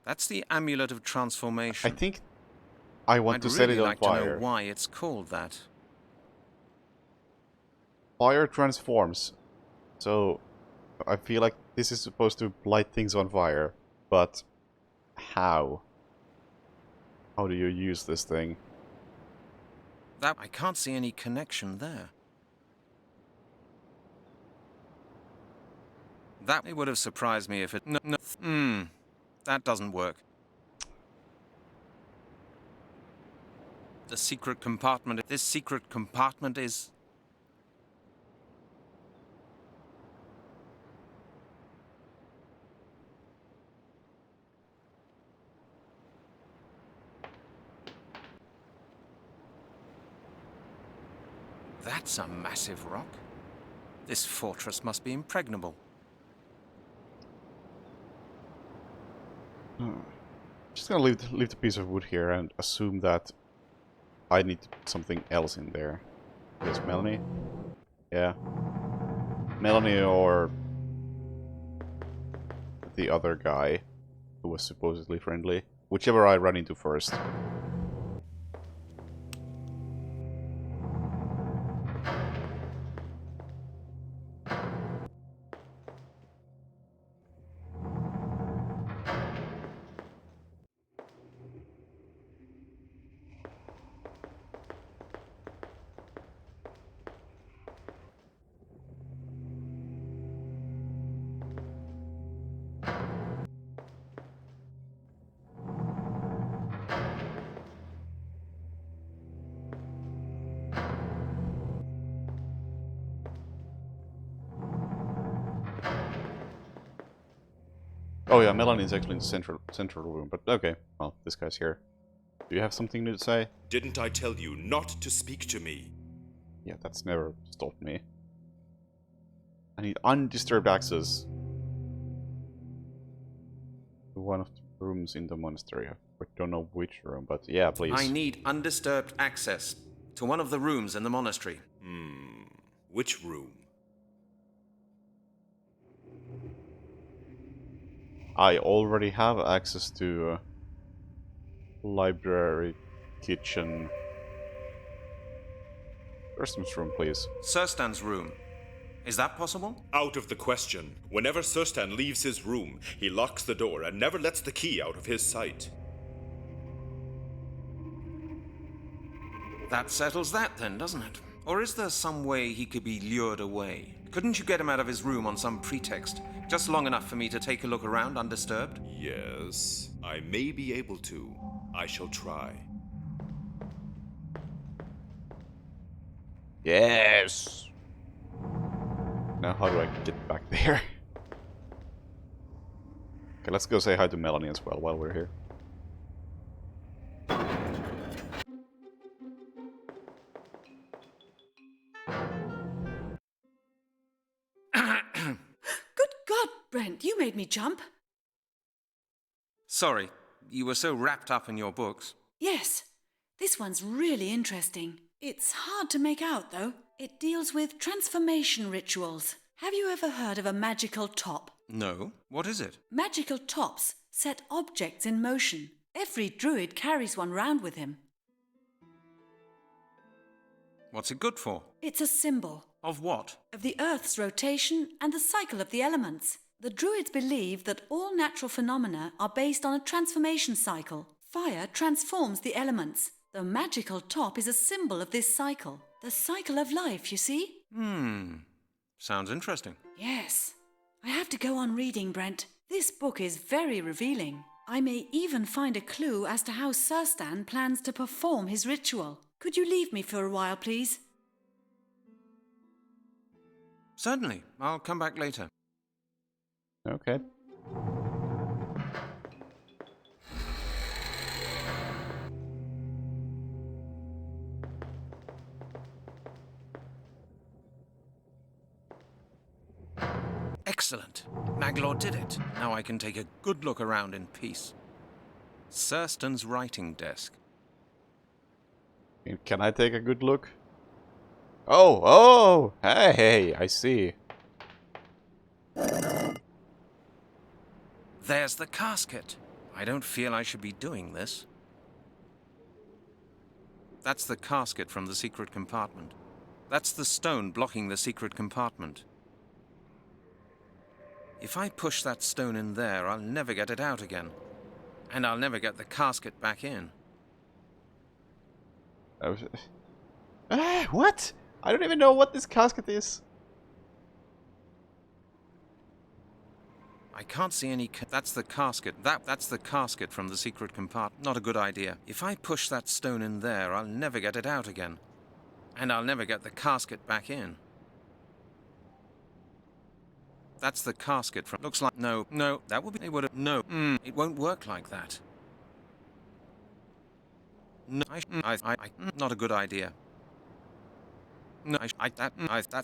That's the amulet of transformation. I think I want I'd to really set it on like to fire. know why it's called that. Fire transforms. So I feel like this is supposed to light things on fire. But how? How do you use this thing? That I can't see any connection there. That it would have surprised me if it. No. That doesn't work. The secret compartment. This secret compartment is. That's a massive rock. This fortress must be impregnable. Just gonna leave the piece of wood here and assume that I need to put something else in there. Yes, Melanie? Yeah. Melanie or the other guy who was supposedly friendly. Whichever I run into first. Oh yeah, Melanie's actually in the central room, but okay. Well, this guy's here. Do you have something to say? Didn't I tell you not to speak to me? Yeah, that's never stopped me. I need undisturbed access to one of the rooms in the monastery. I don't know which room, but yeah, please. I need undisturbed access to one of the rooms in the monastery. Which room? I already have access to library, kitchen. First room, please. Surstan's room. Is that possible? Out of the question. Whenever Surstan leaves his room, he locks the door and never lets the key out of his sight. That settles that then, doesn't it? Or is there some way he could be lured away? Couldn't you get him out of his room on some pretext? Just long enough for me to take a look around undisturbed? Yes, I may be able to. I shall try. Yes! Now how do I get back there? Okay, let's go say hi to Melanie as well while we're here. Good God, Brent, you made me jump. Sorry, you were so wrapped up in your books. Yes, this one's really interesting. It's hard to make out, though. It deals with transformation rituals. Have you ever heard of a magical top? No? What is it? Magical tops set objects in motion. Every druid carries one round with him. What's it good for? It's a symbol Of what? of the Earth's rotation and the cycle of the elements. The Druids believe that all natural phenomena are based on a transformation cycle. Fire transforms the elements. The magical top is a symbol of this cycle. The cycle of life, you see? Sounds interesting. Yes. I have to go on reading, Brent. This book is very revealing. I may even find a clue as to how Surstan plans to perform his ritual. Could you leave me for a while, please? Certainly. I'll come back later. Okay. Excellent. Maglor did it. Now I can take a good look around in peace. Surstan's writing desk. Can I take a good look? Oh! Hey, I see. There's the casket. I don't feel I should be doing this. That's the casket from the secret compartment. That's the stone blocking the secret compartment. If I push that stone in there, I'll never get it out again. And I'll never get the casket back in. What? I don't even know what this casket is. I can't see any that's the casket. That's the casket from the secret compartment. Not a good idea. If I push that stone in there, I'll never get it out again. And I'll never get the casket back in. That's the casket from... Looks like... No, that would be... It would have... No, it won't work like that. No, not a good idea. No,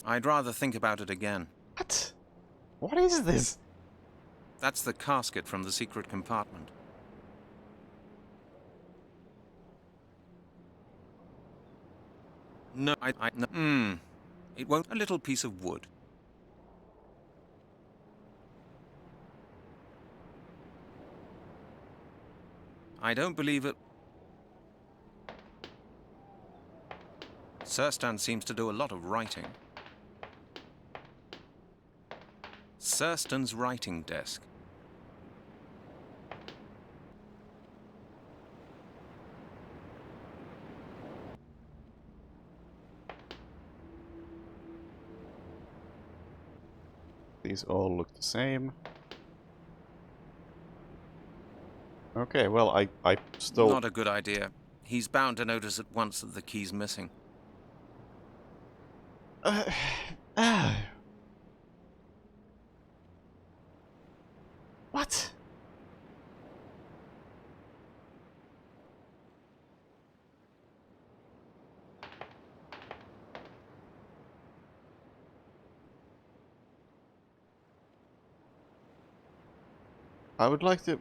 I'd rather think about it again. What? What is this? That's the casket from the secret compartment. No, no, it won't... A little piece of wood. I don't believe it. Surstan seems to do a lot of writing. Surstan's writing desk. These all look the same. Okay, well, I still... Not a good idea. He's bound to notice at once that the key's missing. What? I would like to...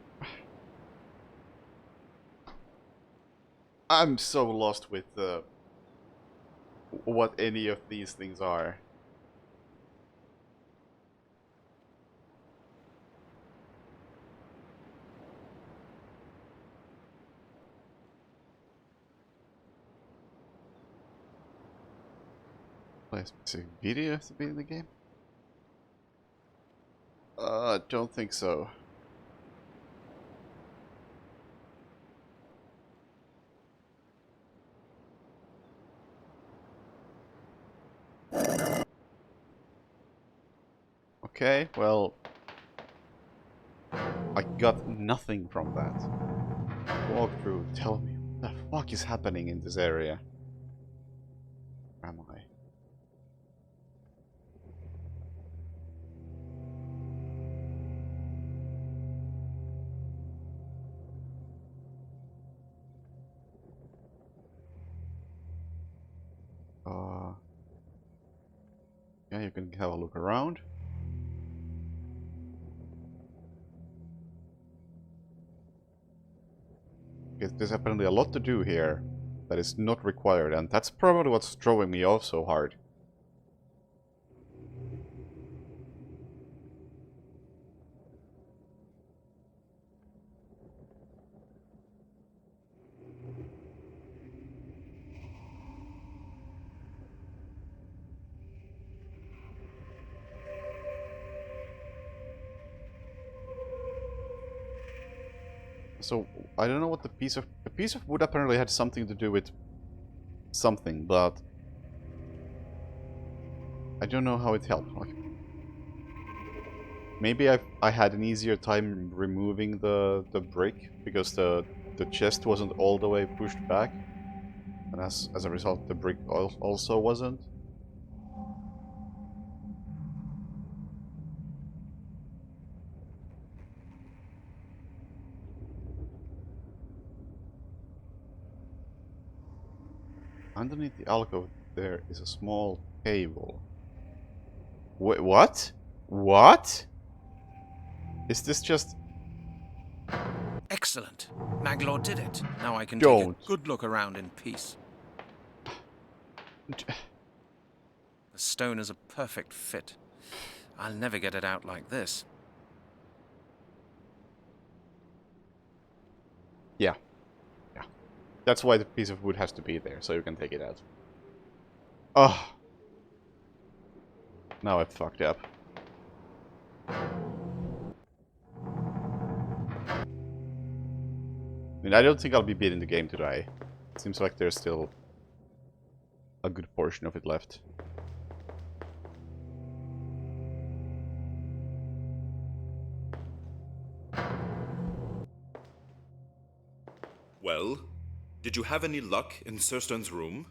I'm so lost with what any of these things are. Play a specific video to be in the game? Don't think so. Okay, well... I got nothing from that. Walkthrough, tell me what the fuck is happening in this area? Where am I? Yeah, you can have a look around. Because there's apparently a lot to do here that is not required, and that's probably what's throwing me off so hard. So, I don't know what the piece of wood apparently had something to do with something, but I don't know how it helped. Like, maybe I had an easier time removing the brick because the chest wasn't all the way pushed back, and as a result the brick also wasn't. Underneath the alcove there is a small table. Wait, what? What? Is this just... Excellent. Maglor did it. Now I can Don't. take a good look around in peace. The stone is a perfect fit. I'll never get it out like this. Yeah. Yeah. That's why the piece of wood has to be there, so you can take it out. Oh. Now I've fucked up. I mean, I don't think I'll be beating the game today. It seems like there's still a good portion of it left. Well, did you have any luck in Surstan's room?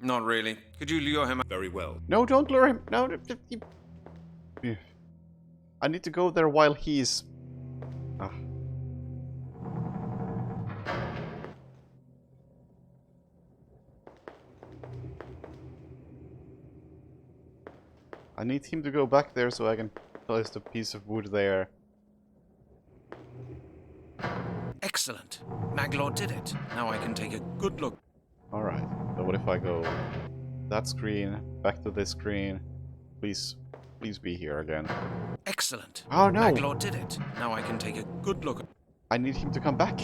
Not really. Could you lure him out? Very well. No, don't lure him. No, I need to go there while he's... Ah. I need him to go back there so I can place the piece of wood there. Excellent. Maglor did it. Now I can take a good look. Alright, so what if I go that screen, back to this screen? Please be here again. Excellent. Oh no! Maglor did it. Now I can take a good look. I need him to come back.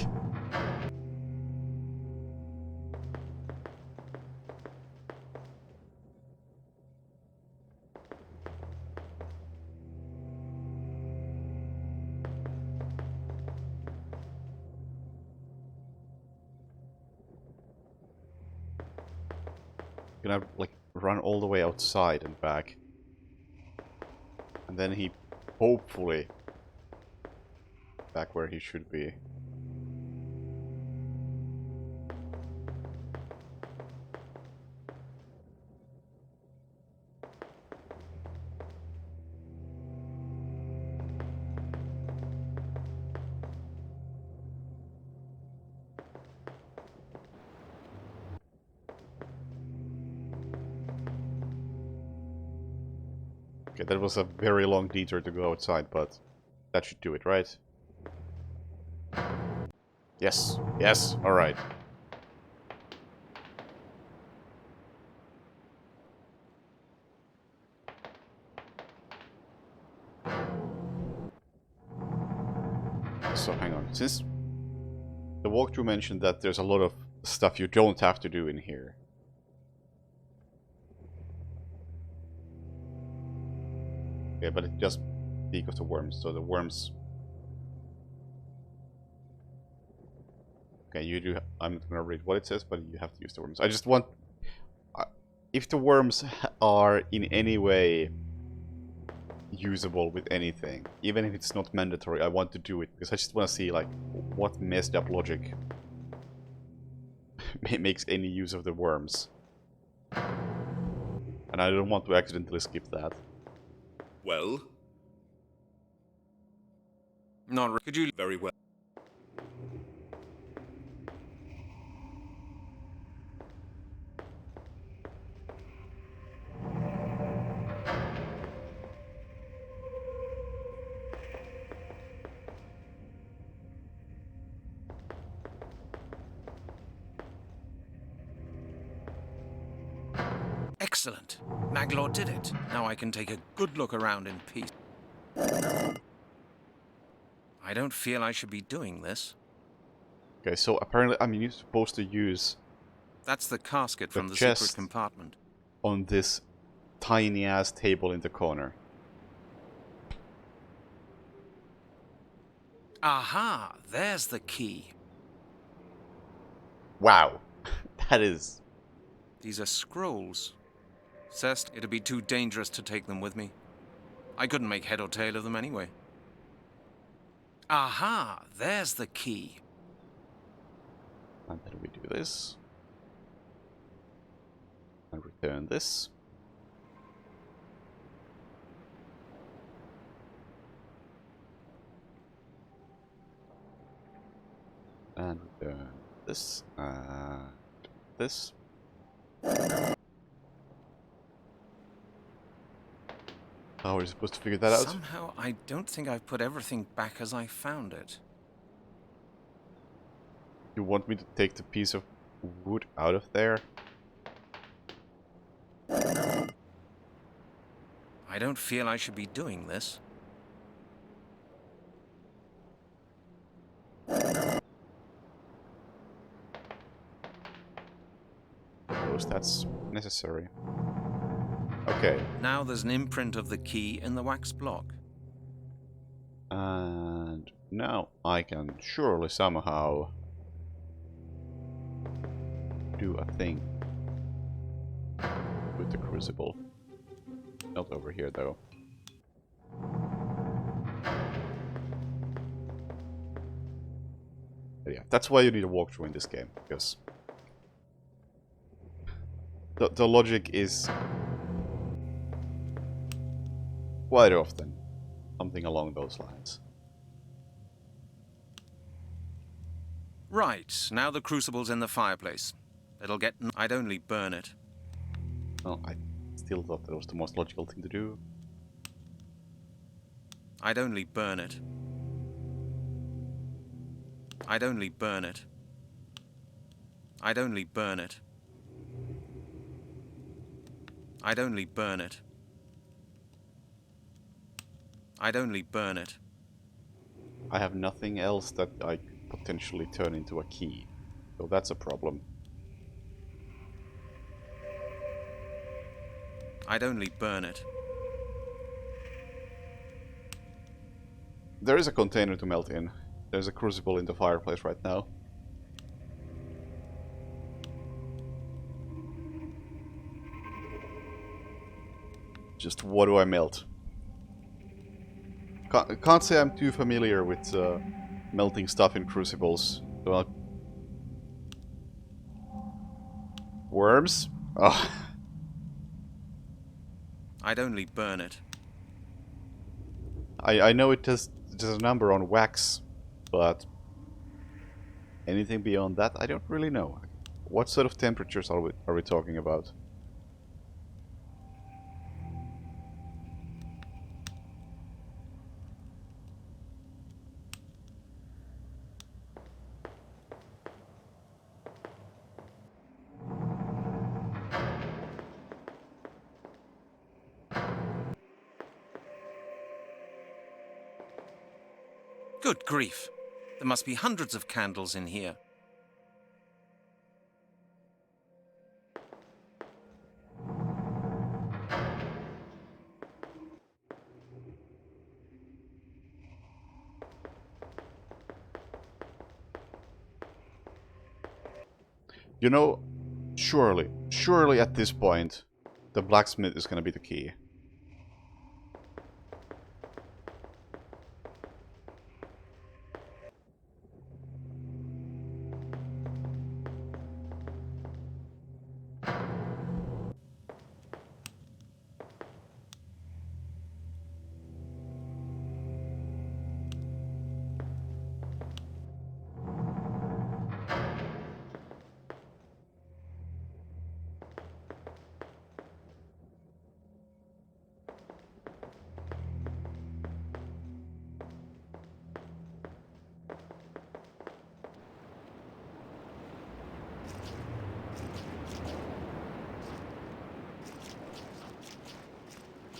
Gonna like run all the way outside and back, and then he hopefully back where he should be. Okay, that was a very long detour to go outside, but That should do it, right? Yes. Yes. Alright. So hang on. Since the walkthrough mentioned that there's a lot of stuff you don't have to do in here. Yeah, but it just speaks of the worms, so the worms... Okay, you do... I'm not gonna read what it says, but you have to use the worms. I just want... if the worms are in any way usable with anything, even if it's not mandatory, I want to do it, because I just want to see, like, what messed up logic makes any use of the worms. And I don't want to accidentally skip that. Well, Could you... very well. Excellent. Maglor did it. Now I can take a good look around in peace. I don't feel I should be doing this. Okay, so apparently, I mean, you're supposed to use That's the casket from the chest secret compartment. on this tiny-ass table in the corner. Aha! There's the key. Wow. That is... These are scrolls. Cest, it'd be too dangerous to take them with me. I couldn't make head or tail of them anyway. Aha! There's the key. And then we do this. And return this. And return this. And this. How are we supposed to figure that out? Somehow, I don't think I've put everything back as I found it. You want me to take the piece of wood out of there? I don't feel I should be doing this. Suppose that's necessary. Okay. Now there's an imprint of the key in the wax block. And now I can surely somehow do a thing with the crucible. Not over here though. But yeah, that's why you need a walkthrough in this game, because the logic is quite often something along those lines. Right, now the crucible's in the fireplace. It'll get... I'd only burn it. Oh, I still thought that was the most logical thing to do. I'd only burn it. I'd only burn it. I'd only burn it. I'd only burn it. I'd only burn it. I have nothing else that I could potentially turn into a key, so that's a problem. I'd only burn it. There is a container to melt in. There's a crucible in the fireplace right now. Just what do I melt? Can't say I'm too familiar with melting stuff in crucibles. So worms? Oh. I'd only burn it. I know it has a number on wax, but anything beyond that, I don't really know. What sort of temperatures are we talking about? Good grief. There must be hundreds of candles in here. You know, surely at this point, the blacksmith is gonna be the key.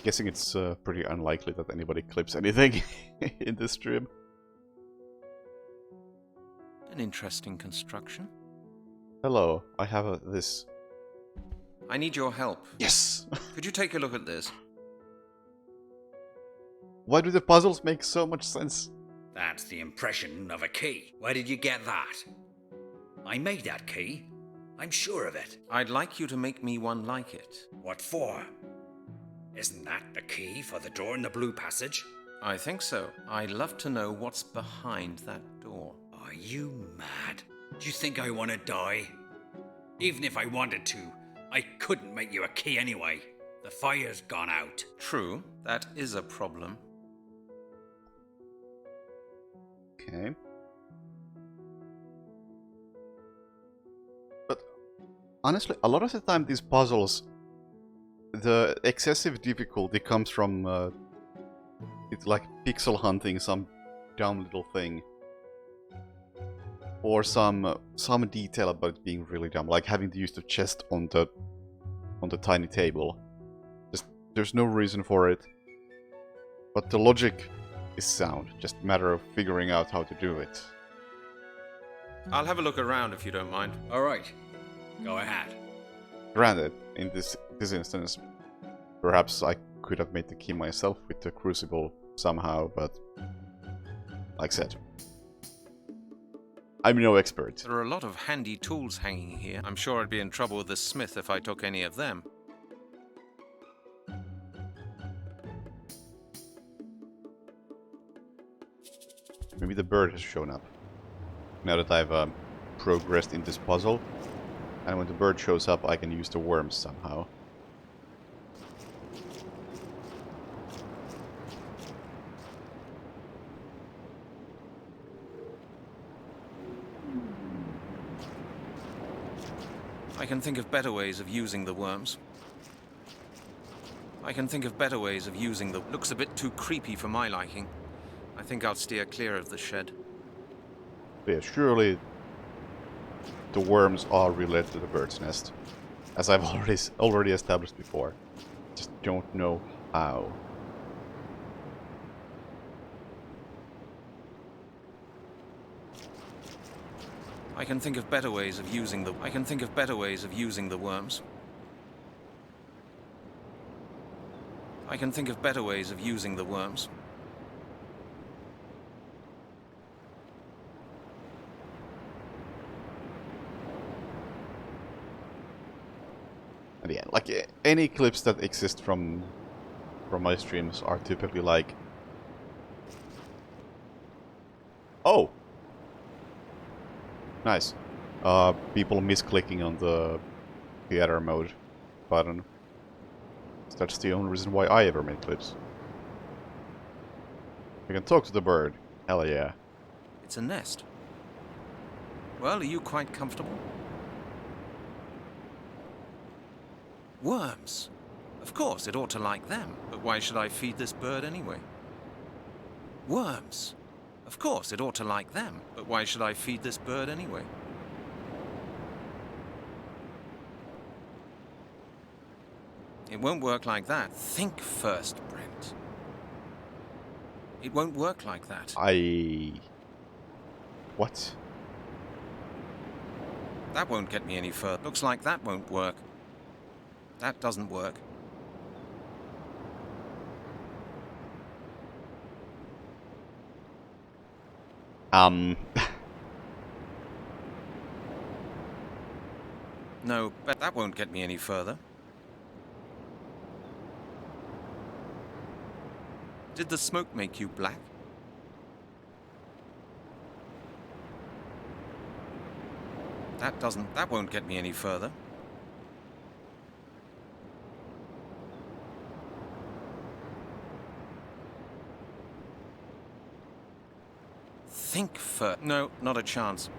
Guessing it's pretty unlikely that anybody clips anything in this stream. An interesting construction. Hello, I have this. I need your help. Yes! Could you take a look at this? Why do the puzzles make so much sense? That's the impression of a key. Where did you get that? I made that key. I'm sure of it. I'd like you to make me one like it. What for? Isn't that the key for the door in the blue passage? I think so. I'd love to know what's behind that door. Are you mad? Do you think I want to die? Even if I wanted to, I couldn't make you a key anyway. The fire's gone out. True, that is a problem. Okay. But honestly, a lot of the time these puzzles, the excessive difficulty comes from it's like pixel hunting some dumb little thing, or some detail about it being really dumb, like having to use the chest on the tiny table. Just there's no reason for it, but the logic is sound. Just a matter of figuring out how to do it. I'll have a look around if you don't mind. All right, go ahead. Granted, in this instance, perhaps I could have made the key myself with the crucible somehow, but like I said, I'm no expert. There are a lot of handy tools hanging here. I'm sure I'd be in trouble with the smith if I took any of them. Maybe the bird has shown up. Now that I've progressed in this puzzle, and when the bird shows up, I can use the worms somehow. I can think of better ways of using the worms. I can think of better ways of using the... Looks a bit too creepy for my liking. I think I'll steer clear of the shed. But yeah, surely the worms are related to the bird's nest, as I've already established before. Just don't know how. I can think of better ways of using the... I can think of better ways of using the worms. I can think of better ways of using the worms. And yeah, like any clips that exist from my streams are typically like, oh, nice. People misclicking on the theater mode button. That's the only reason why I ever make clips. You can talk to the bird. Hell yeah. It's a nest. Well, are you quite comfortable? Worms. Of course, it ought to like them. But why should I feed this bird anyway? Worms. Of course, it ought to like them. But why should I feed this bird anyway? It won't work like that. Think first, Brent. It won't work like that. What? That won't get me any further. Looks like that won't work. That doesn't work. No, but that won't get me any further. Did the smoke make you black? That won't get me any further. Think first. No, not a chance.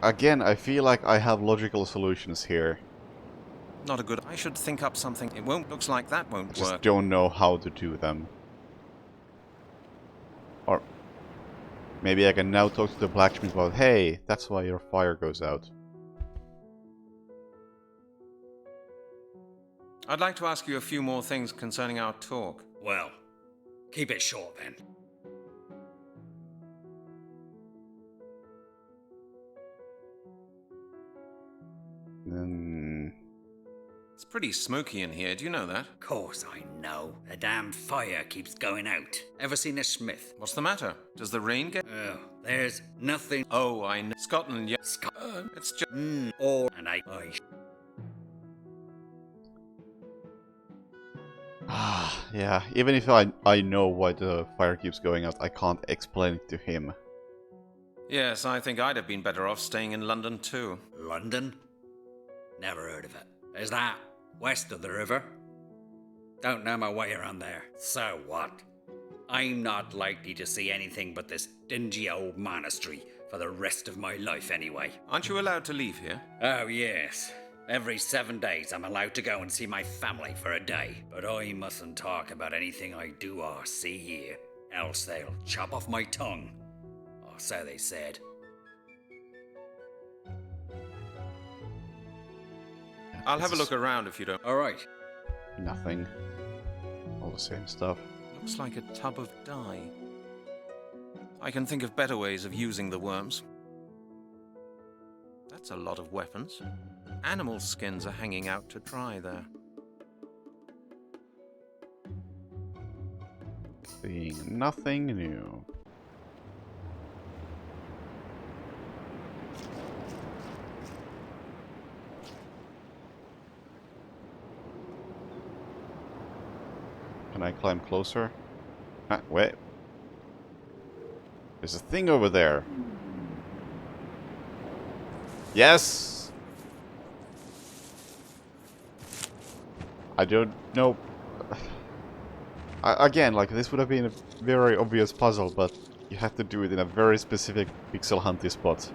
Again, I feel like I have logical solutions here. Not a good... I should think up something. It won't... Looks like that I won't just work. don't know how to do them. Or maybe I can now talk to the blacksmith about, hey, that's why your fire goes out. I'd like to ask you a few more things concerning our talk. Well, keep it short then. It's pretty smoky in here, do you know that? Of course I know. The damn fire keeps going out. Ever seen a smith? What's the matter? Does the rain get... Oh, there's nothing. Oh, I know. Scotland, yeah. It's just... And Yeah, even if I know why the fire keeps going out, I can't explain it to him. Yes, I think I'd have been better off staying in London too. London? Never heard of it. Is that west of the river? Don't know my way around there. So what? I'm not likely to see anything but this dingy old monastery for the rest of my life anyway. Aren't you allowed to leave here? Oh, yes. Every 7 days I'm allowed to go and see my family for a day. But I mustn't talk about anything I do or see here, else they'll chop off my tongue. Or so they said. I'll have a look around if you don't... Alright. Nothing. All the same stuff. Looks like a tub of dye. I can think of better ways of using the worms. That's a lot of weapons. Animal skins are hanging out to dry there. Seeing nothing new. Can I climb closer? Ah, wait. There's a thing over there. Yes! I don't know. Again, like, this would have been a very obvious puzzle, but you have to do it in a very specific pixel hunty spot.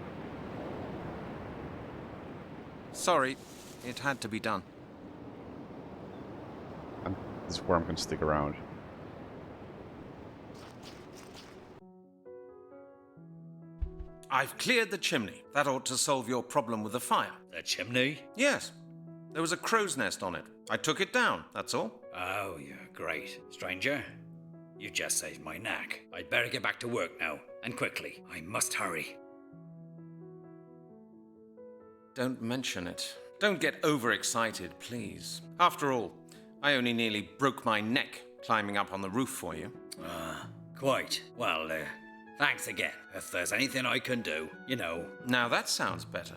Sorry, it had to be done. And this worm can stick around. I've cleared the chimney. That ought to solve your problem with the fire. The chimney? Yes. There was a crow's nest on it. I took it down, that's all. Oh, you're great. Stranger, you just saved my neck. I'd better get back to work now, and quickly. I must hurry. Don't mention it. Don't get overexcited, please. After all, I only nearly broke my neck climbing up on the roof for you. Quite. Well, thanks again. If there's anything I can do, you know. Now that sounds better.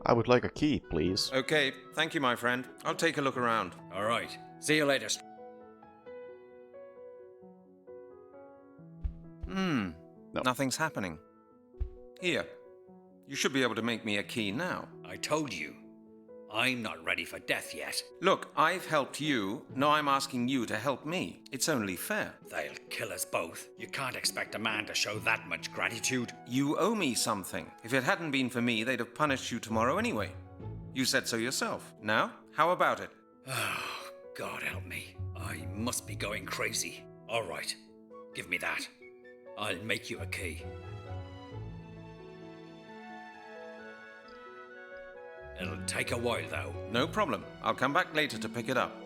I would like a key, please. Okay, thank you, my friend. I'll take a look around. All right. See you later. No. Nothing's happening. Here. You should be able to make me a key now. I told you. I'm not ready for death yet. Look, I've helped you. Now I'm asking you to help me. It's only fair. They'll kill us both. You can't expect a man to show that much gratitude. You owe me something. If it hadn't been for me, they'd have punished you tomorrow anyway. You said so yourself. Now, how about it? Oh, God help me. I must be going crazy. All right. Give me that. I'll make you a key. It'll take a while, though. No problem. I'll come back later to pick it up.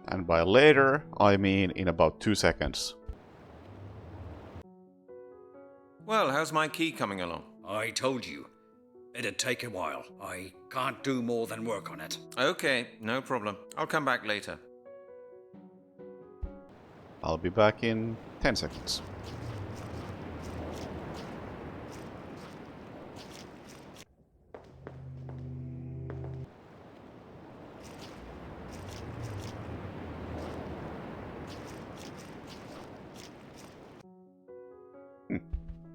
And by later, I mean in about 2 seconds. Well, how's my key coming along? I told you. It'd take a while. I can't do more than work on it. Okay, no problem. I'll come back later. I'll be back in 10 seconds.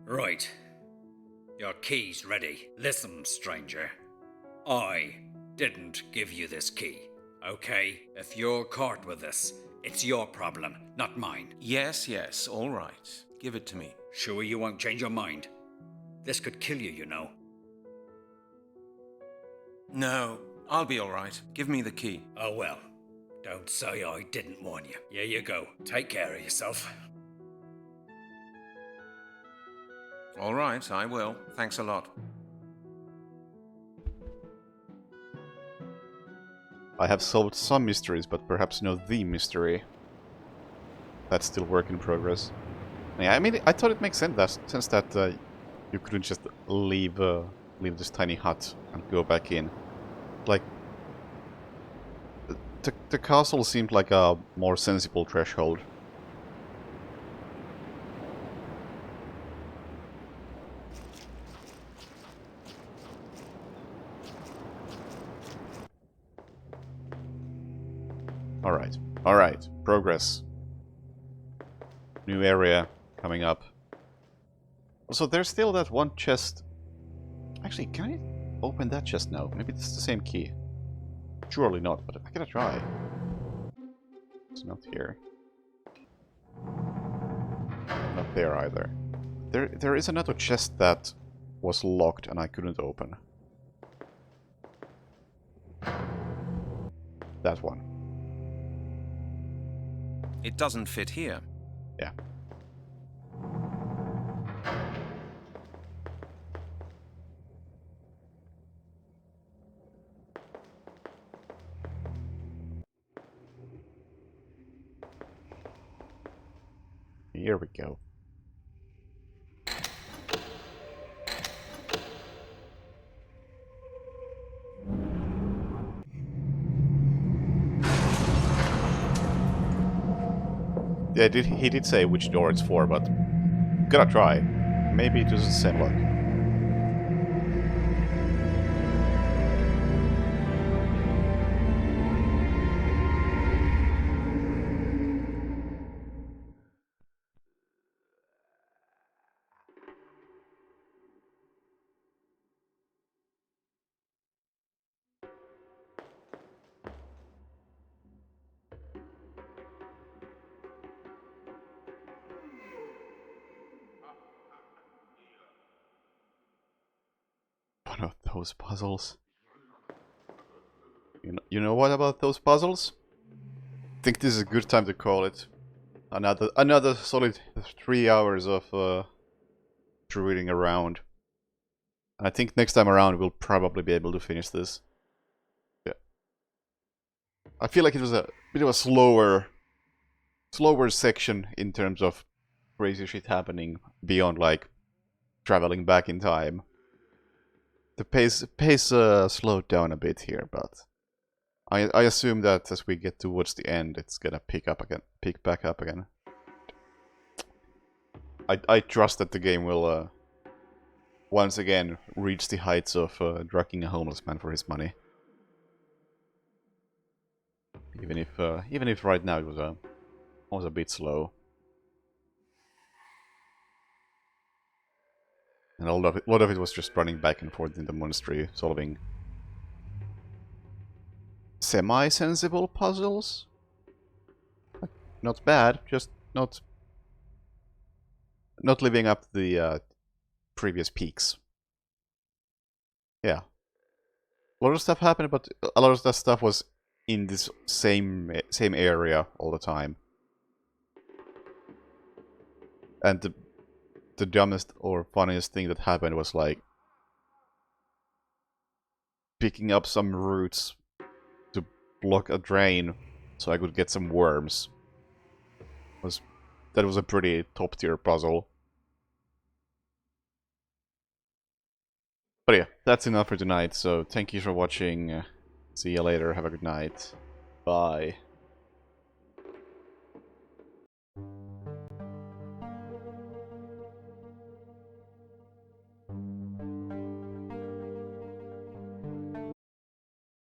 Right. Your key's ready. Listen, stranger. I didn't give you this key, okay? If you're caught with this, it's your problem, not mine. Yes, yes, all right. Give it to me. Sure you won't change your mind? This could kill you, you know. No, I'll be all right. Give me the key. Oh well. Don't say I didn't warn you. Here you go. Take care of yourself. All right, I will. Thanks a lot. I have solved some mysteries, but perhaps not the mystery. That's still work in progress. Yeah, I mean, I thought it makes sense that you couldn't just leave this tiny hut and go back in. Like, the castle seemed like a more sensible threshold. Alright, progress. New area coming up. Also, there's still that one chest. Actually, can I open that chest now? Maybe it's the same key. Surely not, but I gotta try. It's not here. Not there either. There is another chest that was locked and I couldn't open. That one. It doesn't fit here. Yeah. Here we go. Yeah, he did say which door it's for, but gotta try. Maybe it was the same luck. One of those puzzles. You know what about those puzzles? I think this is a good time to call it. Another solid 3 hours of druiding around. And I think next time around we'll probably be able to finish this. Yeah. I feel like it was a bit of a slower section in terms of crazy shit happening beyond like traveling back in time. The pace slowed down a bit here, but I assume that as we get towards the end, it's gonna pick back up again. I trust that the game will once again reach the heights of drugging a homeless man for his money. Even if right now it was a bit slow. And a lot of it was just running back and forth in the monastery, solving semi-sensible puzzles. Not bad, just not living up to the previous peaks. Yeah. A lot of stuff happened, but a lot of that stuff was in this same area all the time. And the dumbest or funniest thing that happened was like picking up some roots to block a drain so I could get some worms. That was a pretty top tier puzzle. But yeah, that's enough for tonight, so thank you for watching. See you later, have a good night. Bye.